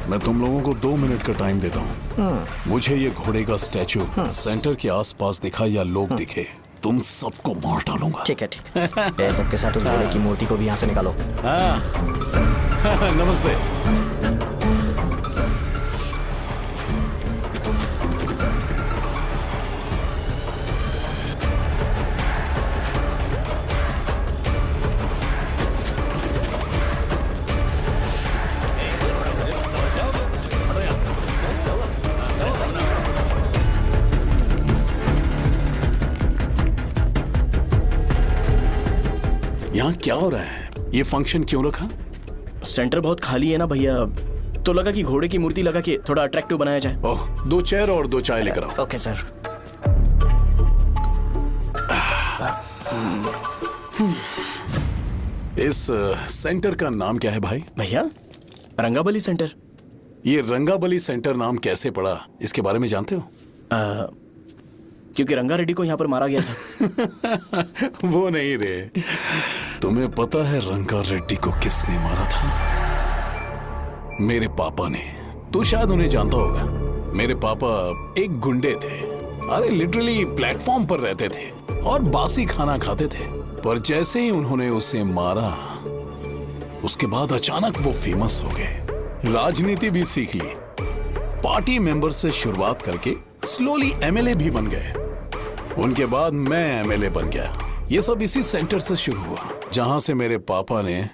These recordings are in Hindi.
मैं तुम लोगों को 2 मिनट का टाइम देता हूँ। मुझे ये घोड़े का स्टैचू सेंटर के आसपास दिखा या लोग दिखे, तुम सबको मार डालूंगा। ठीक है ठीक है। सबके साथ उस घोड़े की मूर्ति को भी यहाँ से निकालो। हाँ। नमस्ते। यहाँ क्या हो रहा है? ये फंक्शन क्यों रखा? सेंटर बहुत खाली है ना भैया, तो लगा कि घोड़े की मूर्ति लगा के थोड़ा अट्रैक्टिव बनाया जाए। ओह, 2 चेयर और 2 चाय लेकर आओ। Okay sir. इस सेंटर का नाम क्या है भाई? भैया रंगाबली सेंटर। ये रंगाबली सेंटर नाम कैसे पड़ा, इसके बारे में जानते हो? क्योंकि रंगा रेड्डी को यहाँ पर मारा गया था। वो नहीं रे, तुम्हें पता है रंगा रेड्डी को किसने मारा था? मेरे पापा ने। तू शायद उन्हें जानता होगा। मेरे पापा एक गुंडे थे। अरे लिटरली प्लेटफॉर्म पर रहते थे और बासी खाना खाते थे। पर जैसे ही उन्होंने उसे मारा, उसके बाद अचानक वो फेमस हो गए। राजनीति भी सीख ली, पार्टी मेंबर से शुरुआत करके स्लोली एमएलए भी बन गए। उनके बाद मैं एमएलए बन गया। ये सब इसी सेंटर से शुरू हुआ, जहां से मेरे पापा ने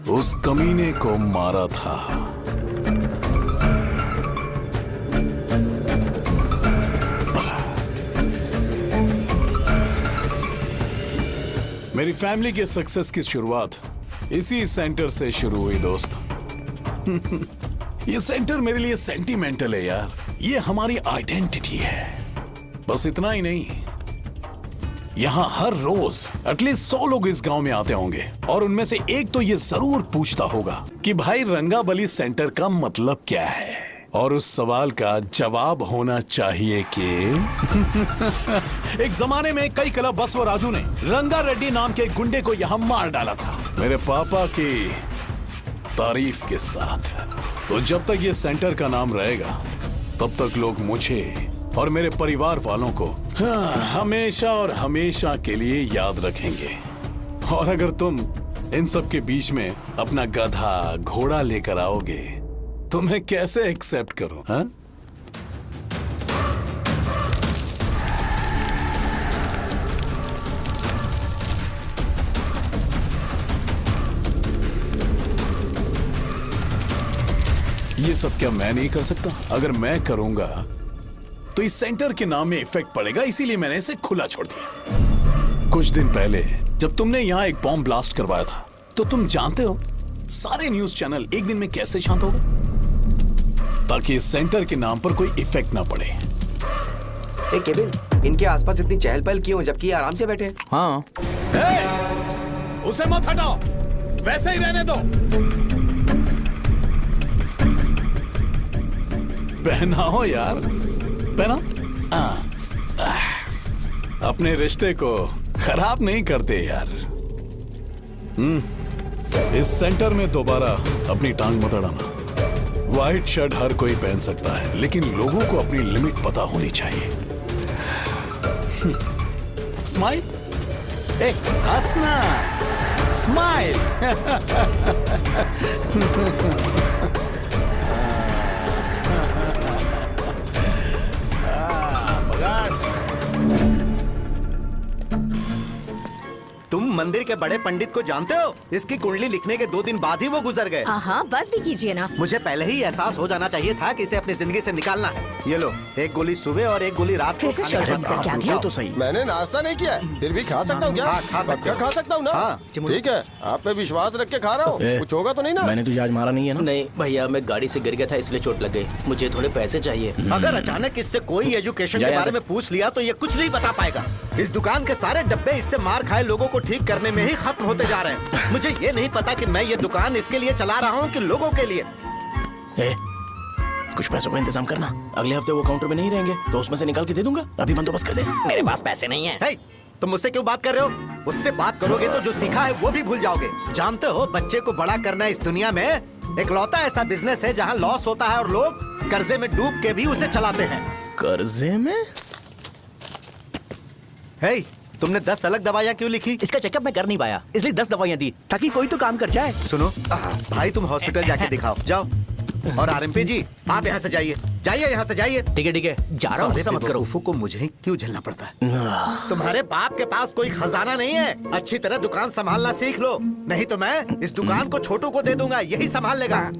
उस कमीने को मारा था। मेरी फैमिली के सक्सेस की शुरुआत इसी सेंटर से शुरू हुई दोस्त। ये सेंटर मेरे लिए सेंटिमेंटल है यार। ये हमारी आइडेंटिटी है। बस इतना ही नहीं, यहाँ हर रोज एटलीस्ट 100 लोग इस गांव में आते होंगे और उनमें से एक तो ये जरूर पूछता होगा कि भाई रंगाबली सेंटर का मतलब क्या है, और उस सवाल का जवाब होना चाहिए कि एक जमाने में कई क्लब बस व राजू ने रंगा रेड्डी नाम के गुंडे को यहाँ मार डाला था, मेरे पापा की तारीफ के साथ। तो जब तक ये सेंटर का नाम रहेगा, तब तक लोग मुझे और मेरे परिवार वालों को हमेशा और हमेशा के लिए याद रखेंगे। और अगर तुम इन सब के बीच में अपना गधा घोड़ा लेकर आओगे तो मैं कैसे एक्सेप्ट करूं? हाँ? ये सब क्या मैं नहीं कर सकता? अगर मैं करूंगा तो इस सेंटर के नाम में इफेक्ट पड़ेगा, इसीलिए मैंने इसे खुला छोड़ दिया। कुछ दिन पहले जब तुमने यहाँ एक बॉम्ब ब्लास्ट करवाया था, तो तुम जानते हो सारे न्यूज चैनल एक दिन में कैसे शांत हो गए? ताकि इस सेंटर के नाम पर कोई इफेक्ट ना पड़े। केविन, इनके आसपास इतनी चहल पहल क्यों, जबकि आराम से बैठे? हाँ। उसे मत हटाओ, वैसे ही रहने दो। पहनाओ यार, पहना। अपने रिश्ते को खराब नहीं करते यार। इस सेंटर में दोबारा अपनी टांग मत अड़ाना। व्हाइट शर्ट हर कोई पहन सकता है, लेकिन लोगों को अपनी लिमिट पता होनी चाहिए। स्माइल, हंसना, स्माइल। तुम मंदिर के बड़े पंडित को जानते हो? इसकी कुंडली लिखने के 2 दिन बाद ही वो गुजर गए। हाँ, बस भी कीजिए ना। मुझे पहले ही एहसास हो जाना चाहिए था कि इसे अपनी जिंदगी से निकालना है। ये लो, एक गोली सुबह और एक गोली रात को खाने के बाद क्या किया? तो सही। मैंने नाश्ता नहीं किया है, फिर भी खा सकता हूँ क्या? हाँ, खा सकते हो। खा सकता हूँ ना? हाँ। ठीक है, आप पे विश्वास रख के खा रहा हूँ। कुछ होगा तो नहीं ना? मैंने तुझे आज मारा नहीं है ना? नहीं भैया, मैं गाड़ी से गिर गया था इसलिए चोट लग गई। मुझे थोड़े पैसे चाहिए। अगर अचानक इससे कोई एजुकेशन के बारे में पूछ लिया तो ये कुछ नहीं बता पाएगा। इस दुकान के सारे डब्बे इससे मार खाए लोगों को ठीक करने में ही खत्म होते जा रहे हैं। मुझे ये नहीं पता कि मैं ये दुकान इसके लिए चला रहा हूँ कि लोगों के लिए। कुछ पैसों का इंतजाम करना। अगले हफ्ते वो काउंटर में नहीं रहेंगे तो उसमें से निकाल के दे दूंगा। अभी बंदोबस्त कर दे। मेरे पास पैसे नहीं है। तुम मुझसे क्यों बात कर रहे हो? उससे बात करोगे तो जो सीखा है वो भी भूल जाओगे। जानते हो, बच्चे को बड़ा करना इस दुनिया में इकलौता ऐसा बिजनेस है जहाँ लॉस होता है और लोग कर्जे में डूब के भी उसे चलाते हैं। कर्जे में? हे, तुमने 10 अलग दवाइयाँ क्यों लिखी? इसका चेकअप मैं कर नहीं पाया, इसलिए 10 दवाइयाँ दी ताकि कोई तो काम कर जाए। सुनो भाई, तुम हॉस्पिटल जाके दिखाओ, जाओ। और आरएमपी जी, आप यहाँ से जाइए, जाइए यहाँ से जाइए। ठीक है, जा रहा हूँ, गुस्सा मत करो। बेवकूफों को मुझे ही क्यों झेलना पड़ता है? तुम्हारे बाप के पास कोई खजाना नहीं है। अच्छी तरह दुकान संभालना सीख लो, नहीं तो मैं इस दुकान को छोटू को दे दूंगा, यही संभाल लेगा।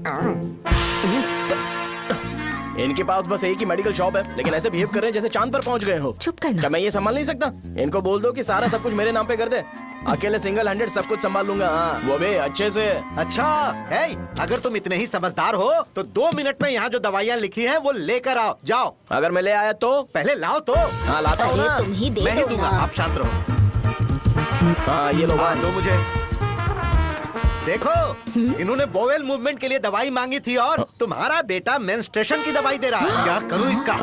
इनके पास बस एक ही मेडिकल शॉप है, लेकिन ऐसे बिहेव कर रहे हैं जैसे चांद पर पहुंच गए हो। चुप करना। क्या मैं ये संभाल नहीं सकता? इनको बोल दो कि सारा सब कुछ मेरे नाम पे कर दे। अकेले सिंगल हैंडेड सब कुछ संभाल लूंगा। हाँ, वो भी अच्छे से। अच्छा है, अगर तुम इतने ही समझदार हो तो 2 मिनट में यहाँ जो दवाइयाँ लिखी हैं वो लेकर आओ, जाओ। अगर मैं ले आया तो? पहले लाओ तो। हाँ, लाता हूँ ना। तुम ही दे मैं ही दो दूंगा, ना। आप शांत रहो। हाँ, ये लो। हाँ, दो मुझे। देखो, इन्होंने बोवेल मूवमेंट के लिए दवाई मांगी थी और तुम्हारा बेटा मेंस्ट्रुएशन की दवाई दे रहा है। क्या करूं इसका?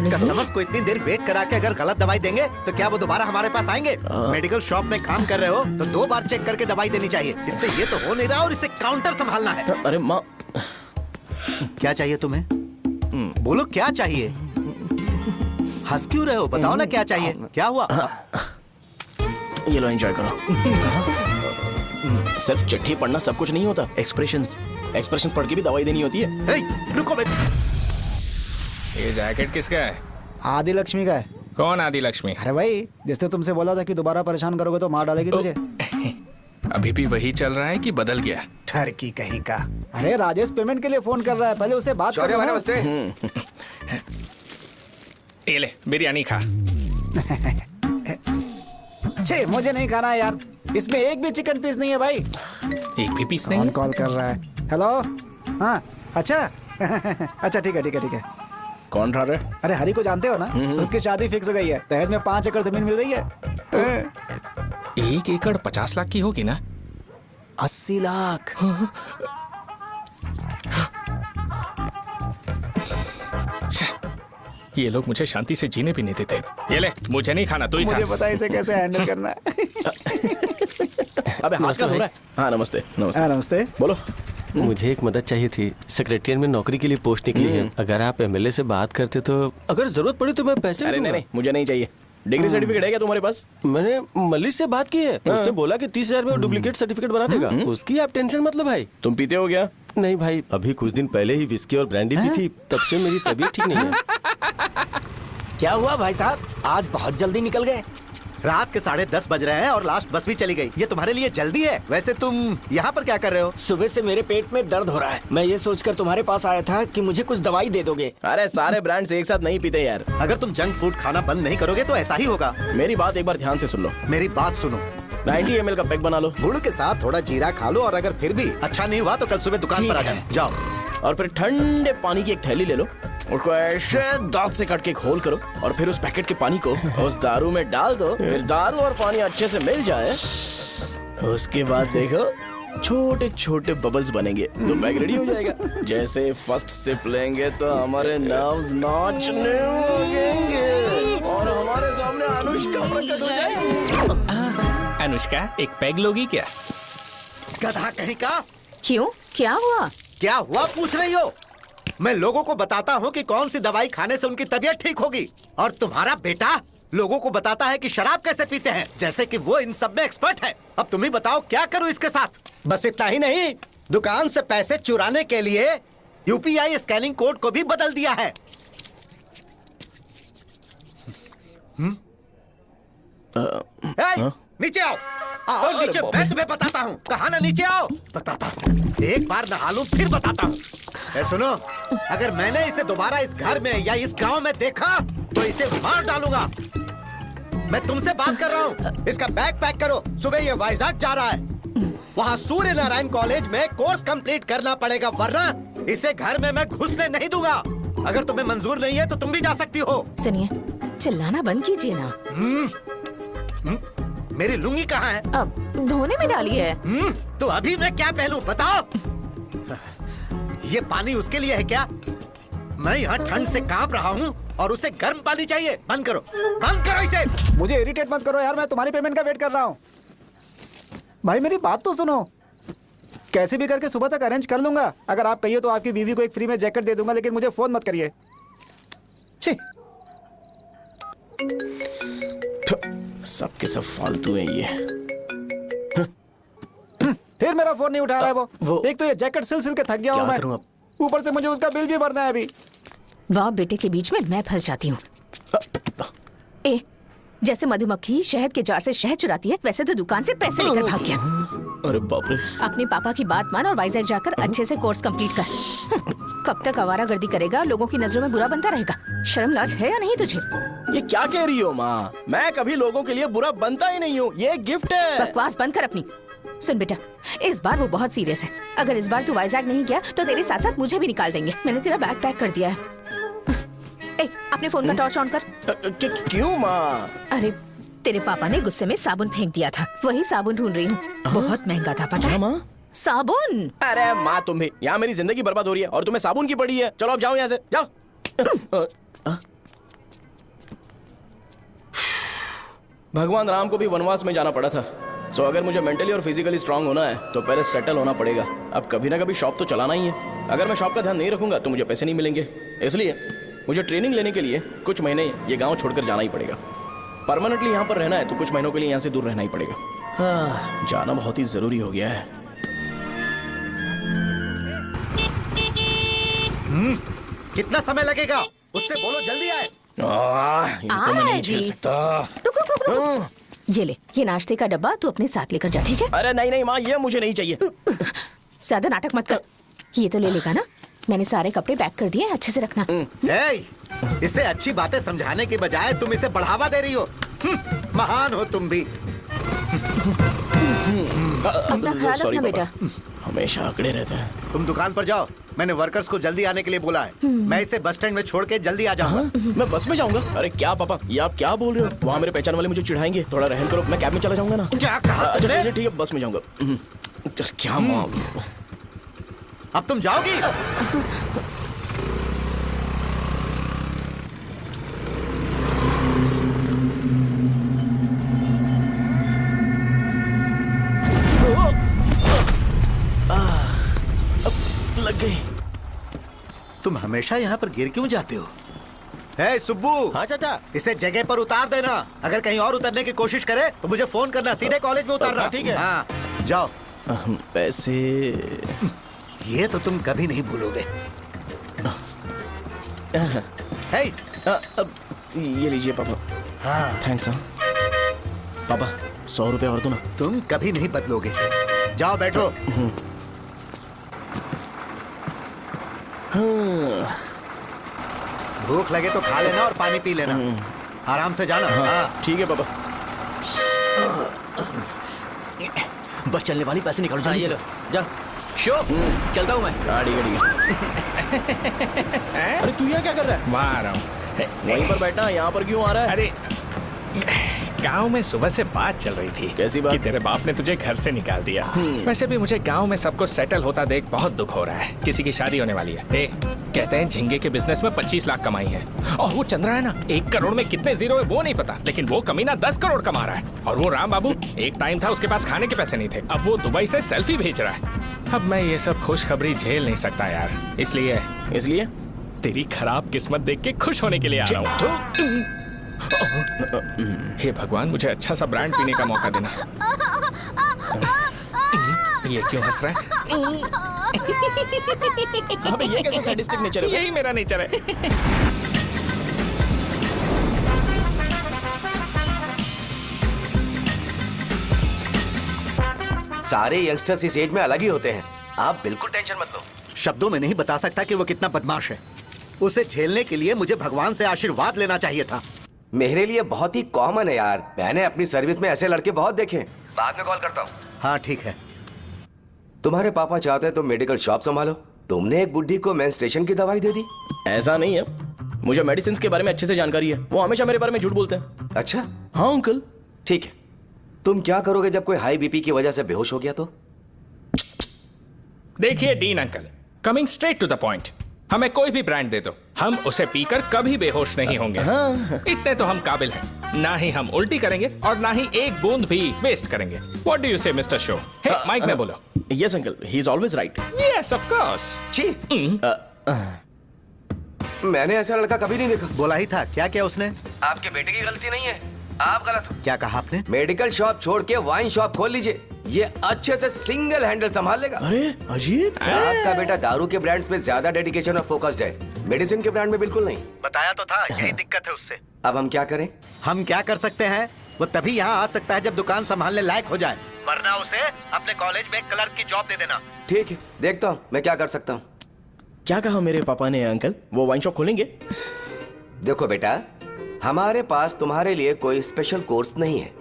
कस्टमर्स को इतनी देर वेट करा के अगर गलत दवाई देंगे तो क्या वो दोबारा हमारे पास आएंगे? मेडिकल शॉप में काम कर रहे हो तो 2 बार चेक करके दवाई देनी चाहिए। इससे ये तो हो नहीं रहा और इसे काउंटर संभालना है। अरे माँ, क्या चाहिए तुम्हें? बोलो क्या चाहिए? हंस क्यों रहे हो? बताओ ना क्या चाहिए? क्या हुआ? ये लो, एंजॉय करो। सिर्फ चिट्ठी पढ़ना सब कुछ नहीं होता। एक्सप्रेशंस पढ़ के भी दवाई देनी होती है। हे, रुको मैं। ये जैकेट किसका है? आदि लक्ष्मी का है। कौन आदि लक्ष्मी? अरे भाई, जिसने तुमसे बोला था कि दोबारा परेशान करोगे तो मार डालेगी तुझे। अभी भी वही चल रहा है कि बदल गया? ठरकी कहीं का। अरे राजेश पेमेंट के लिए फोन कर रहा है, पहले उससे बात करो। नमस्ते। ये ले बिरयानी खा। छे, मुझे नहीं खाना है यार, इसमें एक भी चिकन पीस नहीं है भाई। एक भी पीस कौन नहीं? कॉल कर रहा है? हेलो। हाँ, अच्छा। अच्छा, ठीक है। कौन रहा रे? अरे हरी को जानते हो ना, उसकी शादी फिक्स हो गई है। दहेज में 5 एकड़ जमीन मिल रही है। 1 एकड़ 50 लाख की होगी ना? 80 लाख। ये लोग मुझे शांति से जीने भी नहीं देते। ये ले, मुझे नहीं खाना, तू ही खा। मुझे पता है इसे कैसे हैंडल करना है। अबे हाथ का हो रहा है। हाँ, नमस्ते। हाँ, नमस्ते। बोलो। मुझे एक मदद चाहिए थी। सेक्रेटरिएट में नौकरी के लिए पोस्ट निकली है। अगर आप एमएलए से बात करते तो अगर जरूरत पड़ी तो मैं पैसे अरे नहीं, मुझे नहीं चाहिए। डिग्री सर्टिफिकेट है क्या तुम्हारे पास? मैंने मलिक से बात की है। उसने बोला कि 30,000 में डुप्लीकेट सर्टिफिकेट बना देगा। उसकी आप टेंशन मत लो भाई। तुम पीते हो क्या? नहीं भाई, अभी कुछ दिन पहले ही विस्की और ब्रांडी पी थी, तब से मेरी तबीयत ठीक नहीं है। क्या हुआ भाई साहब, आज बहुत जल्दी निकल गए? रात के 10:30 बज रहे हैं और लास्ट बस भी चली गई। ये तुम्हारे लिए जल्दी है। वैसे तुम यहाँ पर क्या कर रहे हो? सुबह से मेरे पेट में दर्द हो रहा है। मैं ये सोचकर तुम्हारे पास आया था कि मुझे कुछ दवाई दे दोगे। अरे सारे ब्रांड्स एक साथ नहीं पीते यार। अगर तुम जंक फूड खाना बंद नहीं करोगे तो ऐसा ही होगा। मेरी बात एक बार ध्यान से सुन लो। मेरी बात सुनो। 90 ml का पैक बना लो। गुड़ के साथ थोड़ा जीरा खा लो और अगर फिर भी अच्छा नहीं हुआ तो कल सुबह दुकान पर आ जाना। जाओ। और फिर ठंडे पानी की एक थैली ले लो, उसको ऐसे दांत से काट के घोल करो और फिर उस पैकेट के पानी को उस दारू में डाल दो। फिर दारू और पानी अच्छे से मिल जाए, उसके बाद देखो छोटे छोटे बबल्स बनेंगे तो पैक रेडी हो जाएगा। जैसे फर्स्ट सिप लेंगे तो हमारे नर्व्स नाचने लगेंगे और हमारे सामने अनुष्का प्रकट हो जाएगी। अनुष्का, एक पैग लोगी क्या? गधा कहीं का। क्यों, क्या हुआ? क्या हुआ पूछ रही हो? मैं लोगों को बताता हूँ कि कौन सी दवाई खाने से उनकी तबीयत ठीक होगी और तुम्हारा बेटा लोगों को बताता है कि शराब कैसे पीते हैं, जैसे कि वो इन सब में एक्सपर्ट है। अब तुम ही बताओ क्या करूँ इसके साथ? बस इतना ही नहीं, दुकान से पैसे चुराने के लिए यूपीआई स्कैनिंग कोड को भी बदल दिया है। नीचे आओ। आओ नीचे, मैं तुम्हें बताता हूँ। कहा ना नीचे आओ, बताता हूँ। एक बार नहा लूं फिर बताता हूँ। सुनो, अगर मैंने इसे दोबारा इस घर में या इस गांव में देखा तो इसे मार डालूंगा। मैं तुमसे बात कर रहा हूँ। इसका बैग पैक करो, सुबह ये वाइजाग जा रहा है। वहाँ सूर्य नारायण कॉलेज में कोर्स कंप्लीट करना पड़ेगा, वरना इसे घर में मैं घुसने नहीं दूंगा। अगर तुम्हें मंजूर नहीं है तो तुम भी जा सकती हो। सुनिए, चिल्लाना बंद कीजिए ना। मेरी लुंगी कहाँ है? अब धोने में डाली है। तो अभी मैं क्या पहनूं बताओ? ये पानी उसके लिए है क्या? मैं यहाँ ठंड से कांप रहा हूँ और उसे गर्म पानी चाहिए। बंद करो, बंद करो इसे। मुझे इरिटेट मत करो यार, मैं तुम्हारी पेमेंट का वेट कर रहा हूँ। भाई मेरी बात तो सुनो। कैसे भी करके सुबह तक अरेंज कर लूंगा। अगर आप कहिए तो आपकी बीवी को एक फ्री में जैकेट दे दूंगा, लेकिन मुझे फोन मत करिए। छी। सबके सब फालतू है ये। फिर मेरा फोन नहीं उठा रहा है वो। एक तो ये जैकेट सिल सिल के थक गया हूँ मैं, करूं अब? ऊपर से मुझे उसका बिल भी भरना है अभी। वाह बेटे के बीच में मैं फंस जाती हूँ। ए, जैसे मधुमक्खी शहद के जार से शहद चुराती है, वैसे तो दुकान से पैसे लेकर भाग गया। अरे बाप रे। अपने पापा की बात मान और वाइजैक जाकर अच्छे से कोर्स कंप्लीट कर। कब तक आवारागर्दी करेगा, लोगों की नजरों में बुरा बनता रहेगा। शर्म लाज है या नहीं तुझे? ये क्या कह रही हो माँ? मैं कभी लोगों के लिए बुरा बनता ही नहीं हूँ, ये गिफ्ट है। बकवास बंद कर अपनी। सुन बेटा, इस बार वो बहुत सीरियस है। अगर इस बार तू वाइजैक नहीं गया तो तेरे साथ साथ मुझे भी निकाल देंगे। मैंने तेरा बैग पैक कर दिया है। ए, अपने फोन का टॉर्च ऑन कर। क्यों माँ? अरे तेरे पापा ने गुस्से में साबुन फेंक दिया था, वही साबुन ढूंढ रही हूँ। बहुत महंगा था पता है? माँ? साबुन। अरे माँ तुम भी, यहाँ मेरी जिंदगी बर्बाद हो रही है और तुम्हें साबुन की पड़ी है। चलो अब जाओ यहाँ से, जाओ। भगवान राम को भी वनवास में जाना पड़ा था। सो अगर मुझे मेंटली और फिजिकली स्ट्रांग होना है तो पहले सेटल होना पड़ेगा। अब कभी ना कभी शॉप तो चलाना ही है। अगर मैं शॉप का ध्यान नहीं रखूंगा तो मुझे पैसे नहीं मिलेंगे। इसलिए मुझे ट्रेनिंग लेने के लिए कुछ महीने ये गांव छोड़कर जाना ही पड़ेगा। परमानेंटली यहाँ पर रहना है तो कुछ महीनों के लिए यहाँ से दूर रहना ही पड़ेगा। हाँ, जाना बहुत ही जरूरी हो गया है। कितना समय लगेगा? उससे बोलो जल्दी आए। इनको मैं नहीं झेल सकता। रुक रुक रुक रुक। ये ले, ये नाश्ते का डब्बा तू अपने साथ लेकर जा, ठीक है? अरे नहीं नहीं माँ, ये मुझे नहीं चाहिए। ज्यादा नाटक मत कर। ये तो ले लेगा ना? मैंने सारे कपड़े पैक कर दिए, अच्छे से रखना। इसे अच्छी बातें समझाने की बजाय तुम इसे बढ़ावा दे रही हो। महान हो तुम भी। अपना ख्याल रखना बेटा। हमेशा अकड़े रहते हैं। तुम दुकान पर जाओ, मैंने वर्कर्स को जल्दी आने के लिए बोला है। मैं इसे बस स्टैंड में छोड़ के जल्दी आ जाऊंगा। मैं बस में जाऊंगा? अरे क्या पापा, ये आप क्या बोल रहे हो? वहाँ मेरे पहचान वाले मुझे चिढ़ाएंगे। थोड़ा रहम करो, मैं कैब में चला जाऊंगा ना। क्या कहा तुमने? अच्छा ठीक है, बस में जाऊंगा। क्या माँ, अब तुम जाओगी? लग गई। तुम हमेशा यहाँ पर गिर क्यों जाते हो? ए सुब्बू। हाँ चाचा। इसे जगह पर उतार देना। अगर कहीं और उतरने की कोशिश करे तो मुझे फोन करना, सीधे कॉलेज में उतारना। ठीक है। हाँ, जाओ। पैसे ये तो तुम कभी नहीं भूलोगे। हे, अब ये लीजिए पापा। हाँ, थैंक्स। पापा 100 रुपए और दो ना। तुम कभी नहीं बदलोगे। जाओ बैठो। भूख लगे तो खा लेना और पानी पी लेना। आराम से जाना। हाँ। ठीक है पापा। बस चलने वाली, पैसे निकालो जल्दी से। जा शो, चलता हूँ मैं। गाड़ी गाड़ी। अरे तू यहाँ क्या कर रहा है? वहाँ आ रहा हूँ। वहीं पर बैठा, यहाँ पर क्यों आ रहा है? अरे गांव में सुबह से बात चल रही थी। कैसी बात? कि तेरे बाप ने तुझे घर से निकाल दिया। वैसे भी मुझे गांव में सबको सेटल होता देख बहुत दुख हो रहा है। किसी की शादी होने वाली है। कहते हैं झींगे के बिजनेस में 25 लाख कमाई है। और वो चंद्रा है ना, 1 करोड़ में कितने जीरो है वो नहीं पता, लेकिन वो कमीना 10 करोड़ कमा रहा है। और वो राम बाबू, एक टाइम था उसके पास खाने के पैसे नहीं थे, अब वो दुबई से सेल्फी भेज रहा है। अब मैं ये सब खुशखबरी झेल नहीं सकता यार। इसलिए तेरी खराब किस्मत देख के खुश होने के लिए आ रहा हूँ। हे भगवान, मुझे अच्छा सा ब्रांड पीने का मौका देना। ये क्यों हंस रहा है? अबे ये कैसा सैडिस्टिक नेचर है? यही मेरा नेचर है। सारे यंगस्टर्स इस एज में अलग ही होते हैं। आप बिल्कुल टेंशन मत लो। शब्दों में नहीं बता सकता कि वो कितना बदमाश है। उसे झेलने के लिए मुझे भगवान से आशीर्वाद लेना चाहिए था। मेरे लिए बहुत ही कॉमन है यार। मैंने अपनी सर्विस में ऐसे लड़के बहुत देखे। बाद में कॉल करता हूँ। हाँ ठीक है। तुम्हारे पापा चाहते हैं तुम मेडिकल शॉप संभालो। तुमने एक बुढ़ी को मेंस्ट्रुएशन की दवाई दे दी। ऐसा नहीं है, मुझे मेडिसिन के बारे में अच्छे से जानकारी है। वो हमेशा मेरे बारे में झूठ बोलते हैं। अच्छा हाँ अंकल। ठीक है, तुम क्या करोगे जब कोई हाई बीपी की वजह से बेहोश हो गया तो? देखिए Dean uncle, coming straight to the point, हमें कोई भी ब्रांड दे दो, हम उसे पीकर कभी बेहोश नहीं होंगे। इतने तो हम काबिल हैं। ना ही हम उल्टी करेंगे और ना ही एक बूंद भी वेस्ट करेंगे। व्हाट डू यू से मिस्टर शो? हे माइक में बोलो। Yes uncle, he is always right. Yes of course. छी, मैंने ऐसा लड़का कभी नहीं देखा। बोला ही था, क्या किया उसने? आपके बेटे की गलती नहीं है, आप गलत हो। क्या कहा आपने? मेडिकल शॉप छोड़ के वाइन शॉप खोल लीजिए, ये अच्छे से सिंगल हैंडल संभाल लेगा। अरे अजीत, आपका बेटा दारू के ब्रांड्स में ज्यादा डेडिकेशन और फोकस्ड है, मेडिसिन के ब्रांड में बिल्कुल नहीं। बताया तो था, यही दिक्कत है उससे। अब हम क्या करें? हम क्या कर सकते हैं? वो तभी यहाँ आ सकता है जब दुकान संभालने लायक हो जाए, वरना उसे अपने कॉलेज में क्लर्क की जॉब दे देना। ठीक है, देखता हूँ मैं क्या कर सकता हूँ। क्या कहा मेरे पापा ने अंकल? वो वाइन शॉप खोलेंगे? देखो बेटा, हमारे पास तुम्हारे लिए कोई स्पेशल कोर्स नहीं है।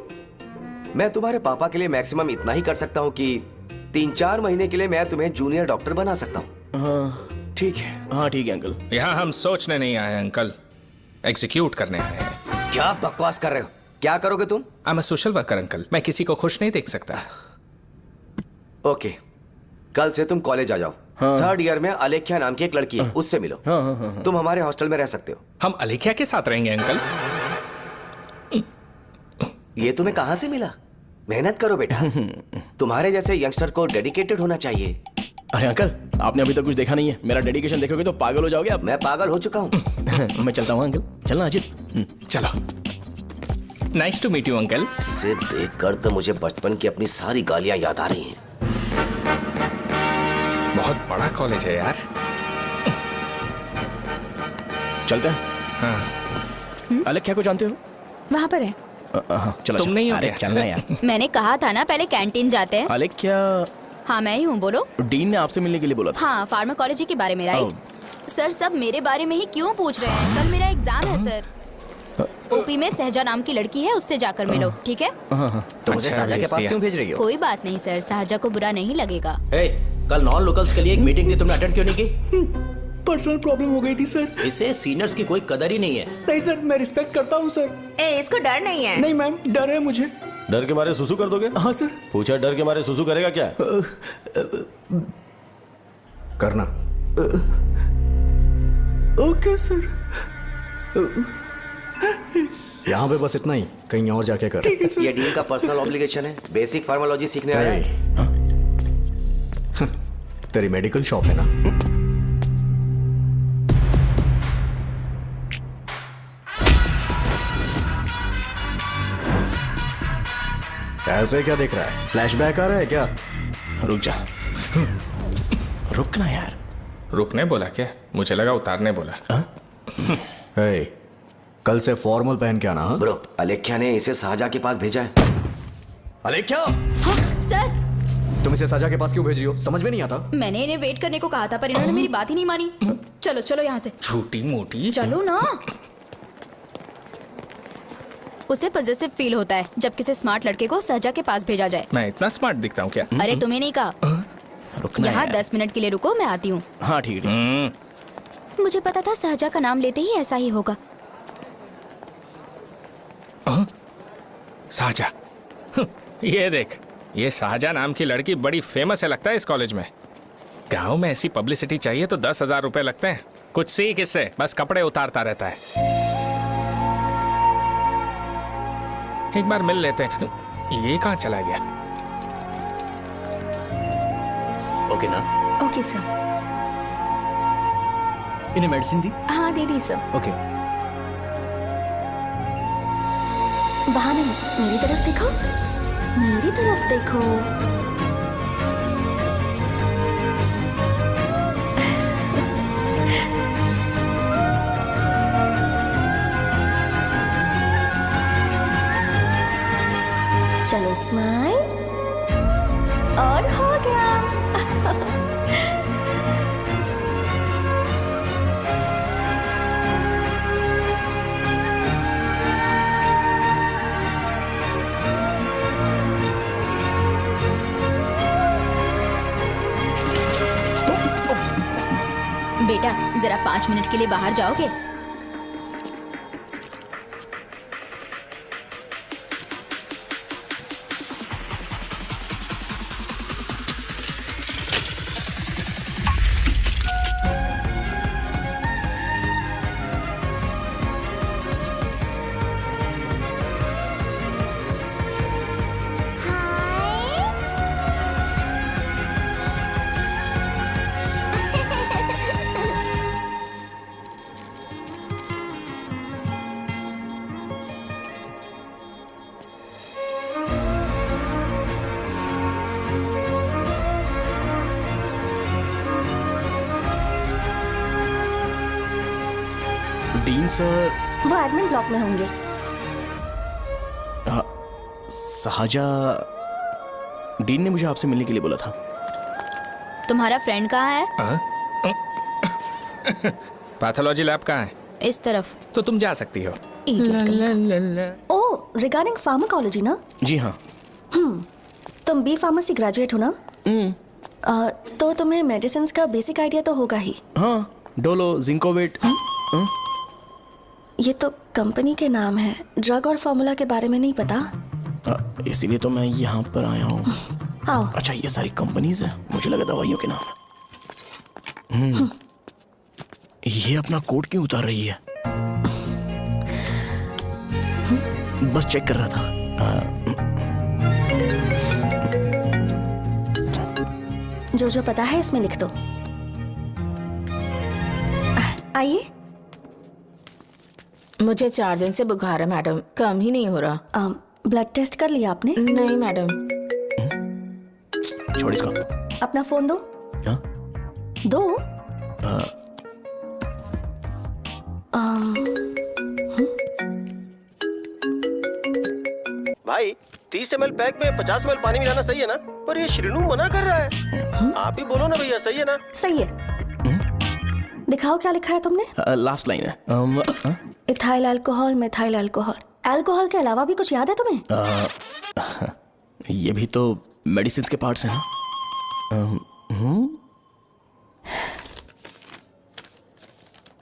मैं तुम्हारे पापा के लिए मैक्सिमम इतना ही कर सकता हूँ कि 3-4 महीने के लिए मैं तुम्हें जूनियर डॉक्टर बना सकता हूँ। हाँ ठीक है? हाँ ठीक है अंकल। यहाँ हम सोचने नहीं आए अंकल, एग्जीक्यूट करने आए हैं। क्या बकवास कर रहे हो? क्या करोगे तुम? I am a social worker uncle, मैं किसी को खुश नहीं देख सकता। ओके, कल से तुम कॉलेज आ जाओ। हाँ। 3rd ईयर में अलेख्या नाम की एक लड़की है, उससे मिलो। हाँ। तुम हमारे हॉस्टल में रह सकते हो। हम अलेख्या के साथ रहेंगे अंकल। ये तुम्हें कहां से मिला? मेहनत करो बेटा, तुम्हारे जैसे यंगस्टर को डेडिकेटेड होना चाहिए। अरे अंकल, आपने अभी तक कुछ देखा नहीं है, मेरा डेडिकेशन देखोगे तो पागल हो जाओगे आप। मैं पागल हो चुका हूँ। मैं चलता हूँ अंकल, चलना अजीत। चलो, nice to meet you uncle. इसे देखकर तो मुझे बचपन की अपनी सारी गालियां याद आ रही हैं। बहुत बड़ा कॉलेज है यार। चलते हैं। हाँ। अलेख्या को जानते हो? वहाँ पर है। चलो तुम नहीं हो अरे क्या? चलना यार। मैंने कहा था ना पहले कैंटीन जाते हैं। अलेख्या, हाँ मैं ही हूँ, बोलो। डीन ने आपसे मिलने के लिए बोला था। हाँ, फार्माकोलॉजी के बारे में, राइट? सर सब मेरे बारे में ही क्यों पूछ रहे हैं? कल मेरा एग्जाम है सर। ओपी में सहजा नाम की लड़की है, उससे जाकर मिलो, ठीक है? तो मुझे अच्छा, साजा के भेज पास दिया। क्यों भेज रही हो? कोई बात नहीं सर, सहजा को बुरा नहीं लगेगा। कल नॉन लोकल्स के लिए एक मीटिंग थी, तुमने अटेंड क्यों नहीं की? पर्सनल प्रॉब्लम हो गई थी सर। इसे सीनियर्स की कोई कदर ही नहीं है। नहीं सर, मैं रिस्पेक्ट करता हूँ सर। ए, इसको डर नहीं है। नहीं मैम, डर है मुझे। डर के मारे सुसु कर दोगे? हाँ सर। पूछा डर के मारे सुसु करेगा क्या? करना। Okay sir. यहाँ पे बस इतना ही, कहीं और जाके कर। ये डीन का पर्सनल ऑब्लिगेशन है, बेसिक फार्माकोलॉजी सीखने आया है। तेरी मेडिकल शॉप है ना? ऐसे क्या देख रहा है? फ्लैशबैक आ रहा है क्या? रुक जा। रुकना यार। रुकने बोला क्या? मुझे लगा उतारने बोला। हे, कल से फॉर्मल पहन के आना। हाँ? ब्रो, अलेख्या ने इसे साजा के पास भेजा है। अलेख्या, हाँ, सर तुम इसे साजा के पास क्यों भेज रही हो? समझ में नहीं आता। मैंने इन्हें वेट करने को कहा था, पर इन्होंने मेरी बात ही नहीं मानी। चलो चलो यहाँ से, छोटी मोटी। चलो ना। उसे पॉजिटिव फील होता है जब किसी स्मार्ट लड़के को सहजा के पास भेजा जाए। मैं इतना स्मार्ट दिखता हूँ क्या? अरे तुम्हें नहीं कहा। रुकना यहाँ यार। 10 मिनट के लिए रुको, मैं आती हूँ। हाँ ठीक है। मुझे पता था सहजा का नाम लेते ही ऐसा ही होगा। साजा। ये देख, ये साजा नाम की लड़की बड़ी फेमस है लगता है इस कॉलेज में। गांव में ऐसी पब्लिसिटी चाहिए तो 10,000 रुपए लगते हैं। कुछ सीख इससे, बस कपड़े उतारता रहता है। एक बार मिल लेते हैं। ये कहाँ चला गया? ओके ना? Okay sir. इन्हें मेडिसिन दी? हाँ दे दी सर। ओके। वहाँ नहीं, मेरी तरफ देखो, मेरी तरफ देखो। चलो स्माइल, और हो गया। बेटा जरा 5 मिनट के लिए बाहर जाओगे? Dean sir. वो एडमिन ब्लॉक में होंगे। साजा, डीन ने मुझे आपसे मिलने के लिए बोला था। तुम्हारा फ्रेंड कहाँ है? पैथोलॉजी लैब कहाँ है? इस तरफ। तो तुम जा सकती हो। ओह, रिगार्डिंग फार्माकोलॉजी ना? जी हाँ। तुम बी फार्मेसी ग्रेजुएट हो ना? तो तुम्हें मेडिसिन का बेसिक आइडिया तो होगा ही। हाँ, डोलो, जिंकोवेट। ये तो कंपनी के नाम है, ड्रग और फॉर्मूला के बारे में नहीं पता। इसीलिए तो मैं यहाँ पर आया हूँ। आओ। अच्छा, ये सारी कंपनीज है, मुझे लगा दवाइयों के नाम है। ये अपना कोट क्यों उतार रही है? बस चेक कर रहा था। जो जो पता है इसमें लिख दो। आइए। मुझे 4 दिन से बुखार है मैडम, कम ही नहीं हो रहा। ब्लड टेस्ट कर लिया आपने? नहीं मैडम। छोड़ इसको। अपना फोन दो। हाँ? दो। भाई 30 ml पैक में 50 ml पानी मिलाना सही है ना? पर ये श्रीनू मना कर रहा है। आप ही बोलो ना भैया, सही है ना? सही है। दिखाओ क्या लिखा है तुमने? लास्ट लाइन है। Ethyl alcohol, methyl alcohol. Alcohol के अलावा भी कुछ याद है तुम्हें? ये भी तो मेडिसिन के पार्ट्स हैं ना?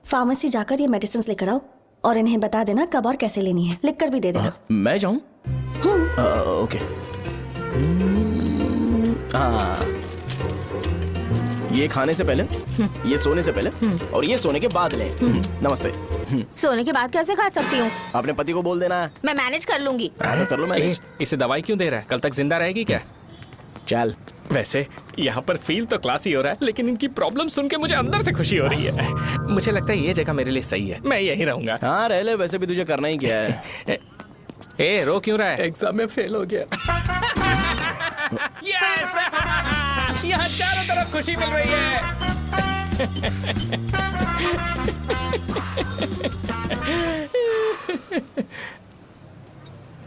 फार्मेसी जाकर ये मेडिसिन लेकर आओ और इन्हें बता देना कब और कैसे लेनी है। लिख कर भी दे देना। मैं जाऊं? ओके। ये खाने से पहले, ये सोने से पहले और ये सोने के बाद ले। नमस्ते। सोने के बाद कैसे खा सकती हूँ? अपने पति को बोल देना। मैं मैनेज कर लूंगी। कर लो मैनेज। इसे दवाई क्यों दे रहा है? कल तक जिंदा रहेगी क्या? चल। वैसे यहाँ पर फील तो क्लासी हो रहा है, लेकिन इनकी प्रॉब्लम सुन के मुझे अंदर से खुशी हो रही है। मुझे लगता है ये जगह मेरे लिए सही है, मैं यहीं रहूंगा। हाँ रह ले, वैसे भी तुझे करना ही क्या है। ए, रो क्यों रहा है? एग्जाम में फेल हो गया। यस! यहाँ चारों तरफ खुशी मिल रही है।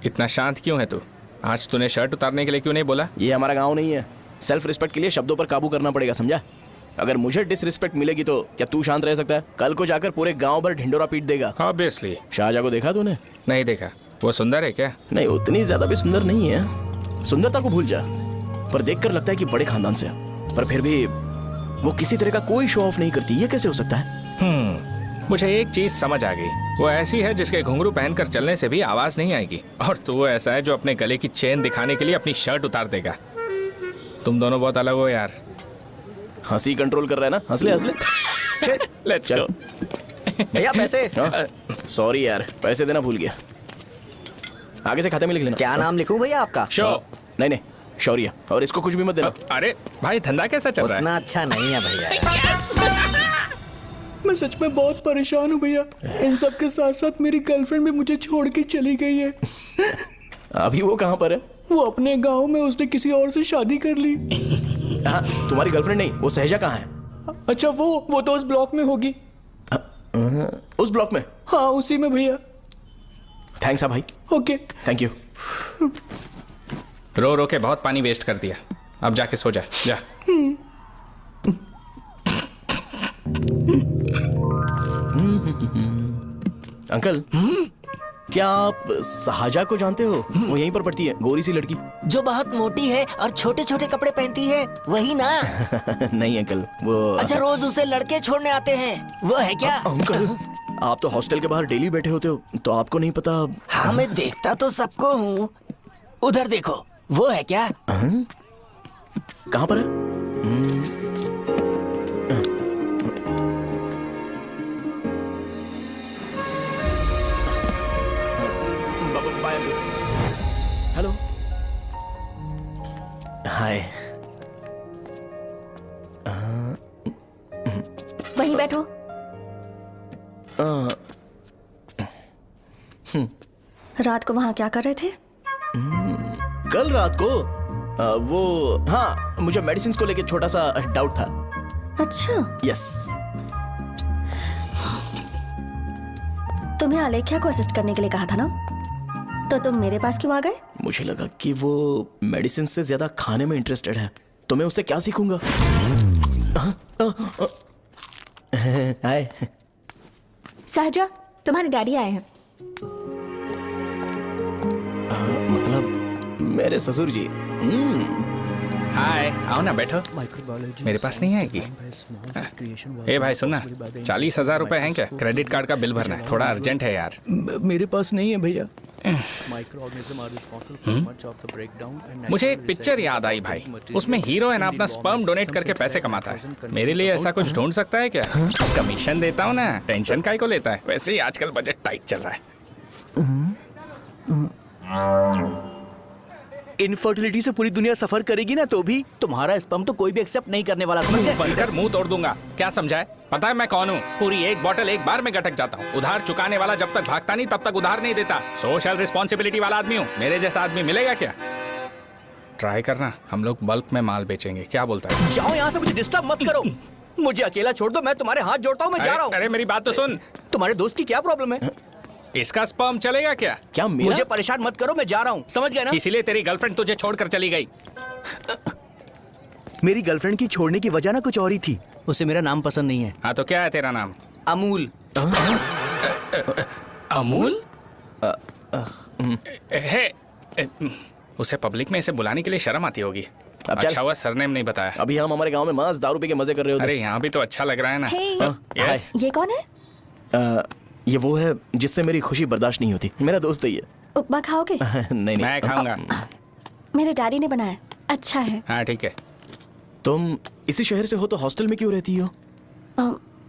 इतना शांत क्यों है तू? आज तूने शर्ट उतारने के लिए क्यों नहीं बोला? ये हमारा गांव नहीं है। सेल्फ रिस्पेक्ट के लिए शब्दों पर काबू करना पड़ेगा, समझा? अगर मुझे डिसरिस्पेक्ट मिलेगी तो क्या तू शांत रह सकता है? कल को जाकर पूरे गांव भर ढिंडोरा पीट देगा। ऑब्वियसली। शाहजहां को देखा तूने? नहीं देखा। वो सुंदर है क्या? नहीं, उतनी ज्यादा भी सुंदर नहीं है। सुंदरता को भूल जा, पर देखकर लगता है कि बड़े खानदान से है। पर फिर भी वो किसी तरह का कोई शो ऑफ नहीं करती। ये कैसे हो सकता है? मुझे एक चीज समझ आ गई। वो ऐसी है जिसके घुंघरू पहनकर चलने से भी आवाज नहीं आएगी, और तू ऐसा है जो अपने गले की चेन दिखाने के लिए अपनी शर्ट उतार देगा। तुम दोनों बहुत अलग हो यार। हंसी कंट्रोल कर रहा है ना? हंस ले। Let's go. भैया पैसे। सॉरी यार, पैसे देना भूल गया। आगे से खाते में लिख लेना। क्या नाम लिखूं भैया आपका? शो। नहीं, शौर्य। और इसको कुछ भी मत देना। अरे भाई, धंधा कैसा चल रहा है? उतना अच्छा नहीं है भैया। मैं सच में बहुत परेशान हूँ भैया। इन सब के साथ साथ मेरी गर्लफ्रेंड भी मुझे छोड़ के चली गई है। अभी वो कहाँ पर है? वो अपने गांव में, उसने किसी और से शादी कर ली। तुम्हारी गर्लफ्रेंड नहीं, वो सहजा कहाँ है? अच्छा, वो तो उस ब्लॉक में होगी। उस ब्लॉक में? हाँ, उसी में भैया। थैंक्स भाई। Okay, thank you. रो रो के बहुत पानी वेस्ट कर दिया। अब जाके सो जा। जा। अंकल, क्या आप साजा को जानते हो? वो यहीं पर पढ़ती है, गोरी सी लड़की। जो बहुत मोटी है और छोटे छोटे कपड़े पहनती है, वही ना? नहीं अंकल, वो अच्छा, रोज उसे लड़के छोड़ने आते हैं, वो है क्या? अंकल, आप तो हॉस्टल के बाहर डेली बैठे होते हो, तो आपको नहीं पता? हाँ, मैं देखता तो सबको हूँ। उधर देखो, वो है क्या? कहाँ पर है? हेलो, हाय। वहीं बैठो। रात को वहां क्या कर रहे थे? कल रात को वो, हाँ, मुझे मेडिसिन को लेके छोटा सा डाउट था। अच्छा। यस। तुम्हें आलेख्या को असिस्ट करने के लिए कहा था ना, तो तुम मेरे पास क्यों आ गए? मुझे लगा कि वो मेडिसिन से ज्यादा खाने में इंटरेस्टेड है, तो मैं उससे क्या सीखूंगा। हाय। सहजा, तुम्हारे डैडी आए हैं। मतलब मेरे ससुर जी। हाय, आओ ना, बैठो। मेरे पास नहीं आएगी। ए भाई सुनना, 40,000 रुपए हैं क्या? क्रेडिट कार्ड का बिल भरना है, थोड़ा अर्जेंट है यार। मेरे पास नहीं है भैया। मुझे एक पिक्चर याद आई भाई, उसमें हीरो है ना अपना स्पर्म डोनेट करके पैसे कमाता है। मेरे लिए ऐसा कुछ ढूंढ सकता है क्या? कमीशन देता हूँ ना, टेंशन काहे को लेता है? वैसे ही आजकल बजट टाइट चल रहा है। इनफर्टिलिटी से पूरी दुनिया सफर करेगी ना, तो भी तुम्हारा स्पर्म तो कोई भी एक्सेप्ट नहीं करने वाला, समझ गए? बनकर मुंह तोड़ दूंगा। क्या समझा है? पता है मैं कौन हूँ? पूरी एक बॉटल एक बार में गटक जाता हूँ। उधार चुकाने वाला जब तक भागता नहीं तब तक उधार नहीं देता। सोशल रिस्पॉन्सिबिलिटी वाला आदमी हूँ। मेरे जैसा आदमी मिलेगा क्या? ट्राई करना, हम लोग बल्क में माल बेचेंगे। क्या बोलता है? जाओ यहाँ से, मुझे डिस्टर्ब मत करो। मुझे अकेला छोड़ दो, मैं तुम्हारे हाथ जोड़ता हूँ, मैं जा रहा हूँ। अरे मेरी बात तो सुन। तुम्हारे दोस्त की क्या प्रॉब्लम है? इसका स्पर्म चलेगा क्या? क्या मेरा? मुझे परेशान मत करो, मैं जा रहा हूँ, समझ गए ना? इसीलिए तेरी गर्लफ्रेंड तुझे छोड़कर चली गई। मेरी गर्लफ्रेंड की छोड़ने की वजह ना कुछ और ही थी। उसे मेरा नाम पसंद नहीं है। हाँ तो क्या है तेरा नाम? अमूल। अमूल? उसे पब्लिक में इसे बुलाने के लिए शर्म आती होगी। अच्छा हुआ सरनेम नहीं बताया। अभी हम हमारे गांव में मांस दारू पी के मजे कर रहे होते। अरे यहाँ भी तो अच्छा लग रहा है ना। Hey, yes. ये कौन है? ये वो है जिससे मेरी खुशी बर्दाश्त नहीं होती। मेरा दोस्त ही है। उपमा खाओगे? नहीं मैं खाऊंगा। मेरे डैडी ने बनाया, अच्छा है। हाँ ठीक है। तुम इसी शहर से हो तो हॉस्टल में क्यों रहती हो?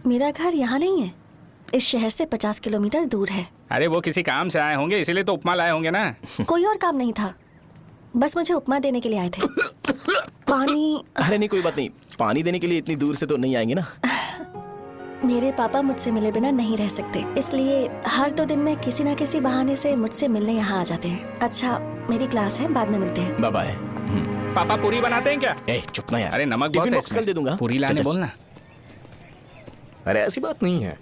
मेरा घर यहाँ नहीं है, इस शहर से 50 किलोमीटर दूर है। अरे वो किसी काम से आए होंगे, इसीलिए तो उपमा लाए होंगे ना। कोई और काम नहीं था, बस मुझे उपमा देने के लिए आए थे। पानी? अरे नहीं, कोई बात नहीं। पानी देने के लिए इतनी दूर से तो नहीं आएंगे ना। मेरे पापा मुझसे मिले बिना नहीं रह सकते, इसलिए हर 2 दिन में किसी न किसी बहाने से मुझसे मिलने यहाँ आ जाते हैं। अच्छा, मेरी क्लास है, बाद में मिलते हैं। Bye bye. पापा पूरी बनाते हैं क्या? ए चुप ना यार। अरे नमक टिफिन बहुत है बॉक्स कल इसमें। दे दूंगा। पूरी लाने बोलना। अरे ऐसी बात नहीं है।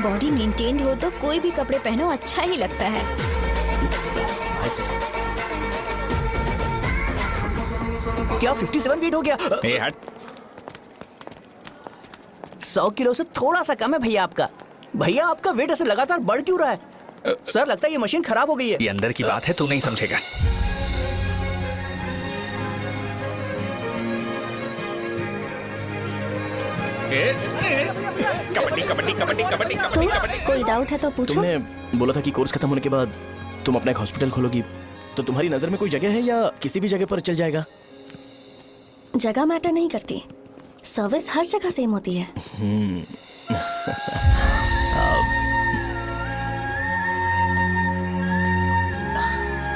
बॉडी मेंटेन्ड हो तो कोई भी कपड़े पहनो अच्छा ही लगता है। क्या 57 फीट हो गया? ए हट। 100 किलो से थोड़ा सा कम है भैया आपका। भैया आपका वेट ऐसे लगातार बढ़ क्यों रहा है? सर लगता है ये मशीन खराब हो गई है। ये अंदर की बात है, तू नहीं समझेगा। कबड्डी कबड्डी कबड्डी कबड्डी तो कबड्डी कबड्डी। कोई डाउट है तो पूछो। तुमने बोला था कि कोर्स खत्म होने के बाद तुम अपना एक हॉस्पिटल खोलोगी, तो तुम्हारी नजर में कोई जगह है या किसी भी जगह पर चल जाएगा? जगह मैटर नहीं करती, सर्विस हर जगह सेम होती है।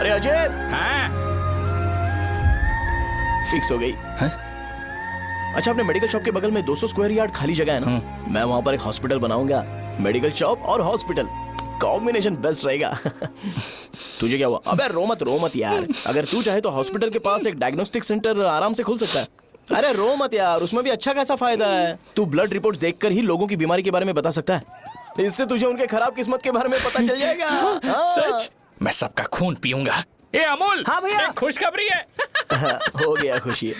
अरे अजय, हाँ फिक्स हो गई। अच्छा, अपने मेडिकल शॉप के बगल में 200 स्क्वायर यार्ड खाली जगह है ना, मैं वहां पर एक हॉस्पिटल बनाऊंगा। मेडिकल शॉप और हॉस्पिटल कॉम्बिनेशन बेस्ट रहेगा। तुझे क्या हुआ? अबे रो मत यार। अगर तू चाहे तो हॉस्पिटल के पास एक डायग्नोस्टिक सेंटर आराम से खुल सकता है। अरे रो मत यार, उसमें भी अच्छा खासा फायदा है। तू ब्लड रिपोर्ट्स देखकर ही लोगों की बीमारी के बारे में बता सकता है। इससे तुझे उनके खराब किस्मत के बारे में पता चल जाएगा। हाँ। सच? मैं सबका खून पीऊंगा। ए अमूल, हाँ भैया। एक खुशखबरी है। हो गया खुशी।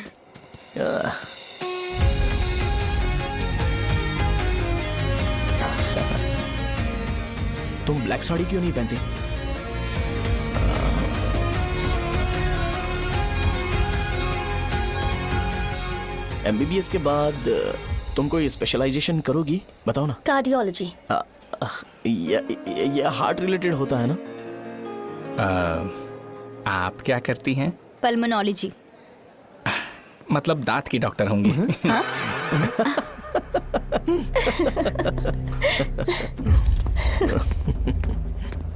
तुम ब्लैक साड़ी क्यों नहीं पहनती? एमबीबीएस के बाद तुम कोई स्पेशलाइजेशन करोगी? बताओ ना। कार्डियोलॉजी। ये हार्ट रिलेटेड होता है ना? आप क्या करती हैं? पल्मोनोलॉजी। मतलब दांत की डॉक्टर होंगी।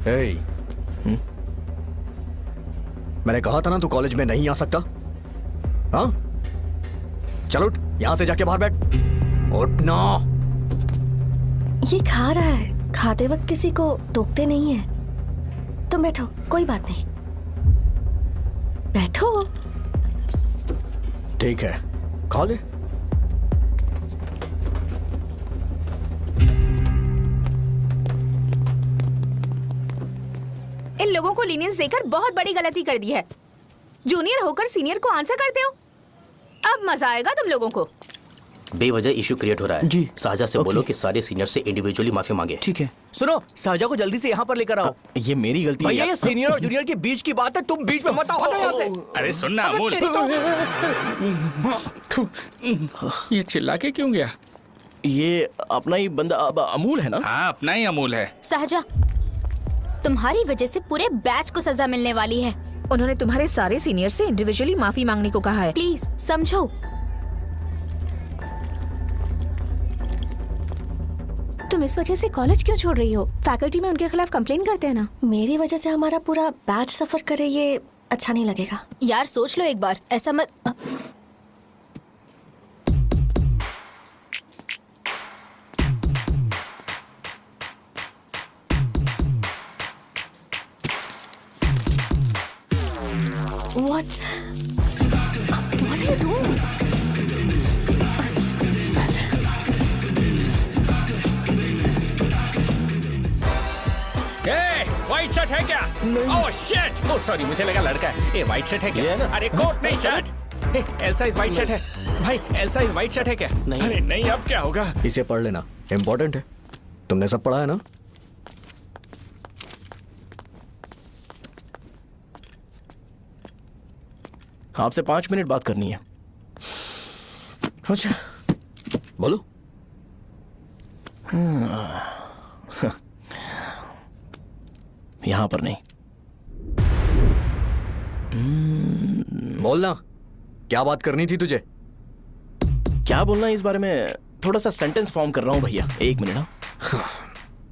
hey. मैंने कहा था ना तू कॉलेज में नहीं आ सकता। हाँ, चलो उठ, यहां से जाके बाहर बैठ। उठना। ये खा रहा है, खाते वक्त किसी को टोकते नहीं है। तुम बैठो, कोई बात नहीं, बैठो। ठीक है, कॉल है। इन लोगों को लीनियंस देकर बहुत बड़ी गलती कर दी है। जूनियर होकर सीनियर को आंसर करते हो। अब मजा आएगा तुम लोगों को। बेवजह इशू क्रिएट हो रहा है जी। साजा से बोलो कि सारे सीनियर से इंडिविजुअली माफी मांगे। ठीक है। सुनो, साजा को जल्दी से यहाँ पर लेकर आओ। ये मेरी गलती है भैया, ये यार। सीनियर और जूनियर के बीच की बात है, तुम बीच में मत आओ यहाँ से। अरे सुनना अबे अमूल, तेरी तो- ये चिल्ला के क्यों गया? ये अपना ही बंदा अब अमूल है ना? हाँ, अपना ही अमूल है। सहजा, तुम्हारी वजह से पूरे बैच को सजा मिलने वाली है। उन्होंने तुम्हारे सारे सीनियर से इंडिविजुअली माफी मांगने को कहा है। प्लीज समझो। तुम इस वजह से कॉलेज क्यों छोड़ रही हो? फैकल्टी में उनके खिलाफ कंप्लेन करते हैं ना। मेरी वजह से हमारा पूरा बैच सफर करे, ये अच्छा नहीं लगेगा। यार सोच लो एक बार, ऐसा मत। What are you doing? White shirt है क्या? Oh shit! ओह सॉरी, मुझे लगा लड़का है। ये व्हाइट शर्ट है क्या? अरे कोट नहीं, shirt. L size white shirt है भाई। एल साइज व्हाइट शर्ट है क्या? नहीं। अरे नहीं, अब क्या होगा? इसे पढ़ लेना, इम्पोर्टेंट है। तुमने सब पढ़ा है ना? आपसे 5 मिनट बात करनी है। अच्छा, बोलो। यहाँ पर नहीं। बोलना, क्या बात करनी थी तुझे? क्या बोलना है इस बारे में? थोड़ा सा सेंटेंस फॉर्म कर रहा हूँ भैया, 1 मिनट।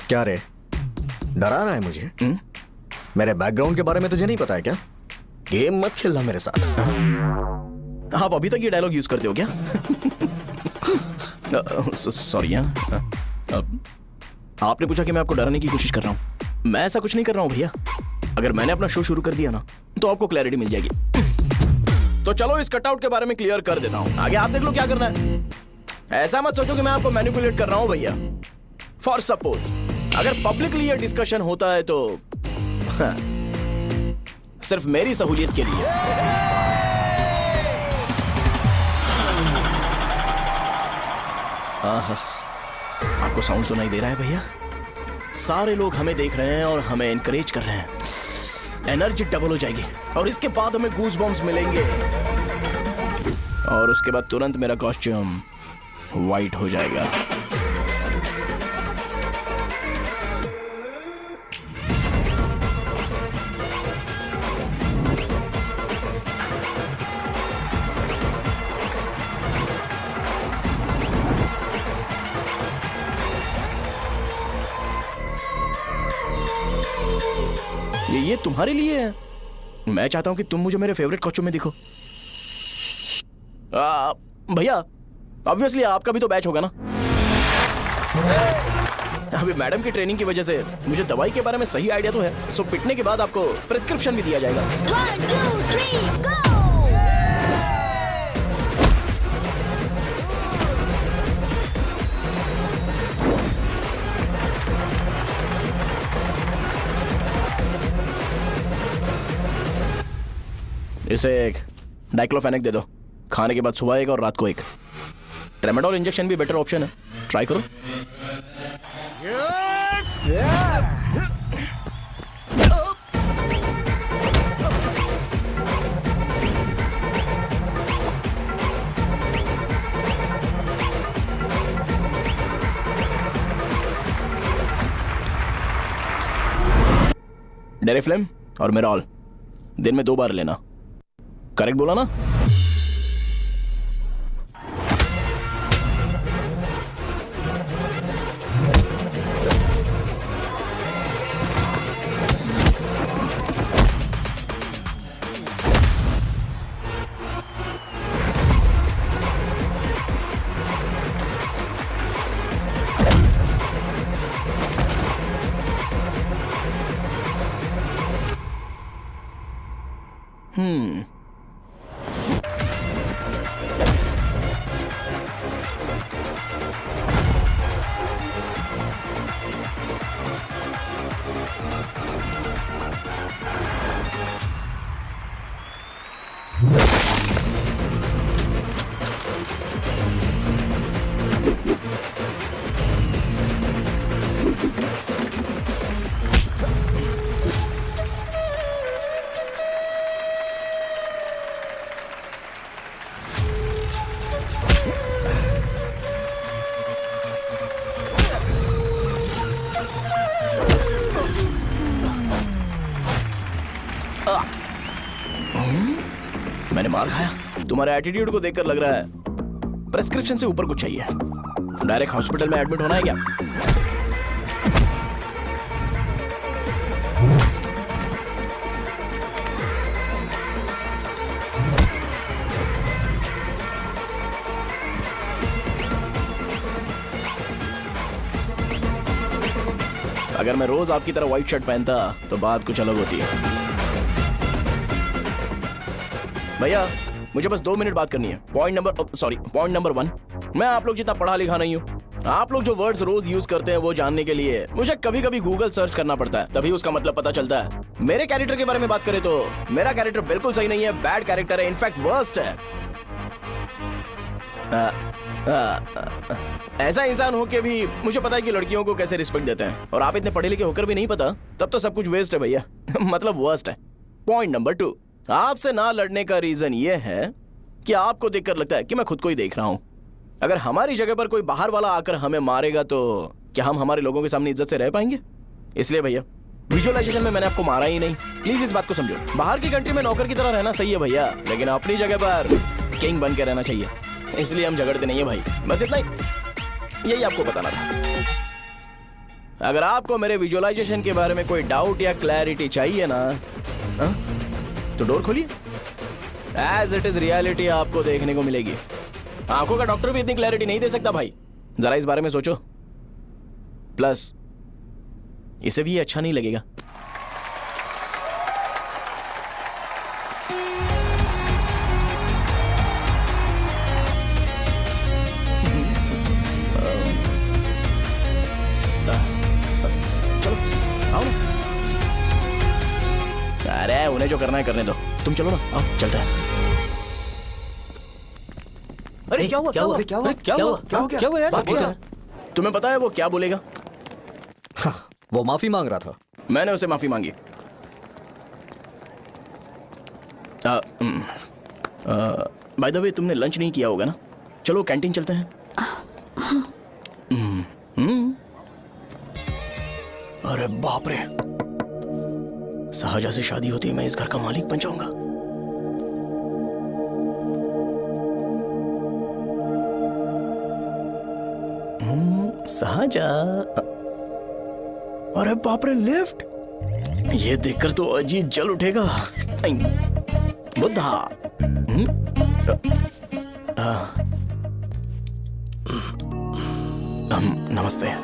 क्या रे, डरा रहा है मुझे? मेरे बैकग्राउंड के बारे में तुझे नहीं पता है क्या? गेम मत खेलना मेरे साथ। आप अभी तक ये डायलॉग यूज करते हो क्या? सॉरी। आपने पूछा कि मैं आपको डराने की कोशिश कर रहा हूँ। मैं ऐसा कुछ नहीं कर रहा हूँ भैया। अगर मैंने अपना शो शुरू कर दिया ना, तो आपको क्लैरिटी मिल जाएगी। तो चलो इस कटआउट के बारे में क्लियर कर देता हूँ, आगे आप देख लो क्या करना है। ऐसा मत सोचो कि मैं आपको मैनिपुलेट कर रहा हूँ भैया। फॉर सपोज अगर पब्लिकली ये डिस्कशन होता है तो सिर्फ मेरी सहूलियत के लिए। आपको साउंड सुनाई दे रहा है भैया? सारे लोग हमें देख रहे हैं और हमें एनकरेज कर रहे हैं। एनर्जी डबल हो जाएगी और इसके बाद हमें गूज बम्स मिलेंगे और उसके बाद तुरंत मेरा कॉस्ट्यूम वाइट हो जाएगा। ये तुम्हारे लिए है। मैं चाहता हूं कि तुम मुझे मेरे फेवरेट कॉस्ट्यूम में दिखो। भैया ऑब्वियसली आपका भी तो बैच होगा ना। अभी मैडम की ट्रेनिंग की वजह से मुझे दवाई के बारे में सही आइडिया तो है। सो पिटने के बाद आपको प्रिस्क्रिप्शन भी दिया जाएगा। 1 2 3 गो। इसे एक डाइक्लोफेनेक दे दो। खाने के बाद सुबह एक और रात को एक। ट्रेमाडोल इंजेक्शन भी बेटर ऑप्शन है, ट्राई करो। डेरिफ्लेम और मेरॉल दिन में 2 बार लेना। करेक्ट बोला ना? मार खाया। तुम्हारे एटीट्यूड को देखकर लग रहा है प्रेस्क्रिप्शन से ऊपर कुछ चाहिए। डायरेक्ट हॉस्पिटल में एडमिट होना है क्या? अगर मैं रोज आपकी तरह व्हाइट शर्ट पहनता तो बात कुछ अलग होती है। भैया मुझे बस 2 मिनट बात करनी है। पॉइंट नंबर 1, मैं आप लोग जितना पढ़ा लिखा नहीं हूँ। आप लोग जो वर्ड्स रोज यूज करते हैं वो जानने के लिए मुझे कभी कभी गूगल सर्च करना पड़ता है, तभी उसका मतलब पता चलता है। मेरे कैरेक्टर के बारे में बात करें तो मेरा कैरेक्टर बिल्कुल सही नहीं है, बैड कैरेक्टर है, इनफैक्ट वर्स्ट है। ऐसा इंसान हो के भी मुझे पता है कि लड़कियों को कैसे रिस्पेक्ट देते हैं, और आप इतने पढ़े लिखे होकर भी नहीं पता, तब तो सब कुछ वेस्ट है भैया। मतलब वर्स्ट है। पॉइंट नंबर 2, आपसे ना लड़ने का रीजन ये है कि आपको देखकर लगता है कि मैं खुद को ही देख रहा हूं। अगर हमारी जगह पर कोई बाहर वाला आकर हमें मारेगा तो क्या हम हमारे लोगों के सामने इज्जत से रह पाएंगे? इसलिए भैया विजुअलाइजेशन में मैंने आपको मारा ही नहीं, प्लीज इस बात को समझो। बाहर की कंट्री में नौकर की तरह रहना सही है भैया, लेकिन अपनी जगह पर किंग बन के रहना चाहिए। इसलिए हम झगड़ते नहीं है भाई, बस इतना ही, यही आपको बताना था। अगर आपको मेरे विजुअलाइजेशन के बारे में कोई डाउट या क्लैरिटी चाहिए ना, तो डोर खोलिए। एज इट इज रियलिटी आपको देखने को मिलेगी। आंखों का डॉक्टर भी इतनी क्लैरिटी नहीं दे सकता भाई, जरा इस बारे में सोचो। प्लस इसे भी अच्छा नहीं लगेगा। चलो आओ ना। अरे उन्हें जो करना है करने दो, तुम चलो ना, आओ चलते हैं। अरे क्या हुआ क्या हुआ क्या हुआ क्या हुआ क्या हुआ यार? तुम्हें पता है वो क्या बोलेगा? हाँ, वो माफी मांग रहा था। मैंने उसे माफी मांगी। बाय द वे तुमने लंच नहीं किया होगा ना? चलो कैंटीन चलते हैं। अरे बाप रे, शाहजहां से शादी होती है मैं इस घर का मालिक बन जाऊंगा। शाहजहां, अरे बाप रे लिफ्ट, ये देखकर तो अजीब जल उठेगा। बुद्धा, नमस्ते।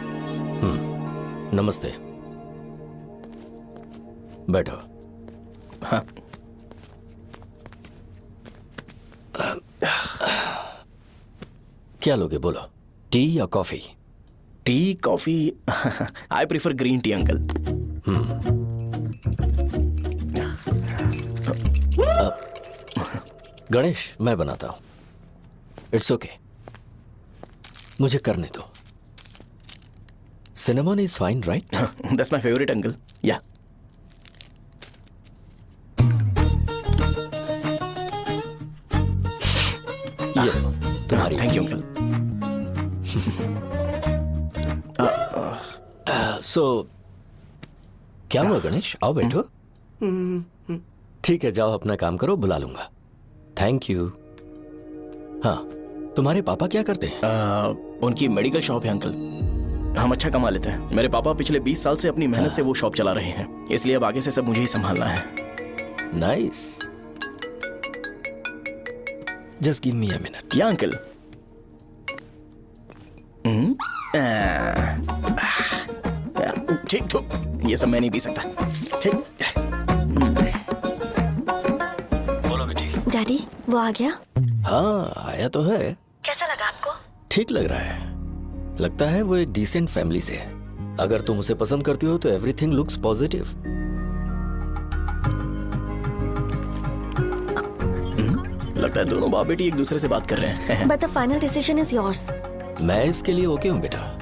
नमस्ते, बैठो। हाँ। क्या लोगे बोलो, टी या coffee? Tea coffee? I prefer green tea uncle. Ganesh मैं बनाता हूं, इट्स ओके, मुझे करने दो। Cinnamon is fine right? That's my favourite uncle. या ये तुम्हारी। Thank you uncle. सो क्या हुआ गणेश, आओ बैठो। ठीक है जाओ अपना काम करो, बुला लूंगा। Thank you. हाँ, तुम्हारे पापा क्या करते हैं? उनकी मेडिकल शॉप है अंकल, हम अच्छा कमा लेते हैं। मेरे पापा पिछले 20 साल से अपनी मेहनत से वो शॉप चला रहे हैं, इसलिए अब आगे से सब मुझे ही संभालना है। Nice, just give me a minute. या अंकल। ठीक तो ये सब मैं नहीं पी सकता। ठीक। बोलो बेटी। डैडी वो आ गया? हाँ आया तो है। कैसा लगा आपको? ठीक लग रहा है, लगता है वो एक डिसेंट फैमिली से है। अगर तुम उसे पसंद करती हो तो एवरीथिंग लुक्स पॉजिटिव। लगता है दोनों बाप बेटी एक दूसरे से बात कर रहे हैं। But the final decision is yours. मैं इसके लिए ओके हूँ बेटा।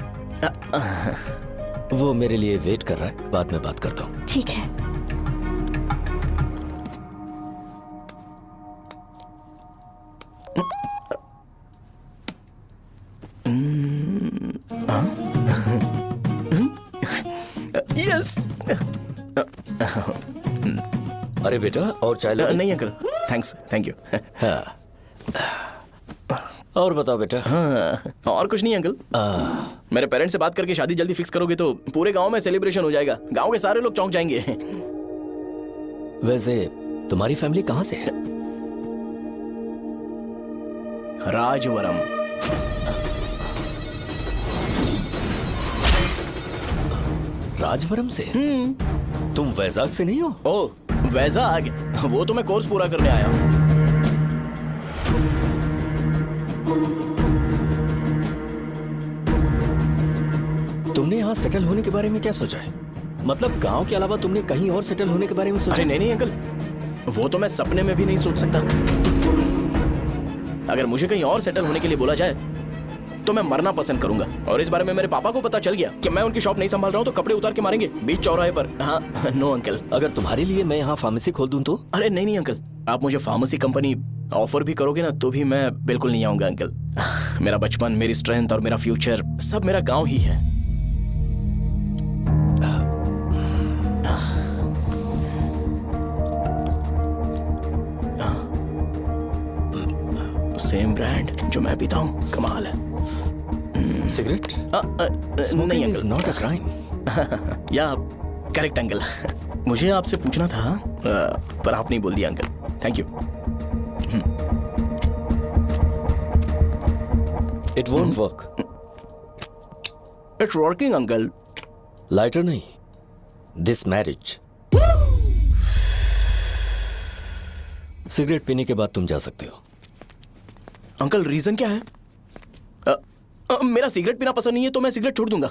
वो मेरे लिए वेट कर रहा है, बाद में बात करता हूँ। ठीक है। यस। अरे बेटा और चाय लो। नहीं अंकल। Thanks, thank you. हाँ। और बताओ बेटा। हाँ, और कुछ नहीं अंकल। मेरे पेरेंट्स से बात करके शादी जल्दी फिक्स करोगे तो पूरे गांव में सेलिब्रेशन हो जाएगा। गांव के सारे लोग चौंक जाएंगे। वैसे तुम्हारी फैमिली कहाँ से है? राजवरम। राजवरम से? तुम वैजाग से नहीं हो? ओ वैजाग, वो तो मैं कोर्स पूरा करने आया हूँ। तुमने यहाँ सेटल होने के बारे में क्या सोचा है? मतलब गांव के अलावा तुमने कहीं और सेटल होने के बारे में सोचा? अरे नहीं अंकल, वो तो मैं सपने में भी नहीं सोच सकता। अगर मुझे कहीं और सेटल होने के लिए बोला जाए तो मैं मरना पसंद करूंगा। और इस बारे में मेरे पापा को पता चल गया कि मैं उनकी शॉप नहीं संभाल रहा हूँ तो कपड़े उतार के मारेंगे बीच चौराहे पर। हाँ, नो अंकल। अगर तुम्हारे लिए मैं यहाँ फार्मेसी खोल दूं तो? अरे नहीं अंकल, आप मुझे फार्मेसी कंपनी ऑफर भी करोगे ना तो भी मैं बिल्कुल नहीं आऊंगा अंकल। मेरा बचपन, मेरी स्ट्रेंथ और मेरा फ्यूचर सब मेरा गांव ही है। सेम ब्रांड जो मैं पीता हूँ, कमाल है। सिगरेट? नहीं इज नॉट अ क्राइम। या करेक्ट अंकल। मुझे आपसे पूछना था पर आप नहीं बोल दिया uncle. Thank you. It won't work. It's working uncle. Lighter नहीं, दिस मैरिज। सिगरेट पीने के बाद तुम जा सकते हो। अंकल रीजन क्या है? मेरा सिगरेट पीना पसंद नहीं है तो मैं सिगरेट छोड़ दूंगा।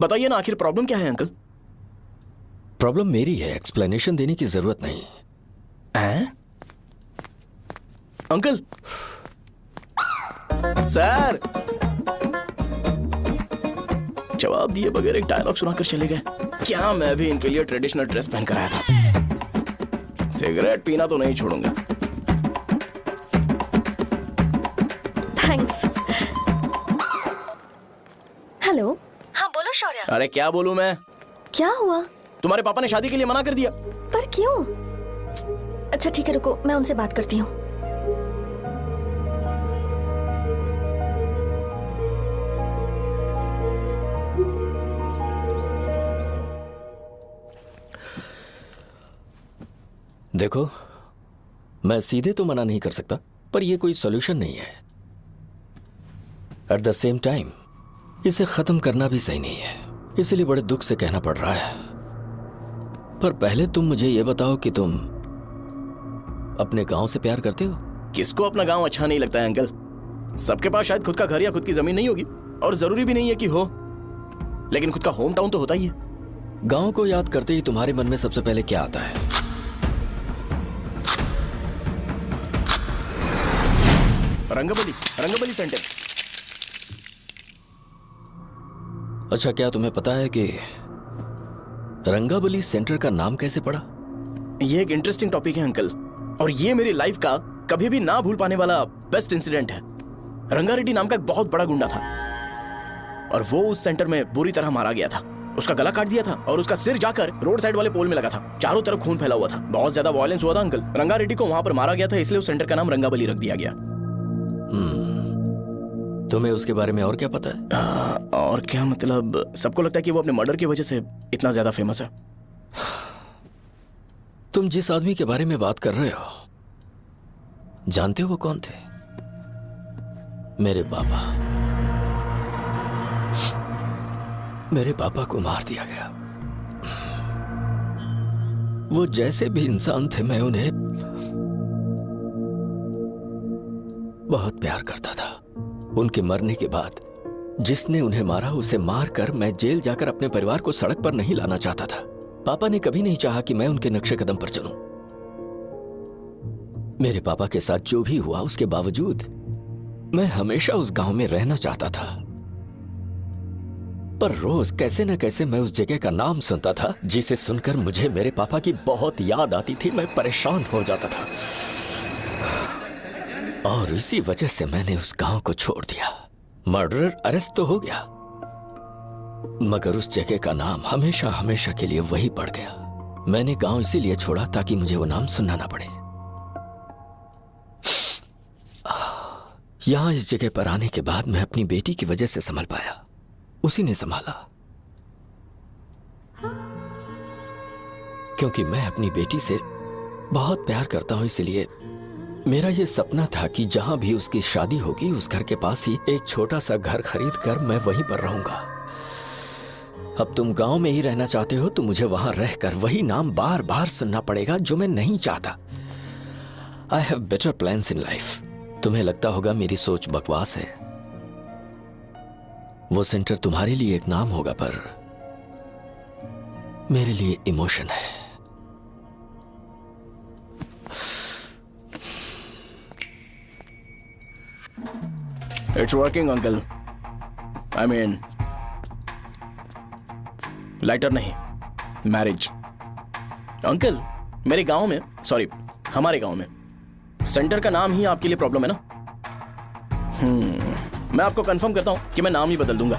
बताइए ना आखिर प्रॉब्लम क्या है अंकल? प्रॉब्लम मेरी है, एक्सप्लेनेशन देने की जरूरत नहीं है। अंकल सर जवाब दिए बगैर एक डायलॉग सुनाकर चले गए। क्या मैं भी इनके लिए ट्रेडिशनल ड्रेस पहन कर आया था। सिगरेट पीना तो नहीं छोड़ूंगा। थैंक्स। हेलो। हाँ बोलो शौर्य। अरे क्या बोलूं मैं? क्या हुआ? तुम्हारे पापा ने शादी के लिए मना कर दिया। पर क्यों? अच्छा ठीक है रुको, मैं उनसे बात करती हूँ। देखो, मैं सीधे तो मना नहीं कर सकता पर यह कोई सॉल्यूशन नहीं है। एट द सेम टाइम इसे खत्म करना भी सही नहीं है, इसलिए बड़े दुख से कहना पड़ रहा है। पर पहले तुम मुझे यह बताओ कि तुम अपने गांव से प्यार करते हो? किसको अपना गांव अच्छा नहीं लगता है अंकल? सबके पास शायद खुद का घर या खुद की जमीन नहीं होगी और जरूरी भी नहीं है कि हो, लेकिन खुद का होम टाउन तो होता ही है। गांव को याद करते ही तुम्हारे मन में सबसे पहले क्या आता है? रंगबली सेंटर। अच्छा, क्या तुम्हें पता है कि रंगाबली सेंटर का नाम कैसे पड़ा? ये एक इंटरेस्टिंग टॉपिक है अंकल, और ये मेरी लाइफ का कभी भी ना भूल पाने वाला बेस्ट इंसिडेंट है। रंगारेड्डी नाम का एक बहुत बड़ा गुंडा था और वो उस सेंटर में बुरी तरह मारा गया था। उसका गला काट दिया था और उसका सिर जाकर रोड साइड वाले पोल में लगा था। चारों तरफ खून फैला हुआ था, बहुत ज्यादा वायलेंस हुआ था अंकल। रंगारेड्डी को वहां पर मारा गया था, इसलिए उस सेंटर का नाम रंगाबली रख दिया गया। तुम्हें उसके बारे में और क्या पता है? और क्या मतलब, सबको लगता है कि वो अपने मर्डर की वजह से इतना ज्यादा फेमस है। तुम जिस आदमी के बारे में बात कर रहे हो, जानते हो वो कौन थे? मेरे पापा। मेरे पापा को मार दिया गया। वो जैसे भी इंसान थे, मैं उन्हें बहुत प्यार करता था। उनके मरने के बाद जिसने उन्हें मारा उसे मारकर मैं जेल जाकर अपने परिवार को सड़क पर नहीं लाना चाहता था। पापा ने कभी नहीं चाहा कि मैं उनके नक्शे कदम पर चलूं। मेरे पापा के साथ जो भी हुआ उसके बावजूद मैं हमेशा उस गांव में रहना चाहता था। पर रोज कैसे न कैसे मैं उस जगह का नाम सुनता था जिसे सुनकर मुझे मेरे पापा की बहुत याद आती थी। मैं परेशान हो जाता था और इसी वजह से मैंने उस गांव को छोड़ दिया। मर्डरर अरेस्ट तो हो गया, मगर उस जगह का नाम हमेशा हमेशा के लिए वही पड़ गया। मैंने गांव इसीलिए छोड़ा ताकि मुझे वो नाम सुनना ना पड़े। यहां इस जगह पर आने के बाद मैं अपनी बेटी की वजह से संभल पाया, उसी ने संभाला। क्योंकि मैं अपनी बेटी से बहुत प्यार करता हूं, इसलिए मेरा यह सपना था कि जहां भी उसकी शादी होगी उस घर के पास ही एक छोटा सा घर खरीद कर मैं वहीं पर रहूंगा। अब तुम गांव में ही रहना चाहते हो तो मुझे वहां रहकर वही नाम बार बार सुनना पड़ेगा जो मैं नहीं चाहता। I have better plans in life. तुम्हें लगता होगा मेरी सोच बकवास है। वो सेंटर तुम्हारे लिए एक नाम होगा, पर मेरे लिए इमोशन है। It's working uncle. I mean lighter नहीं, मैरिज। अंकल मेरे गांव में, सॉरी हमारे गांव में सेंटर का नाम ही आपके लिए प्रॉब्लम है ना? मैं आपको कंफर्म करता हूं कि मैं नाम ही बदल दूंगा।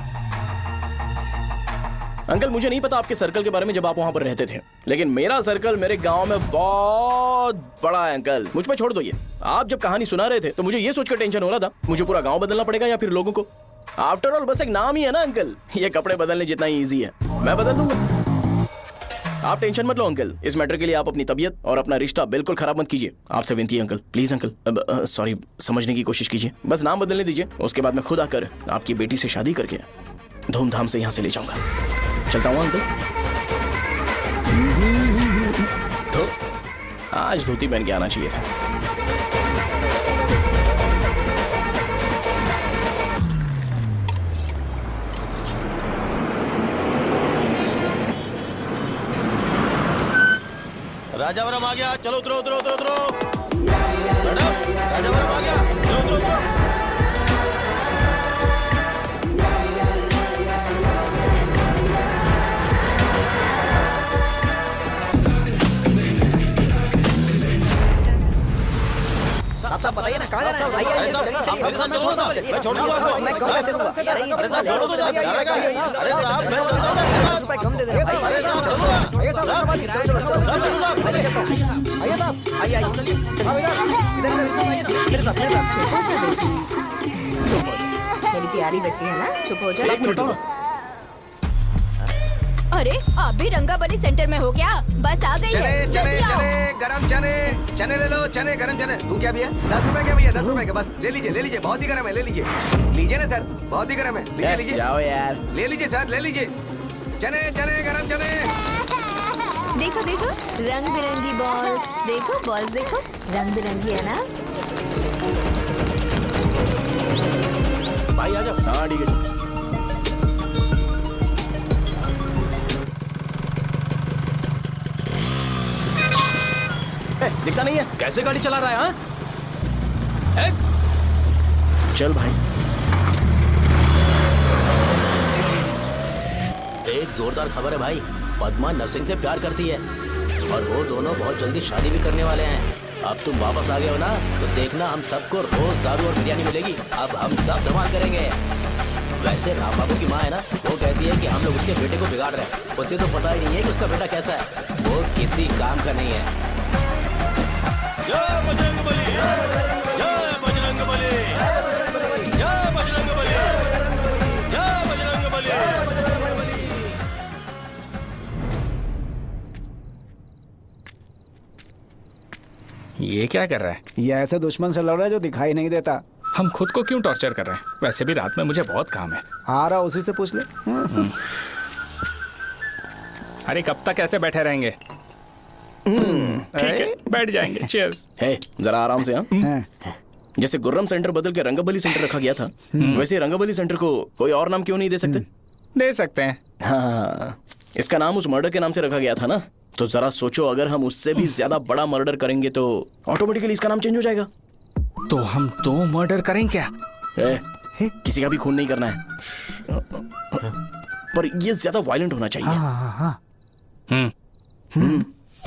अंकल मुझे नहीं पता आपके सर्कल के बारे में जब आप वहां पर रहते थे, लेकिन मेरा सर्कल मेरे गांव में बहुत बड़ा है अंकल। मुझ पे छोड़ दो ये। आप जब कहानी सुना रहे थे तो मुझे ये सोचकर टेंशन हो रहा था मुझे पूरा गांव बदलना पड़ेगा या फिर लोगों को। आफ्टर ऑल बस एक नाम ही है ना अंकल, ये कपड़े बदलने जितना ही ईजी है, मैं बदल दूंगा। आप टेंशन मत लो अंकल, इस मैटर के लिए आप अपनी तबीयत और अपना रिश्ता बिल्कुल खराब मत कीजिए। आपसे विनती है अंकल, प्लीज अंकल। सॉरी, समझने की कोशिश कीजिए, बस नाम बदलने दीजिए। उसके बाद मैं खुद आकर आपकी बेटी से शादी करके धूमधाम से यहाँ से ले जाऊंगा। चलता हूँ अंकल। तो आज धोती पहन के आना चाहिए था। राजावरम आ गया, चलो उतरो उतरो उतरो उतरो। मैडम राजावरम आ गया, चलो उतरो उतरो। साहब बताइए ना कहाँ जा रहे हैं? आइए मैं छोड़ दूंगा आपको। मैं कम कैसे दूंगा? अरे साहब छोड़ो तो जाके। अरे साहब मैं ₹10 कम दे दे। अरे साहब चलो आप। आइए साहब, साहब चलो आप। आइए साहब, आइए आइए मेरे साथ मेरी प्यारी बच्ची है ना, चुप हो एक मिनट जा। रुको। अरे आप भी रंगाबली सेंटर में हो क्या? बस आ गई है, चने जल्दी आओ। गरम चने ले लो, चने गरम चने। तू क्या भैया? 10 रुपए के भैया, 10 रुपए के बस। ले लीजिए, बहुत ही गरम है, ले लीजिए ना सर, बहुत ही गरम है, लीजिए जाओ यार। ले लीजिए सर, ले लीजिए। चने गरम चने। देखो देखो रंग बिरंगी बॉल, देखो बॉल्स देखो रंग बिरंगी है ना। भाई आ जाओ। हाँ ठीक है। दिखता नहीं है, कैसे गाड़ी चला रहा है? हाँ? चल भाई। एक जोरदार खबर है भाई, पद्मा नरसिंह से प्यार करती है और वो दोनों बहुत जल्दी शादी भी करने वाले हैं। अब तुम वापस आ गए हो ना, तो देखना हम सबको रोज दारू और बिरयानी मिलेगी। अब हम सब धमाल करेंगे। वैसे राम बाबू की माँ है ना, वो कहती है कि हम लोग उसके बेटे को बिगाड़ रहे हैं। उसे तो पता ही नहीं है कि उसका बेटा कैसा है, वो किसी काम का नहीं है। जय बजरंग बली, जय बजरंग बली, जय बजरंग बली, जय बजरंग बली। ये क्या कर रहा है? ये ऐसे दुश्मन से लड़ रहा है जो दिखाई नहीं देता। हम खुद को क्यों टॉर्चर कर रहे हैं? वैसे भी रात में मुझे बहुत काम है। आ रहा उसी से पूछ ले। अरे कब तक ऐसे बैठे रहेंगे? ठीक है, बैठ जाएंगे। चीयर्स। हे, जरा आराम से। हाँ, जैसे गुर्रम सेंटर बदल के रंगाबली सेंटर रखा गया था, वैसे रंगाबली सेंटर को कोई और नाम क्यों नहीं दे सकते? दे सकते हैं। हाँ, इसका नाम उस मर्डर के नाम से रखा गया था ना, तो जरा सोचो अगर हम उससे भी ज्यादा बड़ा मर्डर करेंगे तो ऑटोमेटिकली इसका नाम चेंज हो जाएगा। तो हम 2 मर्डर करें क्या? किसी का भी खून नहीं करना है, पर ये ज्यादा वायलेंट होना चाहिए।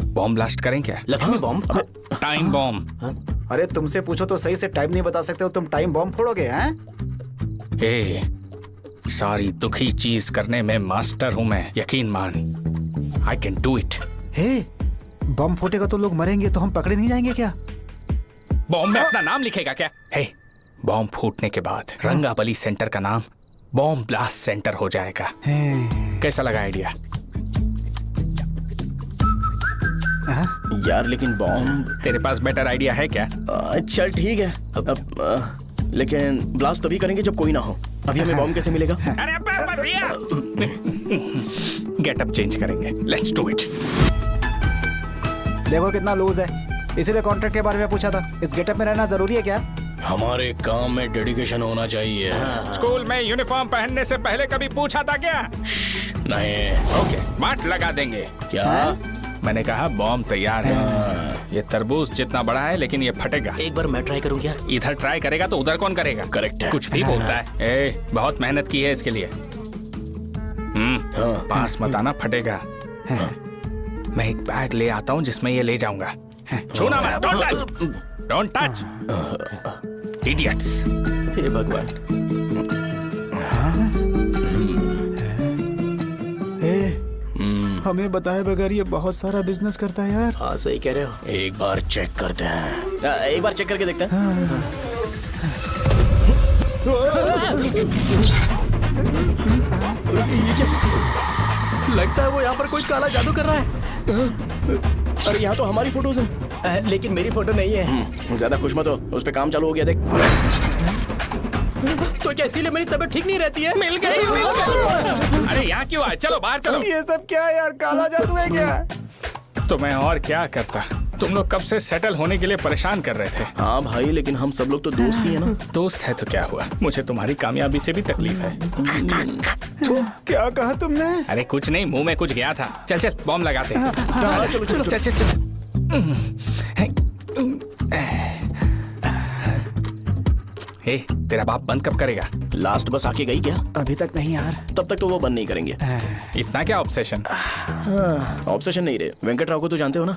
बॉम्ब ब्लास्ट करें क्या? लक्ष्मी बॉम्ब? Time bomb. अरे तुमसे पूछो तो सही से टाइम नहीं बता सकते हो, तुम टाइम बॉम्ब फोड़ोगे? हैं? ए, सारी दुखी चीज करने में मास्टर हूं मैं, यकीन मान। I can do it. Hey, bomb फूटेगा तो लोग मरेंगे, तो हम पकड़े नहीं जाएंगे क्या? बॉम्ब में अपना नाम लिखेगा क्या? हे, बॉम्ब फूटने के बाद रंगाबली सेंटर का नाम बॉम्ब ब्लास्ट सेंटर हो जाएगा। कैसा लगा आइडिया? यार लेकिन बॉम्ब, तेरे पास बेटर आइडिया है क्या? चल ठीक है, लेकिन ब्लास्ट तभी करेंगे जब कोई ना हो। अभी हमें बॉम्ब कैसे मिलेगा? अरे भैया गेटअप चेंज करेंगे, लेट्स डू इट। देखो कितना लूज है, इसीलिए कॉन्ट्रैक्ट के बारे में पूछा था। इस गेटअप में रहना जरूरी है क्या? हमारे काम में डेडिकेशन होना चाहिए। स्कूल में यूनिफॉर्म पहनने से पहले कभी पूछा था क्या? नहीं। ओके, मार लगा देंगे। क्या? मैंने कहा बॉम्ब तैयार है। ये तरबूज जितना बड़ा है लेकिन ये फटेगा। एक बार मैं ट्राई करूं क्या? इधर ट्राई करेगा तो उधर कौन करेगा? करेक्ट है। कुछ भी बोलता है। ए, बहुत मेहनत की है इसके लिए। पास मत आना, फटेगा। मैं एक बैग ले आता हूँ जिसमें ये ले जाऊंगा। छूना मत, don't touch, don't touch, idiots. हे भगवान। हमें बताए बगैर ये बहुत सारा बिजनेस करता है यार। हाँ सही कह रहे हो। एक बार चेक करते हैं। एक बार चेक करके देखते हैं। लगता है वो यहाँ पर कोई काला जादू कर रहा है। अरे यहाँ तो हमारी फोटोज हैं, लेकिन मेरी फोटो नहीं है। ज्यादा खुश मत हो, उस पे काम चालू हो गया देख। तो क्या इसीलिए मेरी तबीयत ठीक नहीं रहती है? मिल गई, मिल गई। अरे यहाँ क्यों आए? चलो बाहर चलो। ये सब क्या है यार, काला जादू है क्या? तो मैं और क्या करता? तुम लोग कब से सेटल होने के लिए परेशान कर रहे थे। हाँ भाई, लेकिन हम सब लोग तो दोस्त ही है ना। दोस्त है तो क्या हुआ? मुझे तुम्हारी कामयाबी से भी तकलीफ है। तो क्या कहा तुमने? अरे कुछ नहीं, मुंह में कुछ गया था। चल चल बॉम्ब लगाते हैं। चलो चलो चल चल चल। ए, तेरा बाप बंद कब करेगा? लास्ट बस आके गई क्या? अभी तक नहीं यार। तब तक तो वो बंद नहीं करेंगे। इतना क्या ऑब्सेशन? ऑब्सेशन नहीं रे, वेंकट राव को तो जानते हो ना।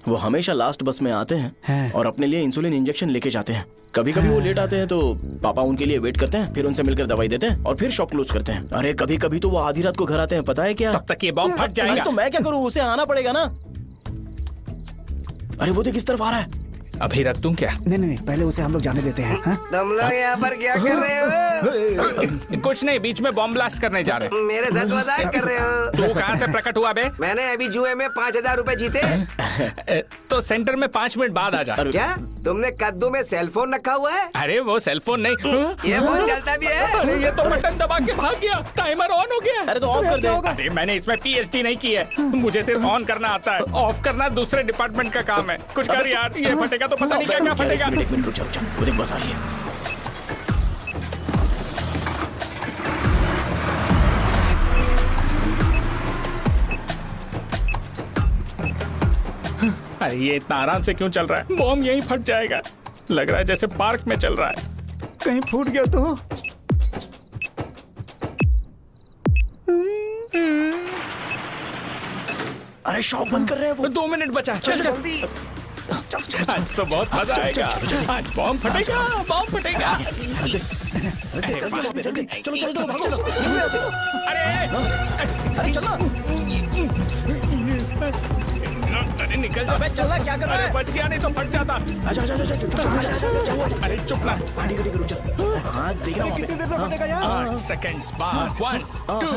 वो हमेशा लास्ट बस में आते हैं और अपने लिए इंसुलिन इंजेक्शन लेके जाते हैं। कभी कभी वो लेट आते हैं तो पापा उनके लिए वेट करते हैं, फिर उनसे मिलकर दवाई देते हैं और फिर शॉप क्लोज करते हैं। अरे कभी कभी तो वो आधी रात को घर आते हैं, पता है क्या? तब तक ये बॉम्ब फट जाएगा। तो मैं क्या करूँ, उसे आना पड़ेगा ना। अरे वो देख किस तरफ आ रहा है। अभी रख दूं क्या? नहीं, पहले उसे हम लोग जाने देते हैं। तुम लोग यहाँ पर क्या कर रहे हो? कुछ नहीं, बीच में बॉम्ब ब्लास्ट करने जा रहे हैं। मेरे साथ मजाक कर रहे हो? तू कहाँ से प्रकट हुआ बे? मैंने अभी जुए में 5,000 रुपए जीते। तो सेंटर में 5 मिनट बाद आ जा। क्या तुमने कद्दू में सेलफोन रखा हुआ है? अरे वो सेलफोन नहीं, ये फोन चलता भी है। अरे ये तो बटन दबा के भाग गया, टाइमर ऑन हो गया। अरे तो ऑफ कर दे। अरे मैंने इसमें PhD नहीं की है, मुझे सिर्फ ऑन करना आता है। ऑफ करना दूसरे डिपार्टमेंट का काम है। कुछ कर यार, ये फटेगा तो पता नहीं क्या क्या फटेगा। एक मिनट रुक जा, वो देख बस आ रही है। अरे ये इतना आराम से क्यों चल रहा है? बॉम्ब यहीं फट जाएगा। लग रहा है जैसे पार्क में चल रहा है। कहीं फूट गया तो? अरे शॉप बंद कर रहे हैं वो। 2 मिनट बचा, चल जल्दी। आज तो बहुत मजा आएगा। आज बॉम्ब फटेगा, बॉम्ब फटेगा। चलो। अरे चलना। अरे निकल जा। चलना, क्या कर रहा है? बच गया, नहीं तो फट जाता। अरे चुप ना। ठीक है रुक जा। हाँ देख रहा हूँ। कितनी देर में फटेगा यार? 8 सेकंड्स बाद 1 2।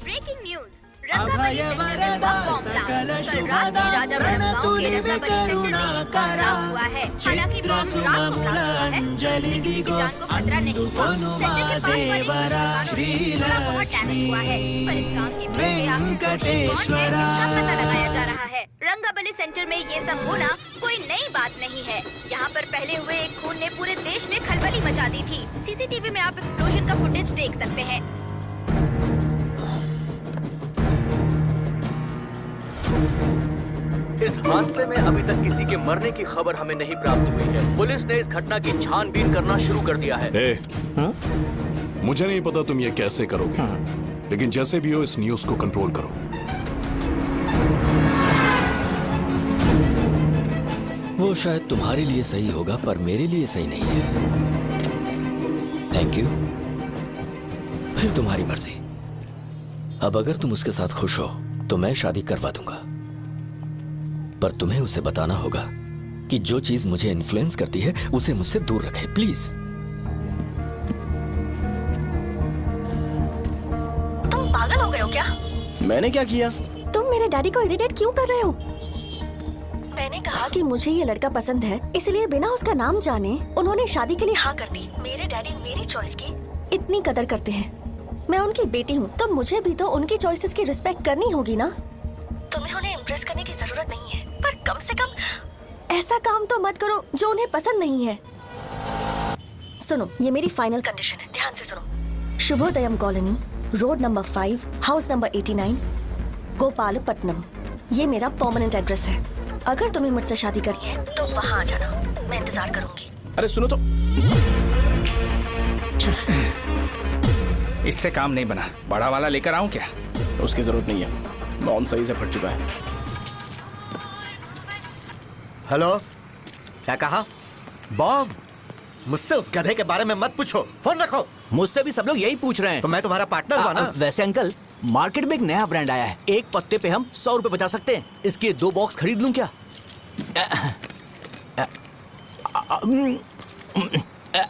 ब्रेकिंग न्यूज, रंगाबली सेंटर में बॉम्ब ब्लास्ट। कल रात में राजापुरम गांव के रंगाबली सेंटर में एक पथराव हुआ है। हालांकि बॉम्ब रात को ब्लास्ट हुआ है, किसी की जान को खतरा नहीं हुआ। सेंटर के पास वाली दुकानों को बहुत डैमेज हुआ है, पर इस काम के पीछे आखिर कौन है, इसका पता लगाया जा रहा है। रंगाबली सेंटर में ये सब होना कोई नई बात नहीं है। यहाँ पर पहले हुए एक खून ने पूरे देश में खलबली मचा दी थी। CCTV में आप एक्सप्लोजन का फुटेज देख सकते हैं। इस हादसे में अभी तक किसी के मरने की खबर हमें नहीं प्राप्त हुई है। पुलिस ने इस घटना की छानबीन करना शुरू कर दिया है। मुझे नहीं पता तुम ये कैसे करोगे, लेकिन जैसे भी हो इस न्यूज को कंट्रोल करो। वो शायद तुम्हारे लिए सही होगा पर मेरे लिए सही नहीं है। Thank you. फिर तुम्हारी मर्जी। अब अगर तुम उसके साथ खुश हो तो मैं शादी करवा दूंगा, पर तुम्हें उसे बताना होगा कि जो चीज मुझे इन्फ्लुएंस करती है उसे मुझसे दूर रखे, प्लीज। तुम पागल हो गए हो क्या? मैंने क्या किया? तुम मेरे डैडी को इरिटेट क्यों कर रहे हो? मैंने कहा कि मुझे ये लड़का पसंद है, इसलिए बिना उसका नाम जाने उन्होंने शादी के लिए हाँ कर दी। मेरे डैडी मेरी चॉइस की इतनी कदर करते हैं। मैं उनकी बेटी हूँ, तो मुझे भी तो उनकी चॉइसेस की रिस्पेक्ट करनी होगी ना। तुम्हें उन्हें इम्प्रेस करने की जरूरत नहीं है, पर कम से कम ऐसा काम तो मत करो जो उन्हें पसंद नहीं है। सुनो, ये मेरी फाइनल कंडीशन है, ध्यान से सुनो। Shubhodayam colony, road number 5, house number 89, Gopalapatnam. ये मेरा परमानेंट एड्रेस है। अगर तुम्हें मुझसे शादी करनी है तो वहाँ आ जाना, मैं इंतजार करूंगी। अरे सुनो तो, इससे काम नहीं बना। बड़ा वाला लेकर आऊं क्या? उसकी जरूरत नहीं है, बॉम्ब सही से फट चुका है। हेलो, क्या कहा? बॉम्ब? मुझसे उस गधे के बारे में मत पूछो, फोन रखो। मुझसे भी सब लोग यही पूछ रहे हैं। तो मैं तुम्हारा पार्टनर हुआ ना। वैसे अंकल, मार्केट में एक नया ब्रांड आया है, एक पत्ते पे हम 100 रुपए बचा सकते हैं। इसके 2 बॉक्स खरीद लूं क्या?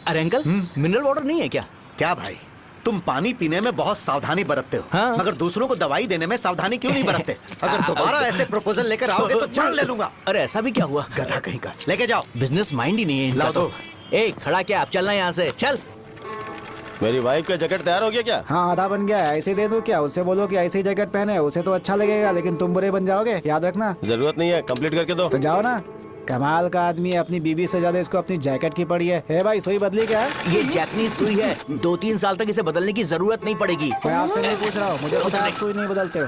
अरे अंकल, मिनरल वाटर नहीं है क्या? क्या भाई, तुम पानी पीने में बहुत सावधानी बरतते हो, हाँ? मगर दूसरों को दवाई देने में सावधानी क्यों नहीं बरतते? अगर दोबारा ऐसे प्रपोजल लेकर आओगे तो जान ले लूंगा। अरे ऐसा भी क्या हुआ? गधा कहीं का, लेके जाओ। बिजनेस माइंड ही नहीं है इनका। लाओ दो। ए, खड़ा क्या? आप चलना यहाँ से, चल। मेरी वाइफ का जैकेट तैयार हो गया क्या? हाँ, आधा बन गया है। ऐसे ही दे दो क्या? उससे बोलो कि ऐसे ही जैकेट पहने, उसे तो अच्छा लगेगा, लेकिन तुम बुरे बन जाओगे, याद रखना। जरूरत नहीं है, कंप्लीट करके दो। तो जाओ ना। कमाल का आदमी है, अपनी बीबी से ज्यादा इसको अपनी जैकेट की पड़ी है। हे भाई, सुई बदली क्या? ये जैपनीज सुई है, 2-3 साल तक इसे बदलने की जरूरत नहीं पड़ेगी। मैं आपसे नहीं पूछ रहा हूँ, मुझे पता है आप सुई नहीं बदलते हो।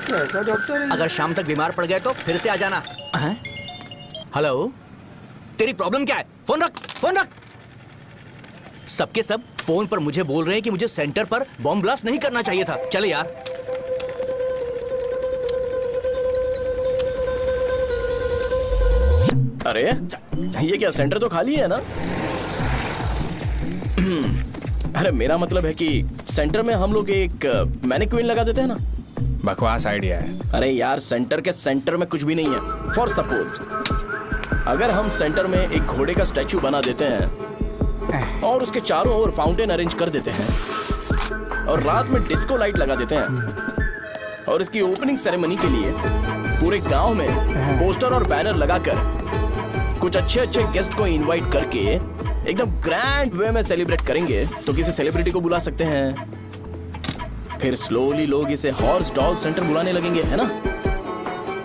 कैसा डॉक्टर है? अगर शाम तक बीमार पड़ गए तो फिर से आ जाना। हेलो, तेरी प्रॉब्लम क्या है? फोन रख, फोन रख। सबके सब फोन पर मुझे बोल रहे हैं कि मुझे सेंटर पर बॉम्ब ब्लास्ट नहीं करना चाहिए था। चले यार। अरे ये क्या, सेंटर तो खाली है ना? अरे मेरा मतलब है कि सेंटर में हम लोग एक मैनिक्विन लगा देते हैं ना। बकवास आइडिया है। अरे यार, सेंटर के सेंटर में कुछ भी नहीं है। फॉर सपोज अगर हम सेंटर में एक घोड़े का स्टैचू बना देते हैं और उसके चारों ओर फाउंटेन अरेंज कर देते हैं और रात में डिस्को लाइट लगा देते हैं और इसकी ओपनिंग सेरेमनी के लिए पूरे गांव में पोस्टर और बैनर लगाकर कुछ अच्छे अच्छे गेस्ट को इनवाइट करके एकदम ग्रैंड वे में सेलिब्रेट करेंगे, तो किसी सेलिब्रिटी को बुला सकते हैं। फिर स्लोली लोग इसे हॉर्स डॉग सेंटर बुलाने लगेंगे, है ना?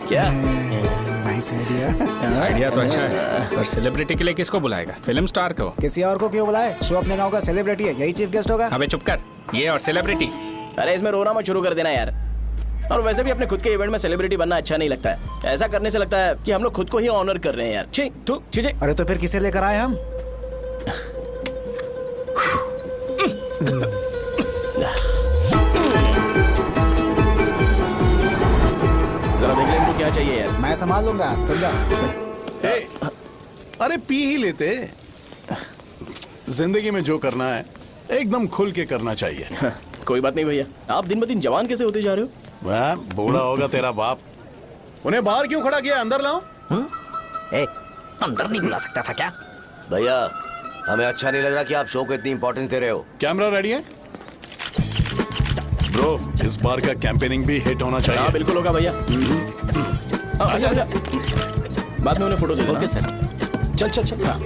क्या? Nice idea. आइडिया तो अच्छा है, पर सेलिब्रिटी के लिए किसको बुलाएगा? फिल्म स्टार को। किसी और को क्यों बुलाए? शो अपने गांव का सेलिब्रिटी है, यही चीफ गेस्ट होगा। अबे चुप कर, ये और सेलिब्रिटी। अरे इसमें रोना मत शुरू कर देना यार। और वैसे भी अपने खुद के इवेंट में सेलिब्रिटी बनना अच्छा नहीं लगता है। ऐसा करने से लगता है कि हम लोग खुद को ही ऑनर कर रहे हैं यार। छी, तू छी। अरे तो फिर किसे लेकर आए हम? जरा देख ले इनको क्या चाहिए यार। मैं संभाल लूंगा, तुम जाओ। अरे पी ही लेते। जिंदगी में जो करना है एकदम खुल के करना चाहिए। कोई बात नहीं भैया, आप दिन ब दिन जवान कैसे होते जा रहे हो? वह बूढ़ा होगा तेरा बाप। उन्हें बाहर क्यों खड़ा किया? अंदर लाओ। अंदर नहीं बुला सकता था क्या? भैया, हमें अच्छा नहीं लग रहा कि आप शो को इतनी इंपॉर्टेंस दे रहे हो। कैमरा रेडी है ब्रो? इस बार का कैंपेनिंग भी हिट होना चाहिए। हाँ बिल्कुल होगा भैया। आजा आजा, बाद में उन्हें फोटो दे देना। Okay sir. चल चल चल। हाँ।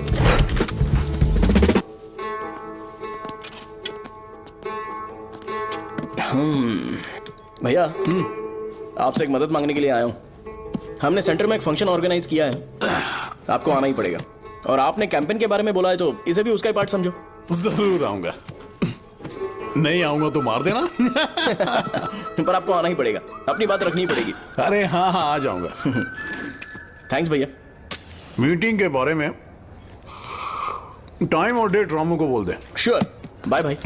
भैया, आपसे एक मदद मांगने के लिए आया हूँ। हमने सेंटर में एक फंक्शन ऑर्गेनाइज किया है, आपको आना ही पड़ेगा। और आपने कैंपेन के बारे में बोला है तो इसे भी उसका ही पार्ट समझो। जरूर आऊंगा। नहीं आऊंगा तो मार देना। पर आपको आना ही पड़ेगा, अपनी बात रखनी पड़ेगी। अरे हाँ हाँ, आ जाऊंगा। थैंक्स भैया। मीटिंग के बारे में टाइम और डेट रामू को बोल दे। Sure, bye bye.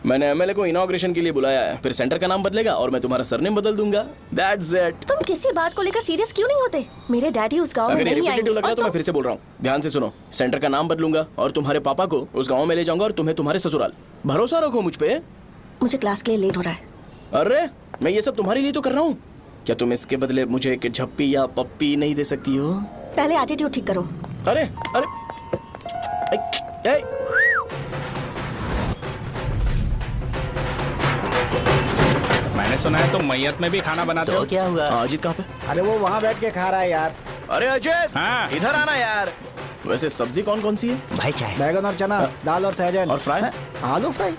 मैंने एमएलए को इनॉग्रेशन के लिए बुलाया है, फिर सेंटर का नाम बदलेगा और मैं तुम्हारा सरनेम बदल दूंगा। That's it. तुम किसी बात को लेकर सीरियस क्यों नहीं होते? मेरे डैडी उस गांव में अगर नहीं रिपीटेटिव आएंगे लग रहा है तो मैं फिर से बोल रहा हूँ, ध्यान से सुनो। सेंटर का नाम बदलूंगा और तुम्हारे पापा को उस गाँव में ले जाऊंगा और तुम्हें तुम्हारे ससुराल। भरोसा रखो मुझ पे। मुझे क्लास के लिए लेट हो रहा है। अरे मैं ये सब तुम्हारे लिए तो कर रहा हूँ। क्या तुम इसके बदले मुझे एक झप्पी या पप्पी नहीं दे सकती हो? पहले एटीट्यूड ठीक करो। अरे अरे मैंने सुना है तुम मैयत में भी खाना बनाते हो। क्या हुआ? अजीत कहाँ पे? अरे वो वहाँ बैठ के खा रहा है यार। अरे अजय, हाँ। इधर आना यार। वैसे सब्जी कौन कौन सी है? भाई चाय। बैगन और चना, दाल और सहजन और फ्राई? आलू फ्राई।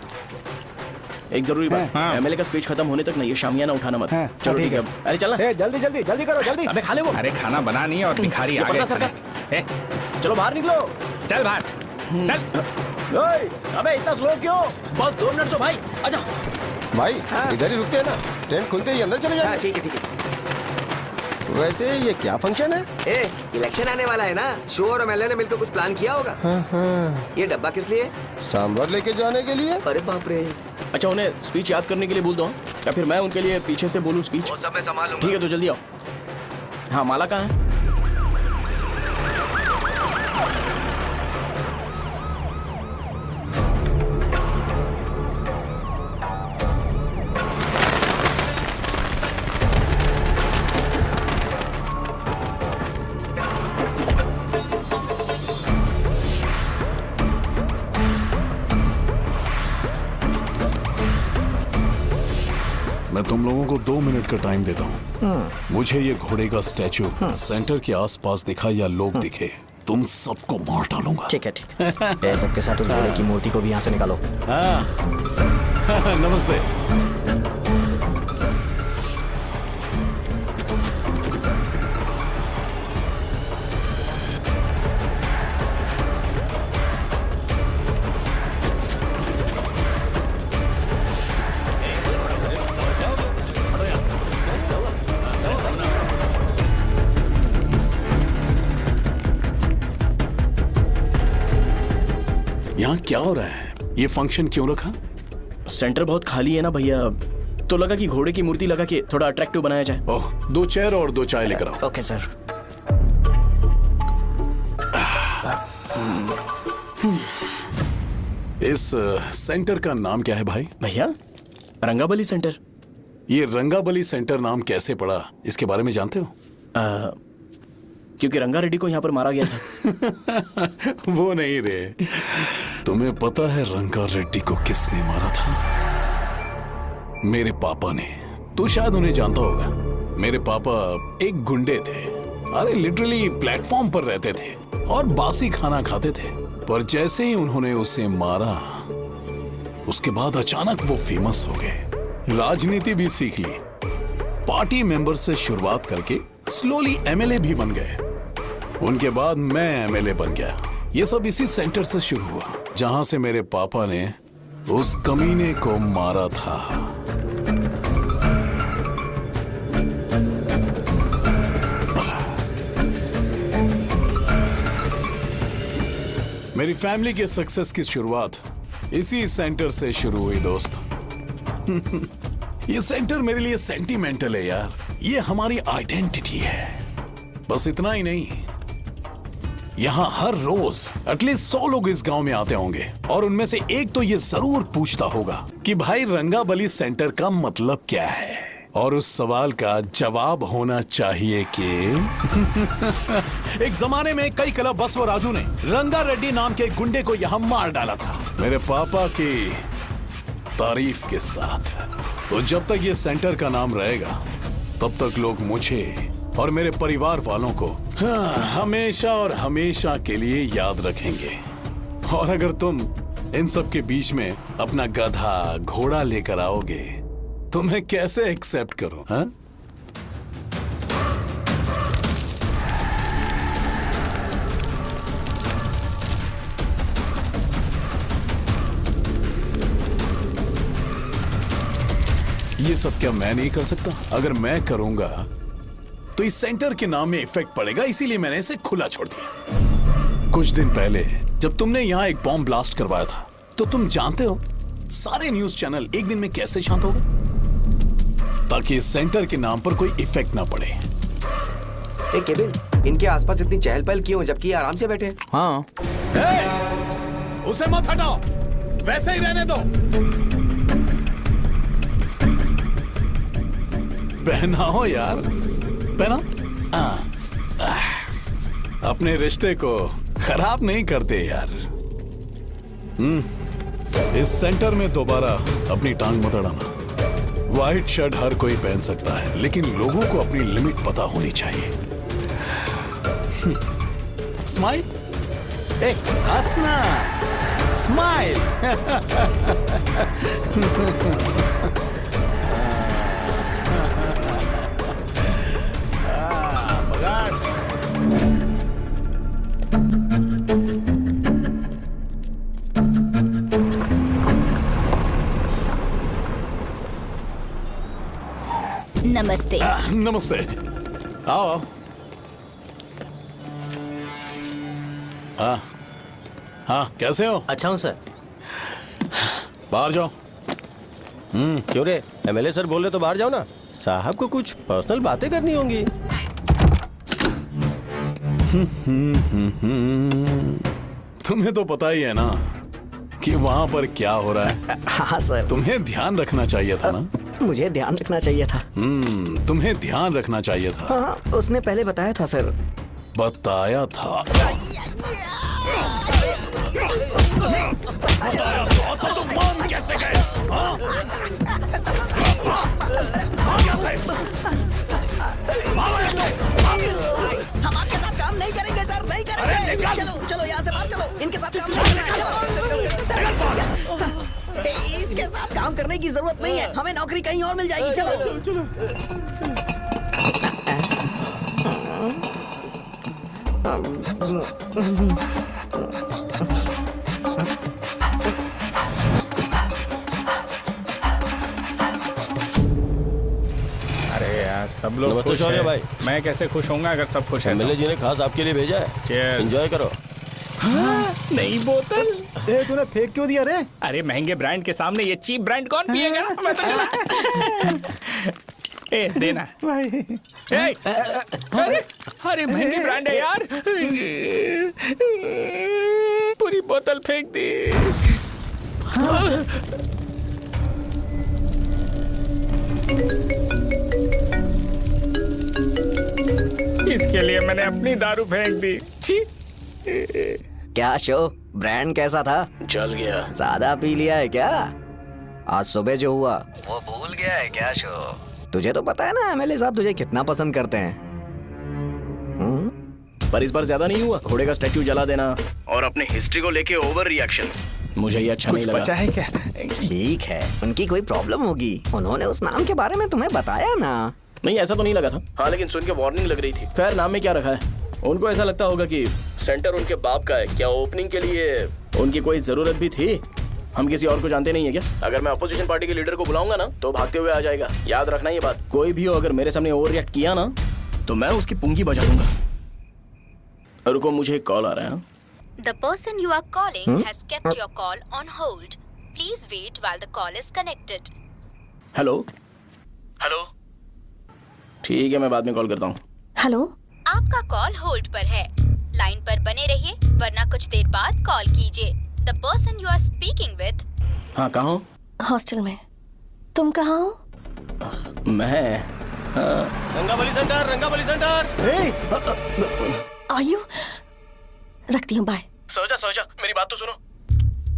एक जरूरी बात, हाँ। एमएलए का स्पीच खत्म होने तक ना ये शामियाना उठाना मत। हाँ, चलो ठीक ठीक है। अरे चलना। जल्दी जल्दी जल्दी करो जल्दी। अबे खा ले वो। अरे खाना बना नहीं और भिखारी ये आ पत्ता गए सरका। ए, चलो बाहर निकलो। चल बाहर चल। ओए, अबे इतना स्लो क्यों? बस 2 मिनट तो भाई, आजा। भाई इधर ही रुकते हैं ना, ट्रेन खुलते ही अंदर चले जाए। ठीक है ठीक है। वैसे ये क्या फंक्शन है? इलेक्शन आने वाला है ना, शो और एमएलए ने मिलकर कुछ प्लान किया होगा। ये डब्बा किस लिए? सांभर लेके जाने के लिए। अरे बाप रे। अच्छा उन्हें स्पीच याद करने के लिए बोल दो या फिर मैं उनके लिए पीछे से बोलूं स्पीच? वो सब मैं संभालूंगा। ठीक है तो जल्दी आओ। हाँ माला कहाँ है? मैं तुम लोगों को 2 मिनट का टाइम देता हूँ। मुझे ये घोड़े का स्टैचू सेंटर के आसपास दिखा या लोग दिखे, तुम सबको मार डालूंगा। ठीक है ठीक है। सबके साथ उस घोड़े की मूर्ति को भी यहाँ से निकालो। हाँ। नमस्ते। यहाँ क्या हो रहा है? ये फंक्शन क्यों रखा? सेंटर बहुत खाली है ना भैया, तो लगा कि घोड़े की मूर्ति लगा के थोड़ा अट्रैक्टिव बनाया जाए। ओह, 2 चेयर और 2 चाय लेकर आओ। Okay sir. इस सेंटर का नाम क्या है भाई? भैया रंगाबली सेंटर। ये रंगाबली सेंटर नाम कैसे पड़ा, इसके बारे में जानते हो? क्योंकि रंगा रेड्डी को यहाँ पर मारा गया था। वो नहीं रे, तुम्हें पता है रंगा रेड्डी को किसने मारा था? मेरे पापा ने। तू शायद उन्हें जानता होगा। मेरे पापा एक गुंडे थे। अरे लिटरली प्लेटफॉर्म पर रहते थे और बासी खाना खाते थे। पर जैसे ही उन्होंने उसे मारा, उसके बाद अचानक वो फेमस हो गए। राजनीति भी सीख ली, पार्टी मेंबर से शुरुआत करके स्लोली एमएलए भी बन गए। उनके बाद मैं एमएलए बन गया। ये सब इसी सेंटर से शुरू हुआ, जहां से मेरे पापा ने उस कमीने को मारा था। मेरी फैमिली के सक्सेस की शुरुआत इसी सेंटर से शुरू हुई दोस्त। ये सेंटर मेरे लिए सेंटिमेंटल है यार। ये हमारी आइडेंटिटी है। बस इतना ही नहीं, यहाँ हर रोज एटलीस्ट 100 लोग इस गांव में आते होंगे और उनमें से एक तो ये जरूर पूछता होगा कि भाई रंगाबली सेंटर का मतलब क्या है, और उस सवाल का जवाब होना चाहिए कि एक जमाने में कई कला बस व राजू ने रंगा रेड्डी नाम के गुंडे को यहाँ मार डाला था, मेरे पापा की तारीफ के साथ। तो जब तक ये सेंटर का नाम रहेगा तब तक लोग मुझे और मेरे परिवार वालों को हमेशा और हमेशा के लिए याद रखेंगे। और अगर तुम इन सब के बीच में अपना गधा घोड़ा लेकर आओगे तो मैं कैसे एक्सेप्ट करूं? हाँ? ये सब क्या मैं नहीं कर सकता? अगर मैं करूंगा तो इस सेंटर के नाम में इफेक्ट पड़ेगा, इसीलिए मैंने इसे खुला छोड़ दिया। कुछ दिन पहले जब तुमने यहाँ एक बॉम्ब ब्लास्ट करवाया था, तो तुम जानते हो सारे न्यूज चैनल एक दिन में कैसे शांत हो गए? ताकि इस सेंटर के नाम पर कोई इफेक्ट ना पड़े। ए केविन, इनके आसपास इतनी चहल पहल क्यों जबकि ये आराम से बैठे? हाँ। उसे मत हटाओ, वैसे ही रहने दो। पहनाओ यार, पहना। अपने रिश्ते को खराब नहीं करते यार। इस सेंटर में दोबारा अपनी टांग मत अड़ाना। व्हाइट शर्ट हर कोई पहन सकता है, लेकिन लोगों को अपनी लिमिट पता होनी चाहिए। स्माइल, हंसना, स्माइल। नमस्ते। नमस्ते, आओ। हाँ हाँ, कैसे हो? अच्छा हूँ सर। बाहर जाओ। क्यों रे, एमएलए सर बोल रहे तो बाहर जाओ ना। साहब को कुछ पर्सनल बातें करनी होंगी। तुम्हें तो पता ही है ना कि वहाँ पर क्या हो रहा है। हाँ सर। तुम्हें ध्यान रखना चाहिए था ना। मुझे ध्यान रखना चाहिए था। तुम्हें ध्यान रखना चाहिए था। हाँ, उसने पहले बताया था सर। बताया था। तो तुम मान कैसे गए? हम आपके साथ काम नहीं करेंगे सर, नहीं करेंगे। चलो चलो यहाँ से बाहर चलो, इनके साथ काम नहीं करना है। चलो, इसके साथ काम करने की जरूरत नहीं है, हमें नौकरी कहीं और मिल जाएगी। चलो चलो। अरे यार, सब लोग नमस्ते खुश शौर्य हैं। भाई। मैं कैसे खुश होऊंगा अगर सब खुश हैं तो? एमएलए जी ने खास आपके लिए भेजा है। Cheers। एंजॉय करो। नई बोतल। तूने फेंक क्यों दिया रे? अरे महंगे ब्रांड के सामने ये चीप ब्रांड कौन पिएगा? मैं तो चला। ए देना भाई। अरे महंगी ब्रांड है यार। पूरी बोतल फेंक दी। इसके लिए मैंने अपनी दारू फेंक दी। छी। क्या शो, ब्रांड कैसा था? चल गया। ज्यादा पी लिया है क्या? आज सुबह जो हुआ वो भूल गया है क्या शो? तुझे तो पता है ना एमएलए साहब तुझे कितना पसंद करते हैं। पर इस बार ज्यादा नहीं हुआ। घोड़े का स्टैचू जला देना और अपने हिस्ट्री को लेके ओवर रिएक्शन, मुझे ये अच्छा नहीं लगा। बचा है क्या? ठीक है, उनकी कोई प्रॉब्लम होगी। उन्होंने उस नाम के बारे में तुम्हें बताया ना? नहीं, ऐसा तो नहीं लगा था। हाँ, लेकिन सुन के वार्निंग लग रही थी। खैर, नाम में क्या रखा है? उनको ऐसा लगता होगा कि सेंटर उनके बाप का है। क्या ओपनिंग के लिए उनकी कोई जरूरत भी थी? हम किसी और को जानते नहीं है क्या? अगर मैं अपोजिशन पार्टी के लीडर को बुलाऊंगा ना तो भागते हुए आ जाएगा। याद रखना ये बात। कोई भी हो अगर मेरे सामने ओवर रिएक्ट किया ना तो मैं उसकी पुंगी बजा दूंगा। रुको, मुझे एक कॉल आ रहा है। The person you are calling has kept your call on hold. Please wait while the call is connected. Hello hello, ठीक है, मैं बाद में कॉल करता हूँ। हेलो, आपका कॉल होल्ड पर है। लाइन पर बने रहिए वरना कुछ देर बाद कॉल कीजिए। The person you are speaking with। हाँ, कहाँ हो? हॉस्टल में। तुम कहाँ हो? मैं रंगाबली सेंटर, रंगाबली सेंटर। आयु, रखती हूँ, बाय। सोचा मेरी बात तो सुनो।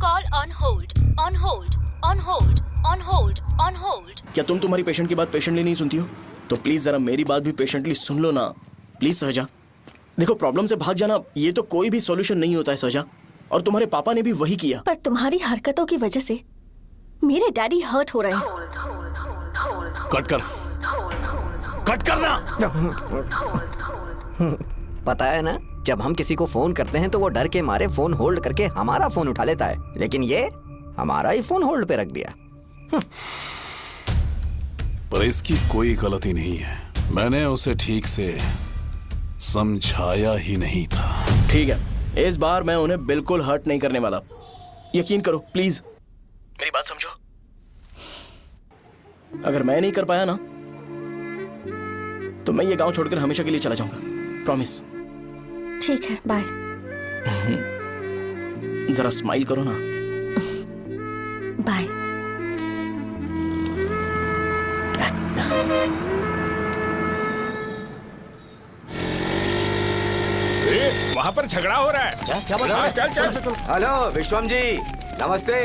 Call on hold, on hold, on hold, on hold, on hold। क्या तुम तुम्हारी पेशेंट की बात पेशेंटली नहीं सुनती हो? तो प्लीज जरा मेरी बात भी पेशेंटली सुन लो ना। प्लीज सहजा, देखो प्रॉब्लम से भाग जाना ये तो कोई भी सॉल्यूशन नहीं होता है सहजा, और तुम्हारे पापा ने भी वही किया। पर तुम्हारी हरकतों की वजह से मेरे डैडी हर्ट हो रहे हैं। कट करना। पता है ना, जब हम किसी को फोन करते हैं तो वो डर के मारे फोन होल्ड करके हमारा फोन उठा लेता है, लेकिन ये हमारा ही फोन होल्ड पे रख दिया। पर इसकी कोई गलती नहीं है। मैंने उसे ठीक से समझाया ही नहीं था। ठीक है, इस बार मैं उन्हें बिल्कुल हर्ट नहीं करने वाला। यकीन करो प्लीज। मेरी बात समझो। अगर मैं नहीं कर पाया ना तो मैं ये गांव छोड़कर हमेशा के लिए चला जाऊंगा, प्रॉमिस। ठीक है, बाय। जरा स्माइल करो ना। बाय। वहाँ पर झगड़ा हो रहा है। क्या बात है? चल। हेलो विश्वम जी, नमस्ते।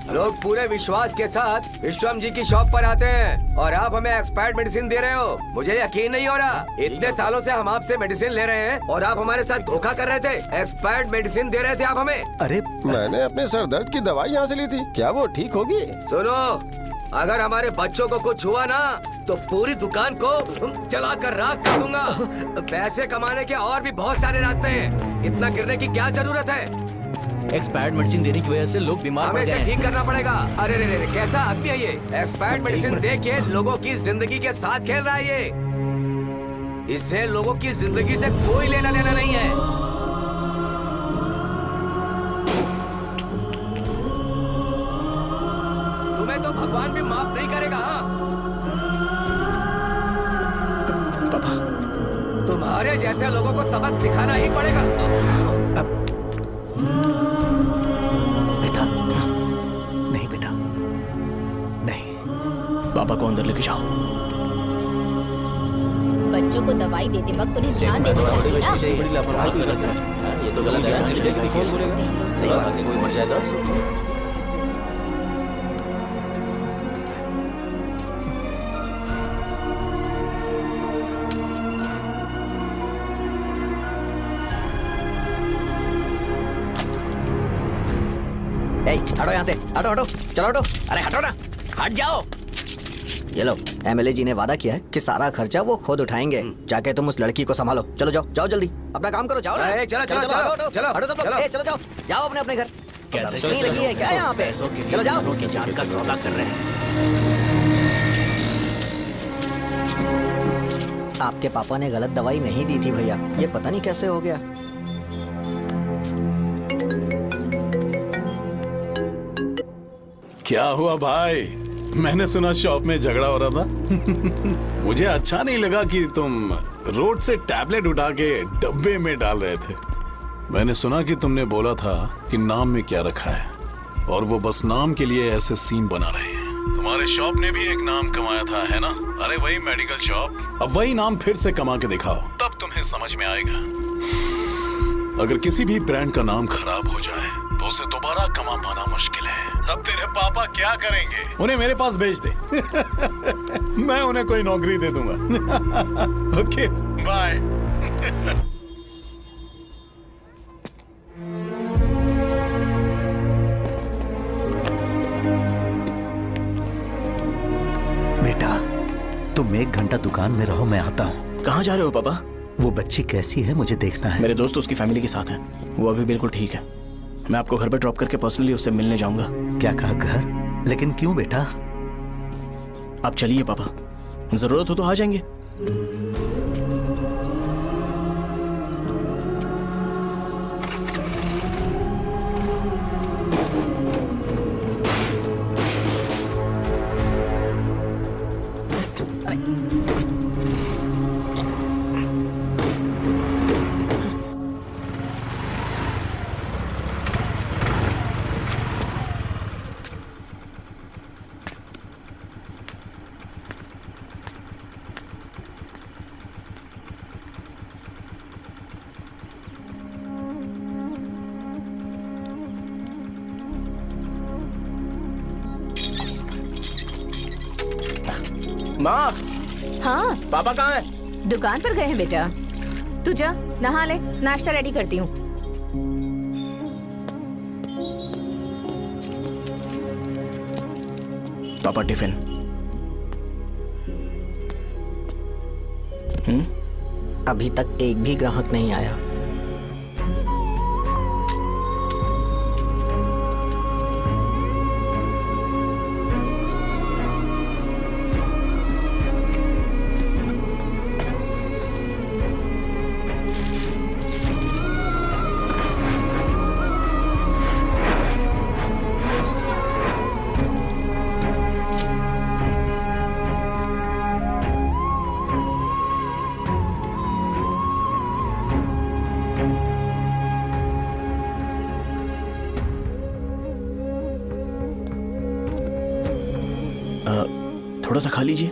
लोग पूरे विश्वास के साथ विश्वम जी की शॉप पर आते हैं और आप हमें एक्सपायर्ड मेडिसिन दे रहे हो। मुझे यकीन नहीं हो रहा, इतने सालों से हम आपसे मेडिसिन ले रहे हैं और आप हमारे साथ धोखा कर रहे थे। एक्सपायर्ड मेडिसिन दे रहे थे आप हमें। अरे मैंने अपने सर दर्द की दवाई यहाँ से ली थी, क्या वो ठीक होगी? सुनो, अगर हमारे बच्चों को कुछ हुआ ना तो पूरी दुकान को जला कर राख कर दूंगा। पैसे कमाने के और भी बहुत सारे रास्ते हैं, इतना गिरने की क्या जरूरत है? एक्सपायर्ड मेडिसिन देने की वजह से लोग बीमार पड़ हमें गए इसे ठीक करना पड़ेगा। अरे रे रे, कैसा आदमी है ये? एक्सपायर्ड मेडिसिन दे के लोगों की जिंदगी के साथ खेल रहा है ये। इससे लोगों की जिंदगी से कोई लेना देना नहीं है। तुम्हें तो भगवान भी माफ नहीं करेगा। पापा, तुम्हारे जैसे लोगों को सबक सिखाना ही पड़ेगा। पापा को अंदर लेके जाओ। बच्चों को दवाई देते वक्त उन्हें ध्यान देना चाहिए ना। ये तो गलत है। सही बात है, कोई मर जाए तो हटो यहाँ से, हटो, चलो हटो। अरे हटो ना, हट जाओ। ये लो, एमएलए जी ने वादा किया है कि सारा खर्चा वो खुद उठाएंगे। जाके तुम उस लड़की को संभालो। चलो जाओ जल्दी, अपना काम करो। जाओ ना। चलो हटो सब लोग, चलो जाओ अपने घर। कैसे नहीं लगी है क्या यहाँ पे? चलो जाओ। की जान का सौदा कर रहे हैं। आपके पापा ने गलत दवाई नहीं दी थी भैया, ये पता नहीं कैसे हो गया। क्या हुआ भाई? मैंने सुना शॉप में झगड़ा हो रहा था। मुझे अच्छा नहीं लगा कि तुम रोड से टैबलेट उठा के डब्बे में डाल रहे थे। मैंने सुना कि तुमने बोला था कि नाम में क्या रखा है और वो बस नाम के लिए ऐसे सीन बना रहे हैं। तुम्हारे शॉप ने भी एक नाम कमाया था, है ना? अरे वही मेडिकल शॉप। अब वही नाम फिर से कमा के दिखाओ, तब तुम्हें समझ में आएगा। अगर किसी भी ब्रांड का नाम खराब हो जाए तो उसे दोबारा कमा पाना मुश्किल है। अब तेरे पापा क्या करेंगे? उन्हें मेरे पास भेज दे। मैं उन्हें कोई नौकरी दे दूंगा। Okay, bye. बेटा, तुम 1 घंटा दुकान में रहो, मैं आता हूँ। कहाँ जा रहे हो पापा? वो बच्ची कैसी है मुझे देखना है। मेरे दोस्त उसकी फैमिली के साथ हैं, वो अभी बिल्कुल ठीक है। मैं आपको घर पे ड्रॉप करके पर्सनली उससे मिलने जाऊंगा। क्या कहा घर? लेकिन क्यों बेटा? आप चलिए पापा, जरूरत हो तो आ जाएंगे। माँ, हाँ पापा कहाँ हैं? दुकान पर गए हैं बेटा। तू जा नहा ले, नाश्ता रेडी करती हूँ। पापा टिफिन। अभी तक एक भी ग्राहक नहीं आया। थोड़ा सा खा लीजिए।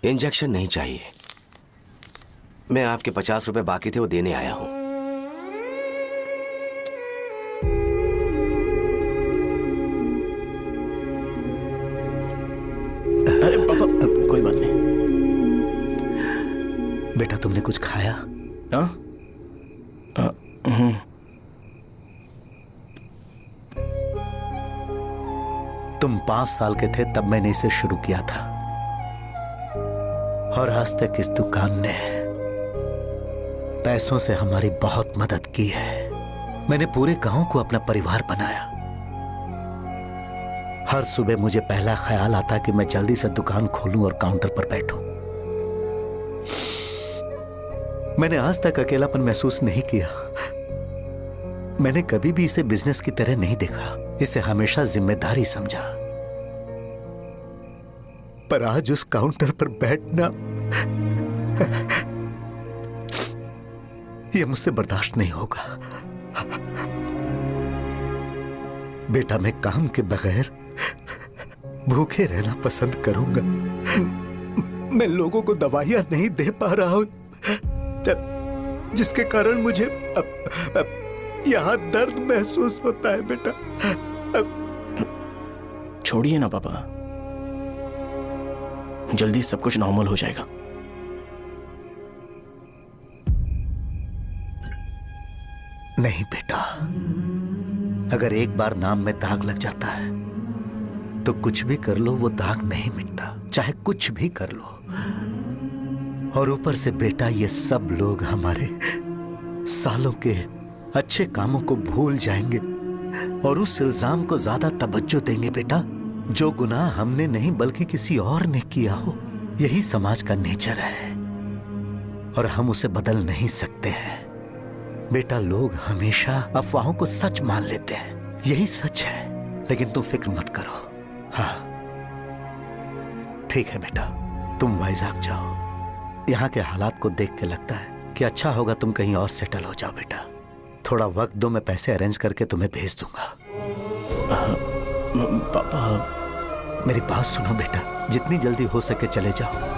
इंजेक्शन नहीं चाहिए। मैं आपके 50 रुपए बाकी थे, वो देने आया हूं। अरे पापा, कोई बात नहीं। बेटा तुमने कुछ खाया? हाँ? तुम 5 साल के थे तब मैंने इसे शुरू किया था, और आज तक इस दुकान ने पैसों से हमारी बहुत मदद की है। मैंने पूरे गांव को अपना परिवार बनाया। हर सुबह मुझे पहला ख्याल आता कि मैं जल्दी से दुकान खोलूं और काउंटर पर बैठूं। मैंने आज तक अकेलापन महसूस नहीं किया। मैंने कभी भी इसे बिजनेस की तरह नहीं देखा, इसे हमेशा जिम्मेदारी समझा। पर आज उस काउंटर पर बैठना यह मुझसे बर्दाश्त नहीं होगा। बेटा मैं काम के बगैर भूखे रहना पसंद करूंगा। मैं लोगों को दवाइयां नहीं दे पा रहा हूं, जिसके कारण मुझे यहां दर्द महसूस होता है। बेटा छोड़िए ना पापा, जल्दी सब कुछ नॉर्मल हो जाएगा। नहीं बेटा, अगर एक बार नाम में दाग लग जाता है तो कुछ भी कर लो वो दाग नहीं मिटता, चाहे कुछ भी कर लो। और ऊपर से बेटा ये सब लोग हमारे सालों के अच्छे कामों को भूल जाएंगे और उस इल्जाम को ज्यादा तवज्जो देंगे बेटा जो गुनाह हमने नहीं बल्कि किसी और ने किया हो। यही समाज का नेचर है और हम उसे बदल नहीं सकते हैं। बेटा लोग हमेशा अफवाहों को सच मान लेते हैं, यही सच है। लेकिन तुम फिक्र मत करो। हाँ ठीक है बेटा, तुम वाइजाग जाओ। यहाँ के हालात को देख के लगता है कि अच्छा होगा तुम कहीं और सेटल हो जाओ। बेटा थोड़ा वक्त दो, मैं पैसे अरेंज करके तुम्हें भेज दूंगा। पापा मेरी बात सुनो बेटा, जितनी जल्दी हो सके चले जाओ।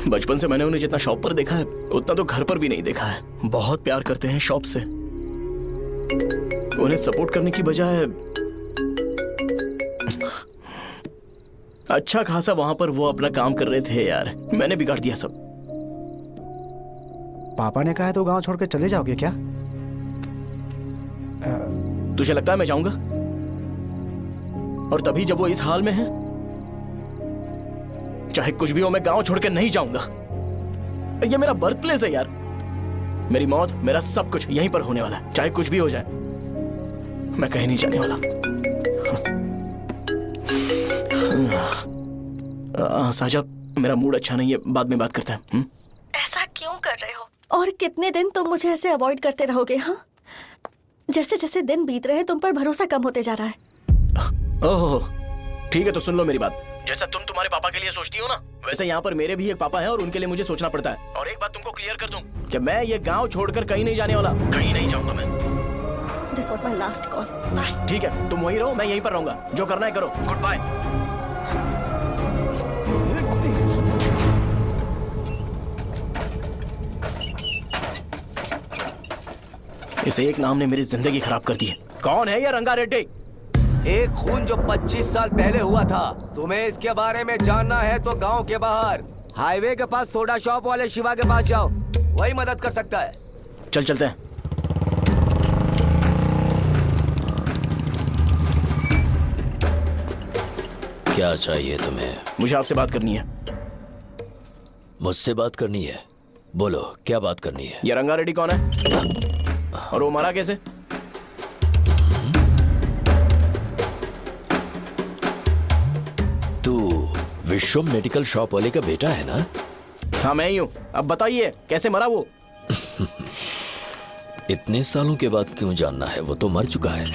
बचपन से मैंने उन्हें जितना शॉप पर देखा है उतना तो घर पर भी नहीं देखा है। बहुत प्यार करते हैं शॉप से। उन्हें सपोर्ट करने की बजाय अच्छा खासा वहां पर वो अपना काम कर रहे थे। यार मैंने बिगाड़ दिया सब। पापा ने कहा है तो गांव छोड़ के चले जाओगे क्या? तुझे लगता है मैं जाऊंगा? और तभी जब वो इस हाल में है, चाहे कुछ भी हो मैं गांव छोड़ के नहीं जाऊंगा। ये मेरा बर्थ प्लेस है यार। मेरी मौत, मेरा सब कुछ यहीं पर होने वाला है। चाहे कुछ भी हो जाए मैं कहीं नहीं जाने वाला। साहब मेरा मूड अच्छा नहीं है, बाद में बात करते हैं। ऐसा क्यों कर रहे हो? और कितने दिन तुम मुझे ऐसे अवॉइड करते रहोगे? हाँ, जैसे जैसे दिन बीत रहे हैं तुम पर भरोसा कम होते जा रहा है। ओह ठीक है, तो सुन लो मेरी बात। जैसा तुम तुम्हारे पापा के लिए सोचती हो ना, वैसे यहाँ पर मेरे भी एक पापा हैं और उनके लिए मुझे सोचना पड़ता है। और एक बात तुमको क्लियर कर दूं कि मैं ये गांव छोड़कर कहीं नहीं जाने वाला, कहीं नहीं जाऊंगा मैं। This was my last call. Bye. ठीक है, तुम वहीं रहो, मैं यहीं पर रहूंगा। जो करना है करो। Good bye. इस एक नाम ने मेरी जिंदगी खराब कर दी है। कौन है ये रंगा रेड्डी? एक खून जो 25 साल पहले हुआ था। तुम्हें इसके बारे में जानना है तो गांव के बाहर हाईवे के पास सोडा शॉप वाले शिवा के पास जाओ, वही मदद कर सकता है। चल चलते हैं। क्या चाहिए तुम्हें? मुझे आपसे बात करनी है। मुझसे बात करनी है? बोलो क्या बात करनी है? ये रंगा रेड्डी कौन है और वो मरा कैसे? तू विश्वम मेडिकल शॉप वाले का बेटा है ना? हाँ मैं ही हूँ। अब बताइए कैसे मरा वो? इतने सालों के बाद क्यों जानना है? वो तो मर चुका है।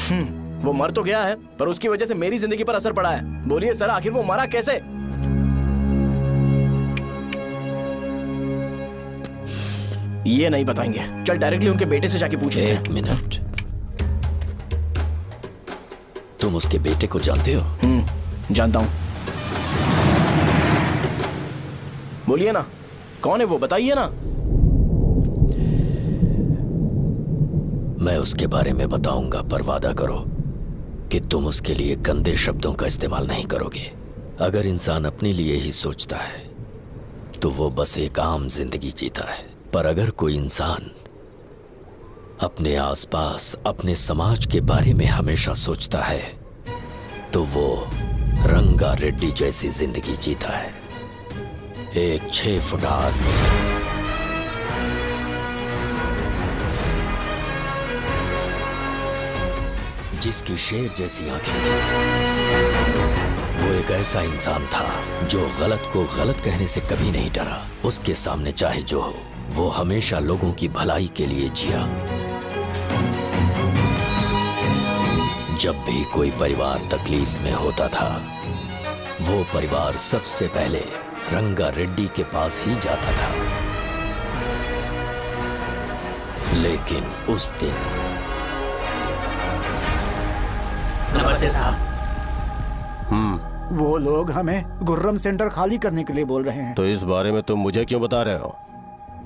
वो मर तो गया है पर उसकी वजह से मेरी जिंदगी पर असर पड़ा है। बोलिए सर आखिर वो मरा कैसे? ये नहीं बताएंगे। चल डायरेक्टली उनके बेटे से जाके पूछे। एक मिनट, तुम उसके बेटे को जानते हो? जानता हूं। बोलिए ना कौन है वो, बताइए ना। मैं उसके बारे में बताऊंगा, पर वादा करो कि तुम उसके लिए गंदे शब्दों का इस्तेमाल नहीं करोगे। अगर इंसान अपने लिए ही सोचता है तो वो बस एक आम जिंदगी जीता है, पर अगर कोई इंसान अपने आसपास अपने समाज के बारे में हमेशा सोचता है तो वो रंगा रेड्डी जैसी जिंदगी जीता है। एक 6 फुट आदमी जिसकी शेर जैसी आंखें थी। वो एक ऐसा इंसान था जो गलत को गलत कहने से कभी नहीं डरा। उसके सामने चाहे जो हो, वो हमेशा लोगों की भलाई के लिए जिया। जब भी कोई परिवार तकलीफ में होता था, वो परिवार सबसे पहले रंगा रेड्डी के पास ही जाता था। लेकिन उस दिन नमस्ते साहब। वो लोग हमें गुर्रम सेंटर खाली करने के लिए बोल रहे हैं। तो इस बारे में तुम मुझे क्यों बता रहे हो?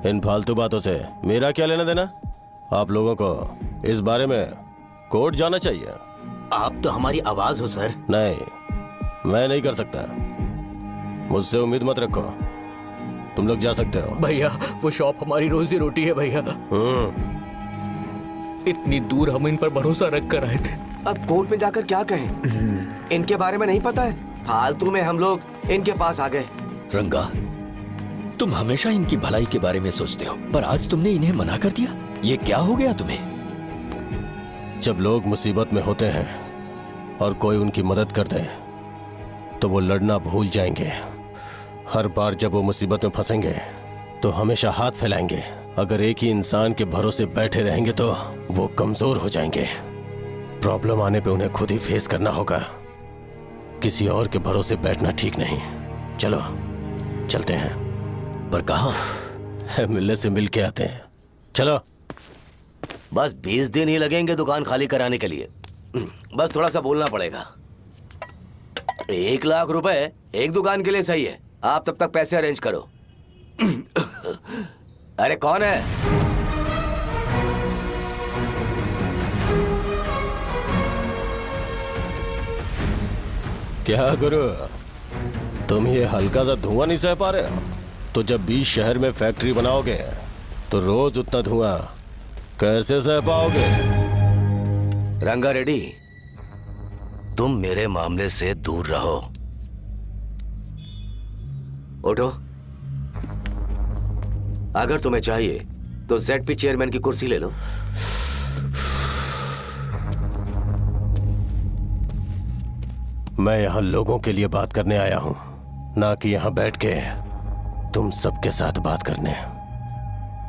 इन फालतू बातों से मेरा क्या लेना देना? आप लोगों को इस बारे में कोर्ट जाना चाहिए। आप तो हमारी आवाज हो सर। नहीं, मैं नहीं कर सकता। मुझसे उम्मीद मत रखो। तुम लोग जा सकते हो। भैया वो शॉप हमारी रोजी रोटी है भैया। इतनी दूर हम इन पर भरोसा रख कर आए थे। अब कोर्ट में जाकर क्या कहें? इनके बारे में नहीं पता है। फालतू में हम लोग इनके पास आ गए। रंगा, तुम हमेशा इनकी भलाई के बारे में सोचते हो, पर आज तुमने इन्हें मना कर दिया। ये क्या हो गया तुम्हें? जब लोग मुसीबत में होते हैं और कोई उनकी मदद कर दे तो वो लड़ना भूल जाएंगे। हर बार जब वो मुसीबत में फंसेंगे तो हमेशा हाथ फैलाएंगे। अगर एक ही इंसान के भरोसे बैठे रहेंगे तो वो कमजोर हो जाएंगे। प्रॉब्लम आने पे उन्हें खुद ही फेस करना होगा। किसी और के भरोसे बैठना ठीक नहीं। चलो चलते हैं। पर कहाँ? मिलने से मिल के आते हैं। चलो। बस 20 दिन ही लगेंगे दुकान खाली कराने के लिए। बस थोड़ा सा बोलना पड़ेगा। 1 लाख रुपए एक दुकान के लिए सही है। आप तब तक पैसे अरेंज करो। अरे कौन है? क्या गुरु, तुम ये हल्का सा धुआं नहीं सह पा रहे हो? तो जब 20 शहर में फैक्ट्री बनाओगे तो रोज उतना धुआं कैसे सह पाओगे? रंगा रेड्डी, तुम मेरे मामले से दूर रहो। उठो। अगर तुम्हें चाहिए तो ZP चेयरमैन की कुर्सी ले लो। मैं यहाँ लोगों के लिए बात करने आया हूँ, ना कि यहाँ बैठ के तुम सबके साथ बात करने।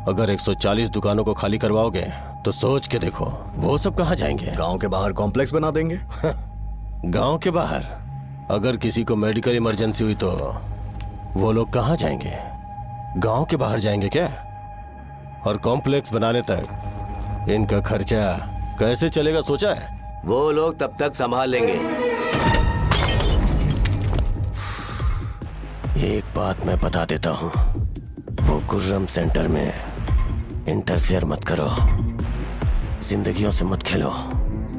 अगर 140 दुकानों को खाली करवाओगे तो सोच के देखो वो सब कहाँ जाएंगे? गांव के बाहर कॉम्प्लेक्स बना देंगे। गांव के बाहर? अगर किसी को मेडिकल इमरजेंसी हुई तो वो लोग कहाँ जाएंगे? गांव के बाहर जाएंगे क्या? और कॉम्प्लेक्स बनाने तक इनका खर्चा कैसे चलेगा सोचा है? वो लोग तब तक संभाल लेंगे। एक बात मैं बता देता हूँ, वो गुर्रम सेंटर में इंटरफेयर मत करो। जिंदगियों से मत खेलो।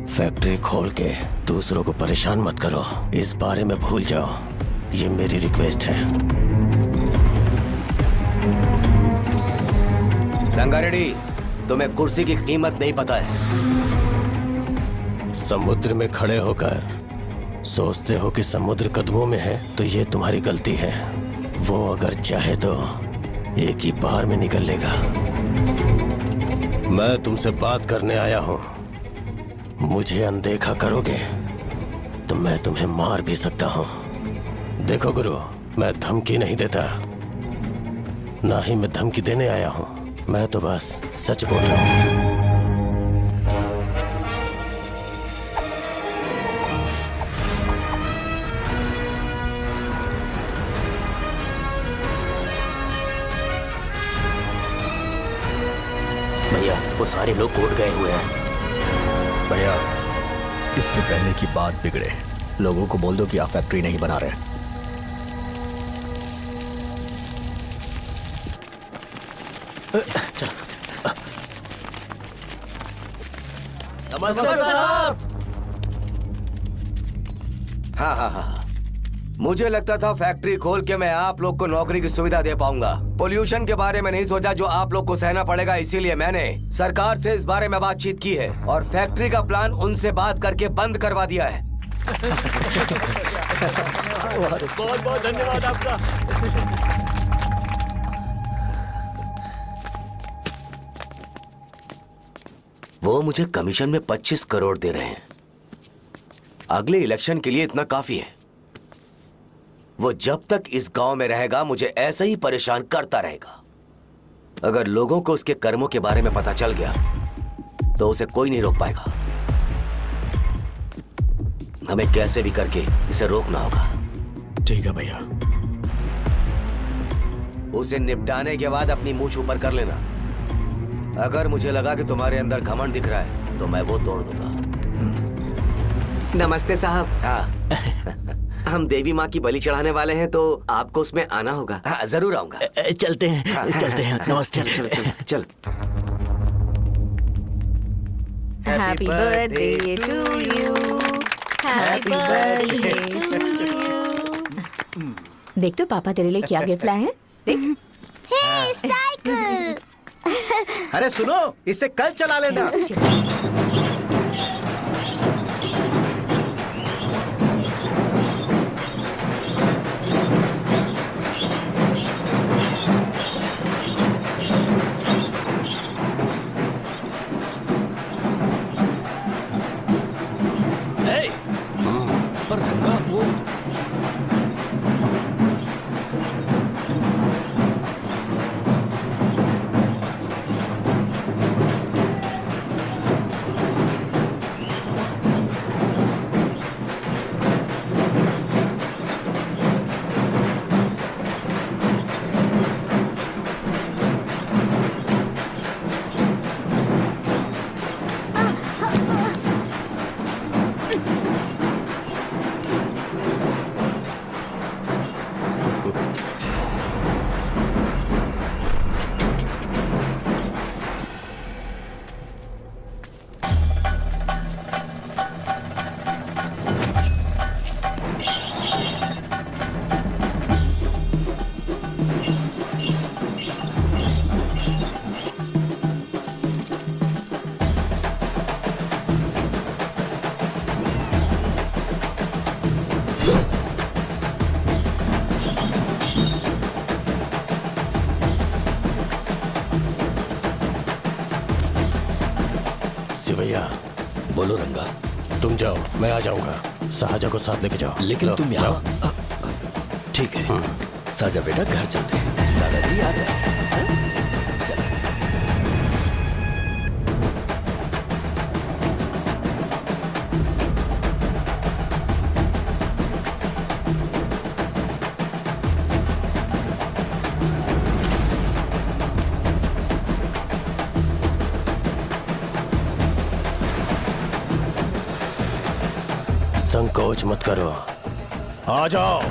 फैक्ट्री खोल के दूसरों को परेशान मत करो। इस बारे में भूल जाओ। ये मेरी रिक्वेस्ट है। रंगा रेड्डी, तुम्हें कुर्सी की कीमत नहीं पता है। समुद्र में खड़े होकर सोचते हो कि समुद्र कदमों में है तो ये तुम्हारी गलती है। वो अगर चाहे तो एक ही बार में निकल लेगा। मैं तुमसे बात करने आया हूं। मुझे अनदेखा करोगे तो मैं तुम्हें मार भी सकता हूं। देखो गुरु, मैं धमकी नहीं देता, ना ही मैं धमकी देने आया हूं। मैं तो बस सच बोल रहा हूं। भैया वो सारे लोग कोर्ट गए हुए हैं। भैया इससे पहले की बात बिगड़े, लोगों को बोल दो कि आप फैक्ट्री नहीं बना रहे। नमस्ते साहब। हाँ, मुझे लगता था फैक्ट्री खोल के मैं आप लोग को नौकरी की सुविधा दे पाऊंगा। पोल्यूशन के बारे में नहीं सोचा जो आप लोग को सहना पड़ेगा, इसीलिए मैंने सरकार से इस बारे में बातचीत की है और फैक्ट्री का प्लान उनसे बात करके बंद करवा दिया है। बहुत बहुत धन्यवाद आपका। वो मुझे कमीशन में 25 करोड़ दे रहे हैं। अगले इलेक्शन के लिए इतना काफी है। वो जब तक इस गांव में रहेगा मुझे ऐसे ही परेशान करता रहेगा। अगर लोगों को उसके कर्मों के बारे में पता चल गया तो उसे कोई नहीं रोक पाएगा। हमें कैसे भी करके इसे रोकना होगा। ठीक है भैया। उसे निपटाने के बाद अपनी मूंछ ऊपर कर लेना। अगर मुझे लगा कि तुम्हारे अंदर घमंड दिख रहा है तो मैं वो तोड़ दूंगा। नमस्ते साहब। हाँ हम देवी माँ की बलि चढ़ाने वाले हैं तो आपको उसमें आना होगा। हाँ, जरूर आऊंगा। चलते हैं चलते हैं। नमस्ते। चल। Happy birthday to you, happy birthday to you. देख तो पापा तेरे लिए क्या गिफ्ट लाए हैं। देख। हे साइकिल। अरे सुनो, इसे कल चला लेना। पर रंगा वो सिवैया, बोलो रंगा। तुम जाओ, मैं आ जाऊंगा। साजा को साथ लेके जाओ। लेकिन तुम यहाँ। ठीक है साजा बेटा, घर चलते हैं। दादाजी आ जाए। चलो। संकोच मत करो, आ जाओ।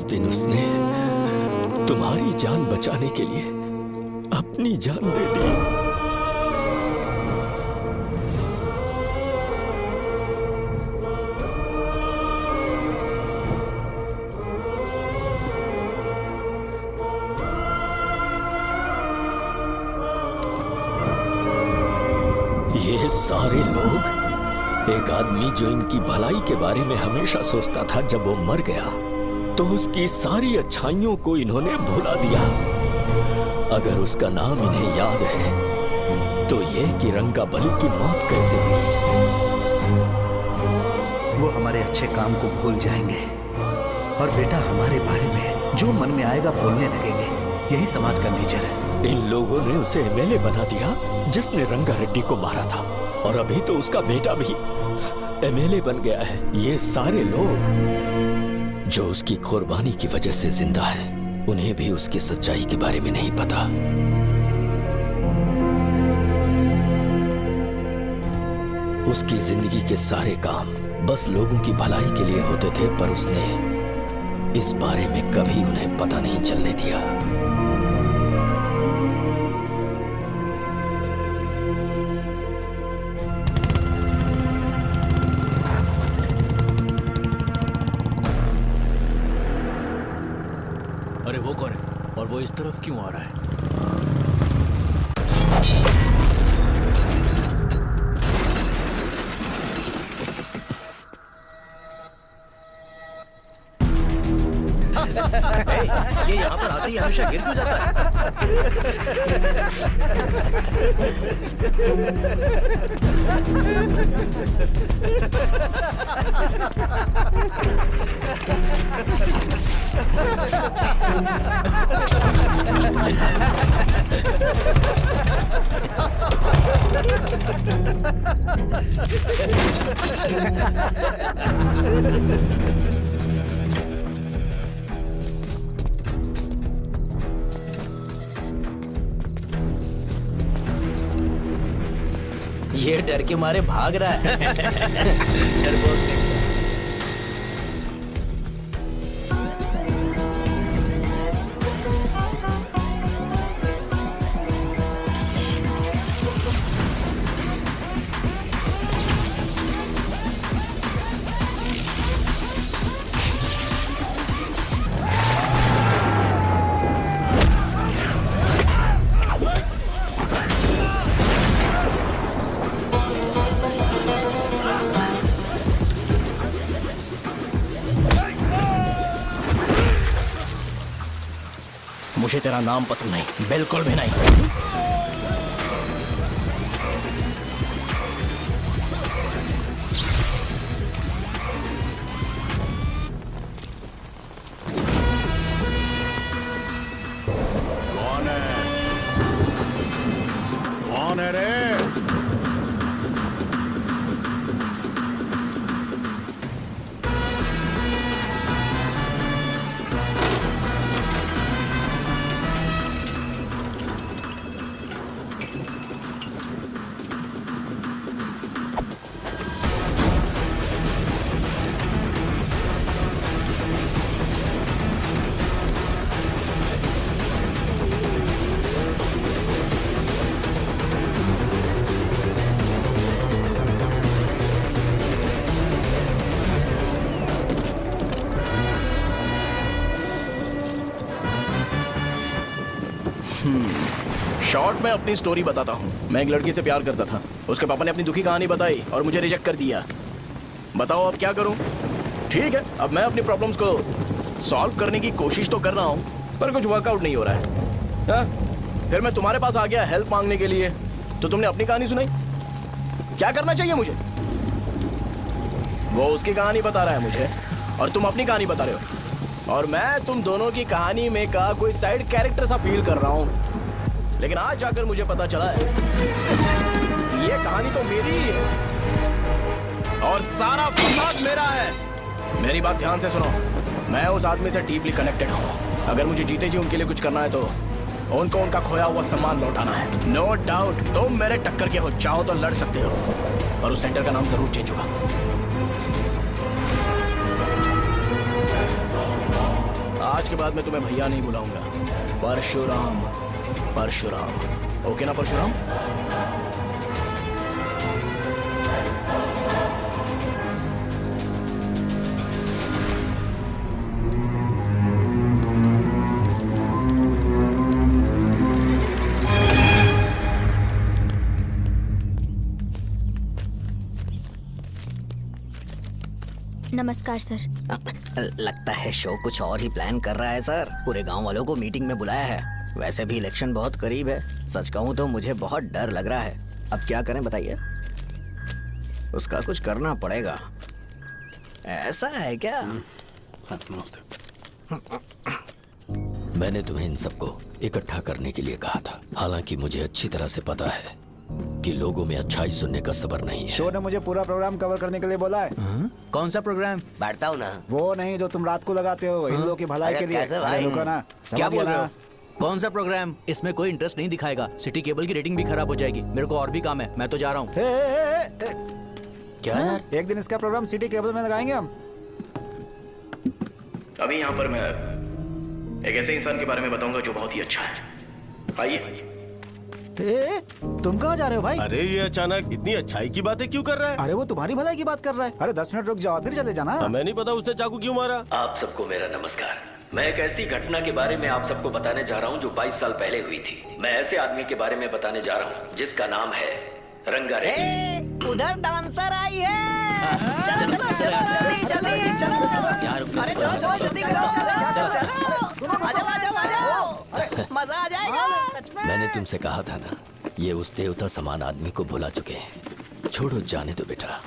दिन उसने तुम्हारी जान बचाने के लिए अपनी जान दे दी। ये सारे लोग, एक आदमी जो इनकी भलाई के बारे में हमेशा सोचता था, जब वो मर गया तो उसकी सारी अच्छाइयों को इन्होंने भुला दिया। अगर उसका नाम इन्हें याद है तो ये कि रंगाबली की मौत कैसे हुई। वो हमारे अच्छे काम को भूल जाएंगे और बेटा हमारे बारे में जो मन में आएगा बोलने लगेंगे। यही समाज का नेचर है। इन लोगों ने उसे एमएलए बना दिया जिसने रंगा रेड्डी को मारा था, और अभी तो उसका बेटा भी एमएलए बन गया है। ये सारे लोग जो उसकी कुर्बानी की वजह से जिंदा है, उन्हें भी उसकी सच्चाई के बारे में नहीं पता। उसकी जिंदगी के सारे काम बस लोगों की भलाई के लिए होते थे, पर उसने इस बारे में कभी उन्हें पता नहीं चलने दिया। अरे वो कौन है और वो इस तरफ क्यों आ रहा है? ये यहाँ पर आते ही हमेशा गिर क्यों जाता ये डर के मारे भाग रहा है। डरपोक नहीं। मुझे तेरा नाम पसंद नहीं, बिल्कुल भी नहीं। कौन है रे? शॉर्ट में अपनी स्टोरी बताता हूँ। मैं एक लड़की से प्यार करता था। उसके पापा ने अपनी दुखी कहानी बताई और मुझे रिजेक्ट कर दिया। बताओ अब क्या करूँ? ठीक है, अब मैं अपनी प्रॉब्लम्स को सॉल्व करने की कोशिश तो कर रहा हूँ, पर कुछ वर्कआउट नहीं हो रहा है। हाँ? फिर मैं तुम्हारे पास आ गया हेल्प मांगने के लिए, तो तुमने अपनी कहानी सुनाई। क्या करना चाहिए मुझे? वो उसकी कहानी बता रहा है मुझे और तुम अपनी कहानी बता रहे हो, और मैं तुम दोनों की कहानी में का कोई साइड कैरेक्टर सा फील कर रहा हूँ। लेकिन आज जाकर मुझे पता चला है ये कहानी तो मेरी ही है और सारा फसाद मेरा है। मेरी बात ध्यान से सुनो, मैं उस आदमी से डीपली कनेक्टेड हूँ। अगर मुझे जीते जी उनके लिए कुछ करना है तो उनको उनका खोया हुआ सम्मान लौटाना है। नो डाउट तुम मेरे टक्कर के हो, चाहो तो लड़ सकते हो, और उस सेंटर का नाम जरूर चेंज होगा। आज के बाद मैं तुम्हें भैया नहीं बुलाऊंगा, परशुराम। परशुराम, ओके ना परशुराम? नमस्कार सर। लगता है शो कुछ और ही प्लान कर रहा है सर। पूरे गांव वालों को मीटिंग में बुलाया है। वैसे भी इलेक्शन बहुत करीब है। सच कहूं तो मुझे बहुत डर लग रहा है। अब क्या करें बताइए? उसका कुछ करना पड़ेगा। ऐसा है क्या? मैंने तुम्हें इन सबको इकट्ठा करने के लिए कहा था। हालांकि मुझे अच्छी तरह से पता है कि लोगों में अच्छाई सुनने का सब्र नहीं है। शो ने मुझे पूरा प्रोग्राम कवर करने के लिए बोला है। कौन सा प्रोग्राम? बैठता हूँ ना। वो नहीं जो तुम रात को लगाते हो इन लोगों की भलाई के लिए। क्या बोल रहे हो? कौन सा प्रोग्राम? इसमें कोई इंटरेस्ट नहीं दिखाएगा। सिटी केबल की रेटिंग भी खराब हो जाएगी। मेरे को और भी काम है, मैं तो जा रहा हूँ। क्या? एक दिन इसका प्रोग्राम सिटी केबल में लगाएंगे हम। अभी यहाँ पर मैं एक ऐसे इंसान के बारे में बताऊंगा जो बहुत ही अच्छा है। आइए। तुम कहाँ जा रहे हो भाई? अरे ये अचानक इतनी अच्छाई की बातें क्यों कर रहा है? अरे वो तुम्हारी भलाई की बात कर रहा है। अरे 10 मिनट रुक जाओ फिर चले जाना। हमें नहीं पता उसने चाकू क्यों मारा। आप सबको मेरा नमस्कार। मैं एक ऐसी घटना के बारे में आप सबको बताने जा रहा हूँ जो 22 साल पहले हुई थी। मैं ऐसे आदमी के बारे में बताने जा रहा हूँ जिसका नाम है रंगारेड्डी। उधर डांसर आई है। चलो चलो चलो जल्दी जल्दी चलो। अरे चलो चलो जल्दी करो। चलो आ जाओ मजा आ जाएगा। मैंने तुमसे कहा था ना, ये उस देवता समान आदमी को भुला चुके हैं। छोड़ो, जाने दो बेटा।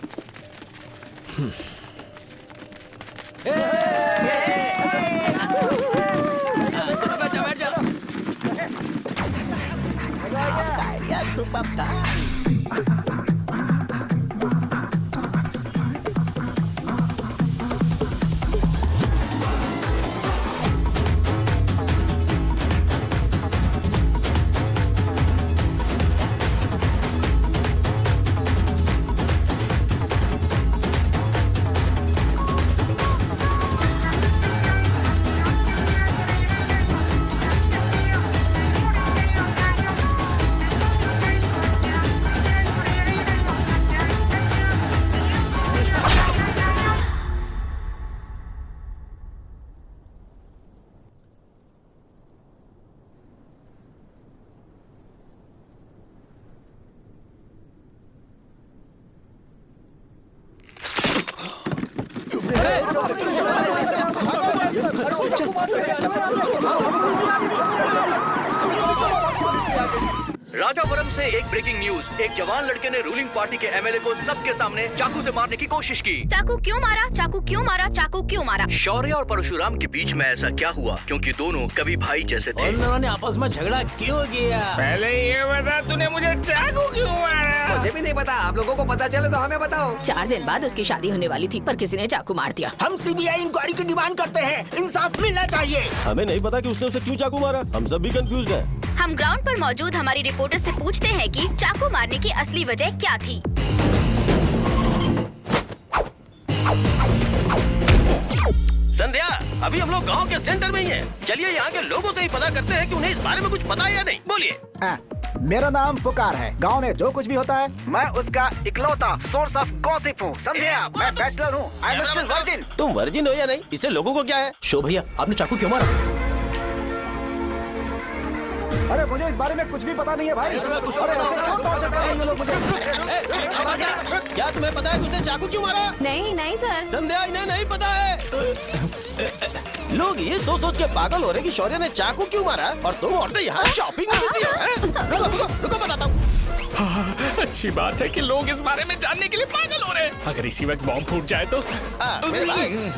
राजापुरम से एक ब्रेकिंग न्यूज। एक जवान लड़के ने रूलिंग पार्टी के एमएलए को सबके सामने चाकू से मारने की कोशिश की। चाकू क्यों मारा? चाकू क्यों मारा? चाकू क्यों मारा? शौर्य और परशुराम के बीच में ऐसा क्या हुआ? क्योंकि दोनों कभी भाई जैसे थे। उन दोनों ने आपस में झगड़ा क्यों किया? पहले ये बता, तूने मुझे चाकू क्यों मारा? मुझे भी नहीं पता। आप लोगों को पता चले तो हमें बताओ। 4 दिन बाद उसकी शादी होने वाली थी पर किसी ने चाकू मार दिया। हम सीबीआई इंक्वायरी की डिमांड करते हैं। इंसाफ मिलना चाहिए। हमें नहीं पता कि उसने उसे क्यों चाकू मारा। हम सब भी कंफ्यूज हैं। हम ग्राउंड पर मौजूद हमारी रिपोर्टर से पूछते हैं कि चाकू मारने की असली वजह क्या थी। संध्या, अभी हम लोग गांव के सेंटर में ही हैं। चलिए यहाँ के लोगों से ही पता करते हैं कि उन्हें इस बारे में कुछ पता है या नहीं। बोलिए। मेरा नाम पुकार है। गांव में जो कुछ भी होता है मैं उसका इकलौता सोर्स ऑफ गॉसिप हूँ। समझे आप? मैं बैचलर हूँ। I am still virgin. तुम वर्जिन हो या नहीं, इससे लोगों को क्या है? शो भैया, आपने चाकू क्यों मारा? अरे मुझे इस बारे में कुछ भी पता नहीं है भाई। अरे ऐसे क्यों टॉर्चर कर रहे हैं ये लोग मुझे? क्या तुम्हें पता है कि उसने चाकू क्यों मारा? नहीं नहीं सर। संध्या, इन्हें नहीं पता है। लोग ये सोच सोच के पागल हो रहे कि शौर्य ने चाकू क्यों मारा और तुम औरतें यहाँ शॉपिंग में बिजी हो। रुको बताता हूँ। अच्छी बात है कि लोग इस बारे में जानने के लिए पागल हो रहे हैं। अगर इसी वक्त बॉम्ब फूट जाए तो। मेरे भाई,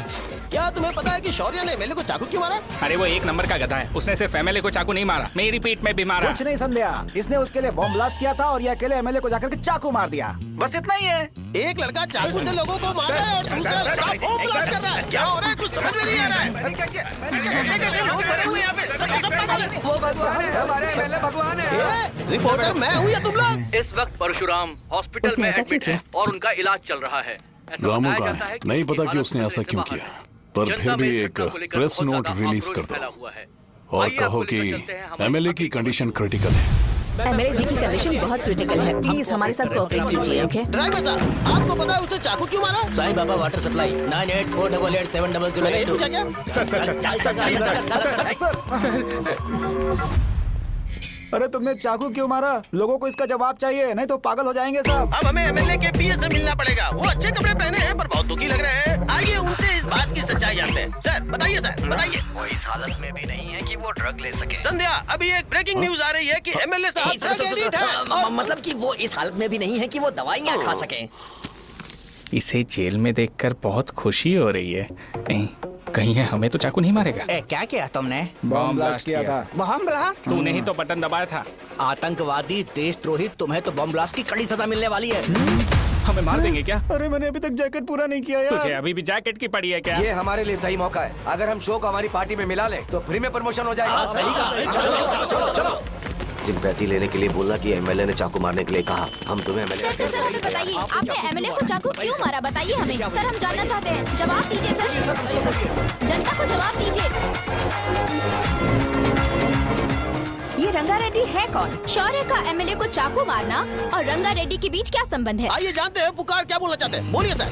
क्या तुम्हें पता है कि शौर्य ने एमएलए को चाकू क्यों मारा? अरे वो एक नंबर का गधा है। उसने सिर्फ एमएलए को चाकू नहीं मारा, मेरी पीठ में भी मारा। कुछ नहीं संध्या, इसने उसके लिए बॉम्ब ब्लास्ट किया था और ये अकेले एमएलए को जाकर के चाकू मार दिया। बस इतना ही है। एक लड़का चाकू से लोगों को मार रहा है और दूसरा लड़का बॉम्ब ब्लास्ट कर रहा है। क्या हो रहा है? कुछ समझ में नहीं आ रहा है। लोग भरे हुए यहाँ पे। वो भगवान है, हमारे एमएलए भगवान है। रिपोर्टर मैं हूँ या तुम लोग? इस वक्त परशुराम हॉस्पिटल में एडमिट है और उनका इलाज चल रहा है। ऐसा रामू बताया का जाता है कि नहीं उनकी पता कि हालत उसने ऐसा खतरे से क्यों बाहर किया। है। पर फिर भी एक प्रेस नोट रिलीज कर दो और कहो कि एमएलए की कंडीशन क्रिटिकल है। एमएलए जी की कंडीशन बहुत क्रिटिकल है, प्लीज हमारे साथ कोऑपरेट कीजिए। ओके ड्राइवर साहब, आपको पता है उसने चाकू क्यों मारा? Sai Baba water supply 9848870082। अरे तुमने चाकू क्यों मारा? लोगों को इसका जवाब चाहिए, नहीं तो पागल हो जाएंगे सब। अब हमें एमएलए के पीए से मिलना पड़ेगा। वो अच्छे कपड़े पहने हैं पर बहुत दुखी लग रहे हैं। आइए उनसे इस बात की सच्चाई जानते हैं। सर बताइए, सर बताइए। वो इस हालत में भी नहीं है कि वो ड्रग ले सके। संध्या, अभी एक ब्रेकिंग न्यूज आ रही है कि एमएलए साहब ड्रग एडिक्ट हैं। मतलब कि वो इस हालत में भी नहीं है कि वो दवाइयाँ खा सके। इसे जेल में देखकर बहुत खुशी हो रही है। कहीं है हमें तो चाकू नहीं मारेगा। क्या किया तुमने? बॉम्ब ब्लास्ट किया था। Bomb blast? तूने ही तो बटन दबाया था। आतंकवादी, देशद्रोही, तुम्हें तो बॉम्ब ब्लास्ट की कड़ी सजा मिलने वाली है। हमें मार देंगे क्या? अरे मैंने अभी तक जैकेट पूरा नहीं किया यार। तुझे अभी भी जैकेट की पड़ी है क्या? ये हमारे लिए सही मौका है। अगर हम शो को हमारी पार्टी में मिला ले तो फ्री में प्रमोशन हो जाएगा। सही कहा। चलो। सिंपैथी लेने के लिए बोला कि एमएलए ने चाकू मारने के लिए कहा। हम तुम्हें एमएलए सर हमें बताइए, आपने एमएलए को चाकू क्यों मारा? बताइए हमें। सर हम जानना चाहते हैं, जवाब दीजिए सर। जनता को जवाब दीजिए। ये रंगा रेड्डी है कौन? शौर्य का एमएलए को चाकू मारना और रंगा रेड्डी के बीच क्या संबंध है? आइए जानते हैं पुकार क्या बोलना चाहते हैं। बोलिए सर।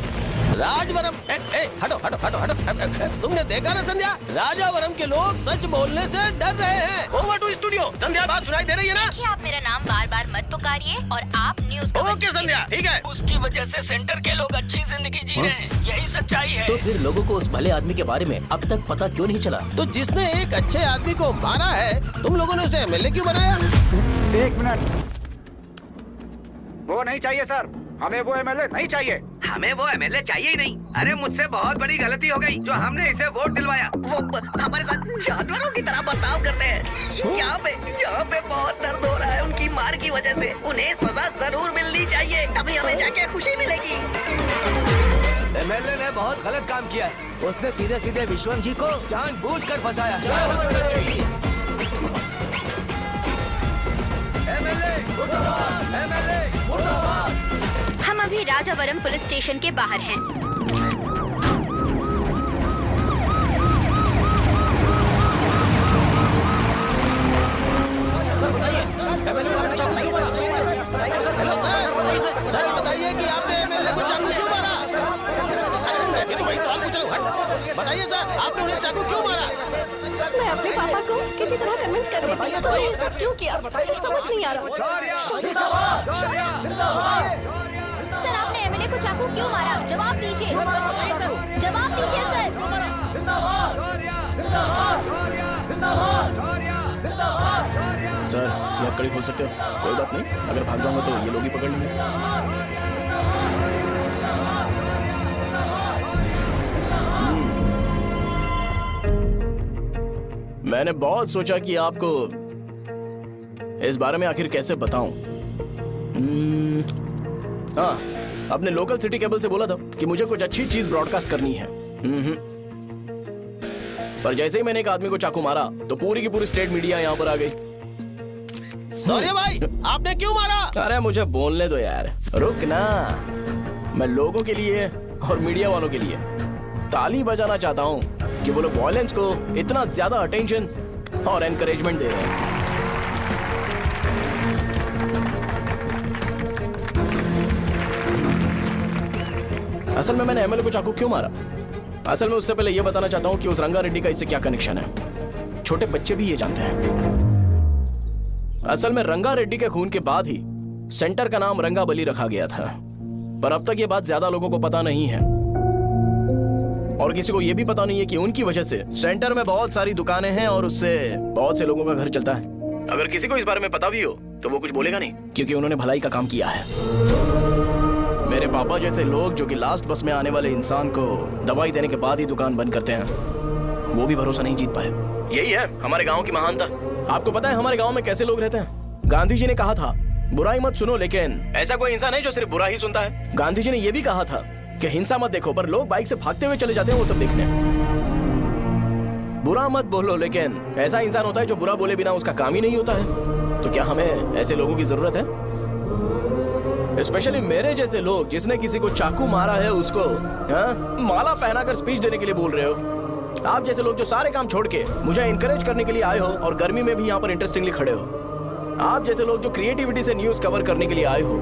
राजवरम हटो हटो हटो हटो। तुमने देखा ना संध्या, राजावरम के लोग सच बोलने से डर रहे हैं। Over to studio. संध्या बात सुनाई दे रही है ना? देखिए आप मेरा नाम बार बार मत पुकारिए और आप न्यूज़ कवर ओके संध्या, ठीक है। उसकी वजह से सेंटर के लोग अच्छी जिंदगी जी रहे हैं, यही सच्चाई है। तो फिर लोगों को उस भले आदमी के बारे में अब तक पता क्यों नहीं चला? तो जिसने एक अच्छे आदमी को मारा है, तुम लोगों ने उसे एमएलए क्यों बनाया? 1 मिनट। वो नहीं चाहिए सर, हमें वो एमएलए नहीं चाहिए। हमें वो एमएलए चाहिए ही नहीं। अरे मुझसे बहुत बड़ी गलती हो गई जो हमने इसे वोट दिलवाया। वो हमारे साथ जानवरों की तरह बर्ताव करते हैं। यहाँ पे बहुत दर्द हो रहा है उनकी मार की वजह से। उन्हें सजा जरूर मिलनी चाहिए, तभी हमें जाके खुशी मिलेगी। एमएलए ने बहुत गलत काम किया। उसने सीधे सीधे विश्वम जी को जानबूझकर फंसाया। हम अभी राजावरम पुलिस स्टेशन के बाहर हैं। सर बताइए कि आपने एमएलए को चाकू क्यों मारा? ये तो वही सवाल पूछ रहा हूँ। बताइए सर, आपने उन्हें चाकू क्यों मारा? मैं अपने पापा को किसी तरह कन्विंस कर रही थी। तो ये सब क्यों किया मुझे समझ नहीं आ रहा। सर आपने एमएलए को चाकू क्यों मारा? जवाब दीजिए। जवाब दीजिए सर। सर ये कड़ी खोल सकते हो? कोई बात नहीं, अगर भाग जाऊंगा तो ये लोग ही पकड़ लेंगे। मैंने बहुत सोचा कि आपको इस बारे में आखिर कैसे बताऊं। हाँ, अपने लोकल सिटी केबल से बोला था कि मुझे कुछ अच्छी चीज ब्रॉडकास्ट करनी है। पर जैसे ही मैंने एक आदमी को चाकू मारा तो पूरी की पूरी स्टेट मीडिया यहाँ पर आ गई। सॉरी भाई, आपने क्यों मारा? अरे मुझे बोलने दो यार, रुक ना। मैं लोगों के लिए और मीडिया वालों के लिए ताली बजाना चाहता हूँ कि वो लोग वायलेंस को इतना ज्यादा अटेंशन और एनकरेजमेंट दे रहे हैं। असल में मैंने एमएलए को चाकू क्यों मारा? असल में उससे पहले यह बताना चाहता हूं कि उस रंगा रेड्डी का इससे क्या कनेक्शन है। छोटे बच्चे भी ये जानते हैं। असल में रंगा रेड्डी के खून के बाद ही सेंटर का नाम रंगाबली रखा गया था, पर अब तक ये बात ज्यादा लोगों को पता नहीं है और किसी को यह भी पता नहीं है कि उनकी वजह से सेंटर में बहुत सारी दुकानें हैं और उससे बहुत से लोगों का घर चलता है। अगर किसी को इस बारे में पता भी हो तो वो कुछ बोलेगा नहीं, क्योंकि उन्होंने भलाई का काम किया है। मेरे पापा जैसे लोग जो कि लास्ट बस में आने वाले इंसान को दवाई देने के बाद ही दुकान बंद करते हैं, वो भी भरोसा नहीं जीत पाए। यही है हमारे गांव की महानता। आपको पता है हमारे गांव में कैसे लोग रहते हैं? गांधी जी ने कहा था बुराई मत सुनो, लेकिन ऐसा कोई इंसान है जो सिर्फ बुरा ही सुनता है। गांधी जी ने यह भी कहा था कि हिंसा मत देखो, पर लोग बाइक से भागते हुए चले जाते हैं वो सब देखने। बुरा मत बोलो, लेकिन ऐसा इंसान होता है जो बुरा बोले बिना उसका काम ही नहीं होता है। तो क्या हमें ऐसे लोगों की जरूरत है? स्पेशली मेरे जैसे लोग जिसने किसी को चाकू मारा है उसको माला पहनाकर स्पीच देने के लिए बोल रहे हो। आप जैसे लोग जो सारे काम छोड़ के मुझे इंकरेज करने के लिए आए हो और गर्मी में भी यहाँ पर इंटरेस्टिंगली खड़े हो। आप जैसे लोग जो क्रिएटिविटी से न्यूज कवर करने के लिए आए हो।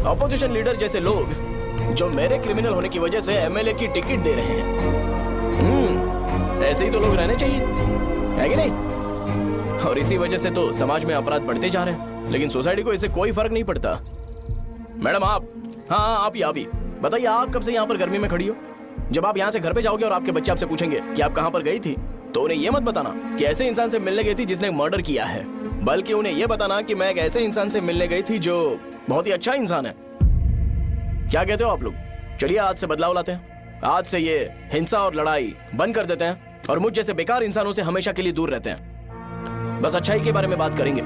ऑपोजिशन लीडर जैसे लोग जो मेरे क्रिमिनल होने की वजह से एमएलए की टिकट दे रहे हैं। ऐसे ही तो लोग रहने चाहिए, है कि नहीं? और इसी वजह से तो समाज में अपराध बढ़ते जा रहे हैं, लेकिन सोसाइटी को इससे कोई फर्क नहीं पड़ता। मैडम आप, हाँ आप ही बताइए, आप कब से यहाँ पर गर्मी में खड़ी हो? जब आप यहाँ से घर पे जाओगे और आपके बच्चे आपसे पूछेंगे कि आप कहाँ पर गई थी, तो उन्हें यह मत बताना कि ऐसे इंसान से मिलने गई थी जिसने मर्डर किया है, बल्कि उन्हें यह बताना कि मैं एक ऐसे इंसान से मिलने गई थी जो बहुत ही अच्छा इंसान है। क्या कहते हो आप लोग? चलिए आज से बदलाव लाते हैं। आज से ये हिंसा और लड़ाई बंद कर देते हैं और मुझ जैसे बेकार इंसानों से हमेशा के लिए दूर रहते हैं। बस अच्छाई के बारे में बात करेंगे।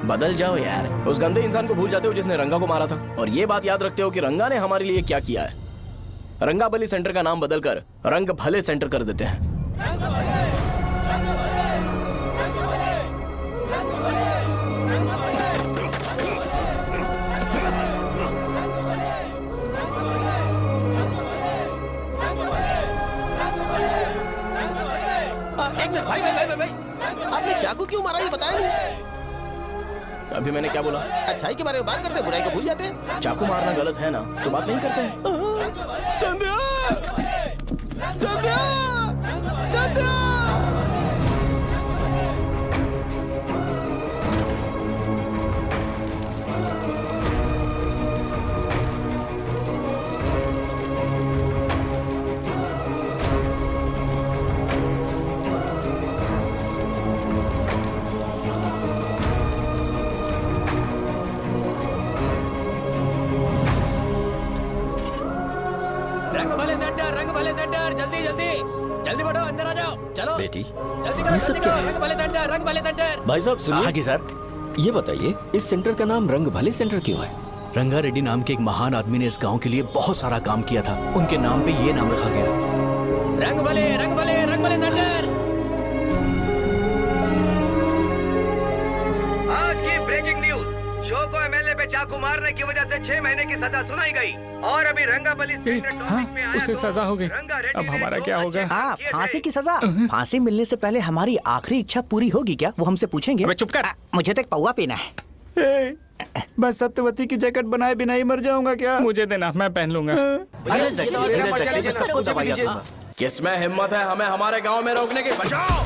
बदल जाओ यार, उस गंदे इंसान को भूल जाते हो जिसने रंगा को मारा था, और ये बात याद रखते हो कि रंगा ने हमारे लिए क्या किया है। रंगाबली सेंटर का नाम बदलकर रंग भले सेंटर कर देते हैं। भाई आपने चाकू क्यों मारा, ये बताया नहीं। अभी मैंने क्या बोला? अच्छाई के बारे में बात करते हैं, बुराई को भूल जाते हैं। चाकू मारना गलत है ना, तो बात नहीं करते हैं। संध्या! संध्या! संध्या! रंग भले सेंटर, जल्दी जल्दी जल्दी बढ़ो, अंदर आ जाओ। चलो बेटी, जल्दी करो, जल्दी करो। रंग भले सेंटर, रंग भले सेंटर। भाई साहब सुनिए। हाँ जी सर। ये बताइए इस सेंटर का नाम रंग भले सेंटर क्यों है? रंगा रेड्डी नाम के एक महान आदमी ने इस गांव के लिए बहुत सारा काम किया था, उनके नाम पे ये नाम रखा गया। रंग भले सेंटर। आज की ब्रेकिंग न्यूज, शो को एमएलए पे चाकू मारने की वजह से 6 महीने की सजा सुनाई गई और अभी रंगाबली सेंटर टॉपिक में आया उसे सजा हो गई, अब हमारा क्या होगा? फांसी की सजा? फांसी मिलने से पहले हमारी आखिरी इच्छा पूरी होगी क्या, वो हमसे पूछेंगे? अबे चुप कर। मुझे तो एक पौवा पीना है। मैं सत्यवती की जैकेट बनाए बिना ही मर जाऊंगा क्या? मुझे देना, मैं पहन लूंगा। किसमें हिम्मत है हमें हमारे गांव में रोकने की? बचाओ!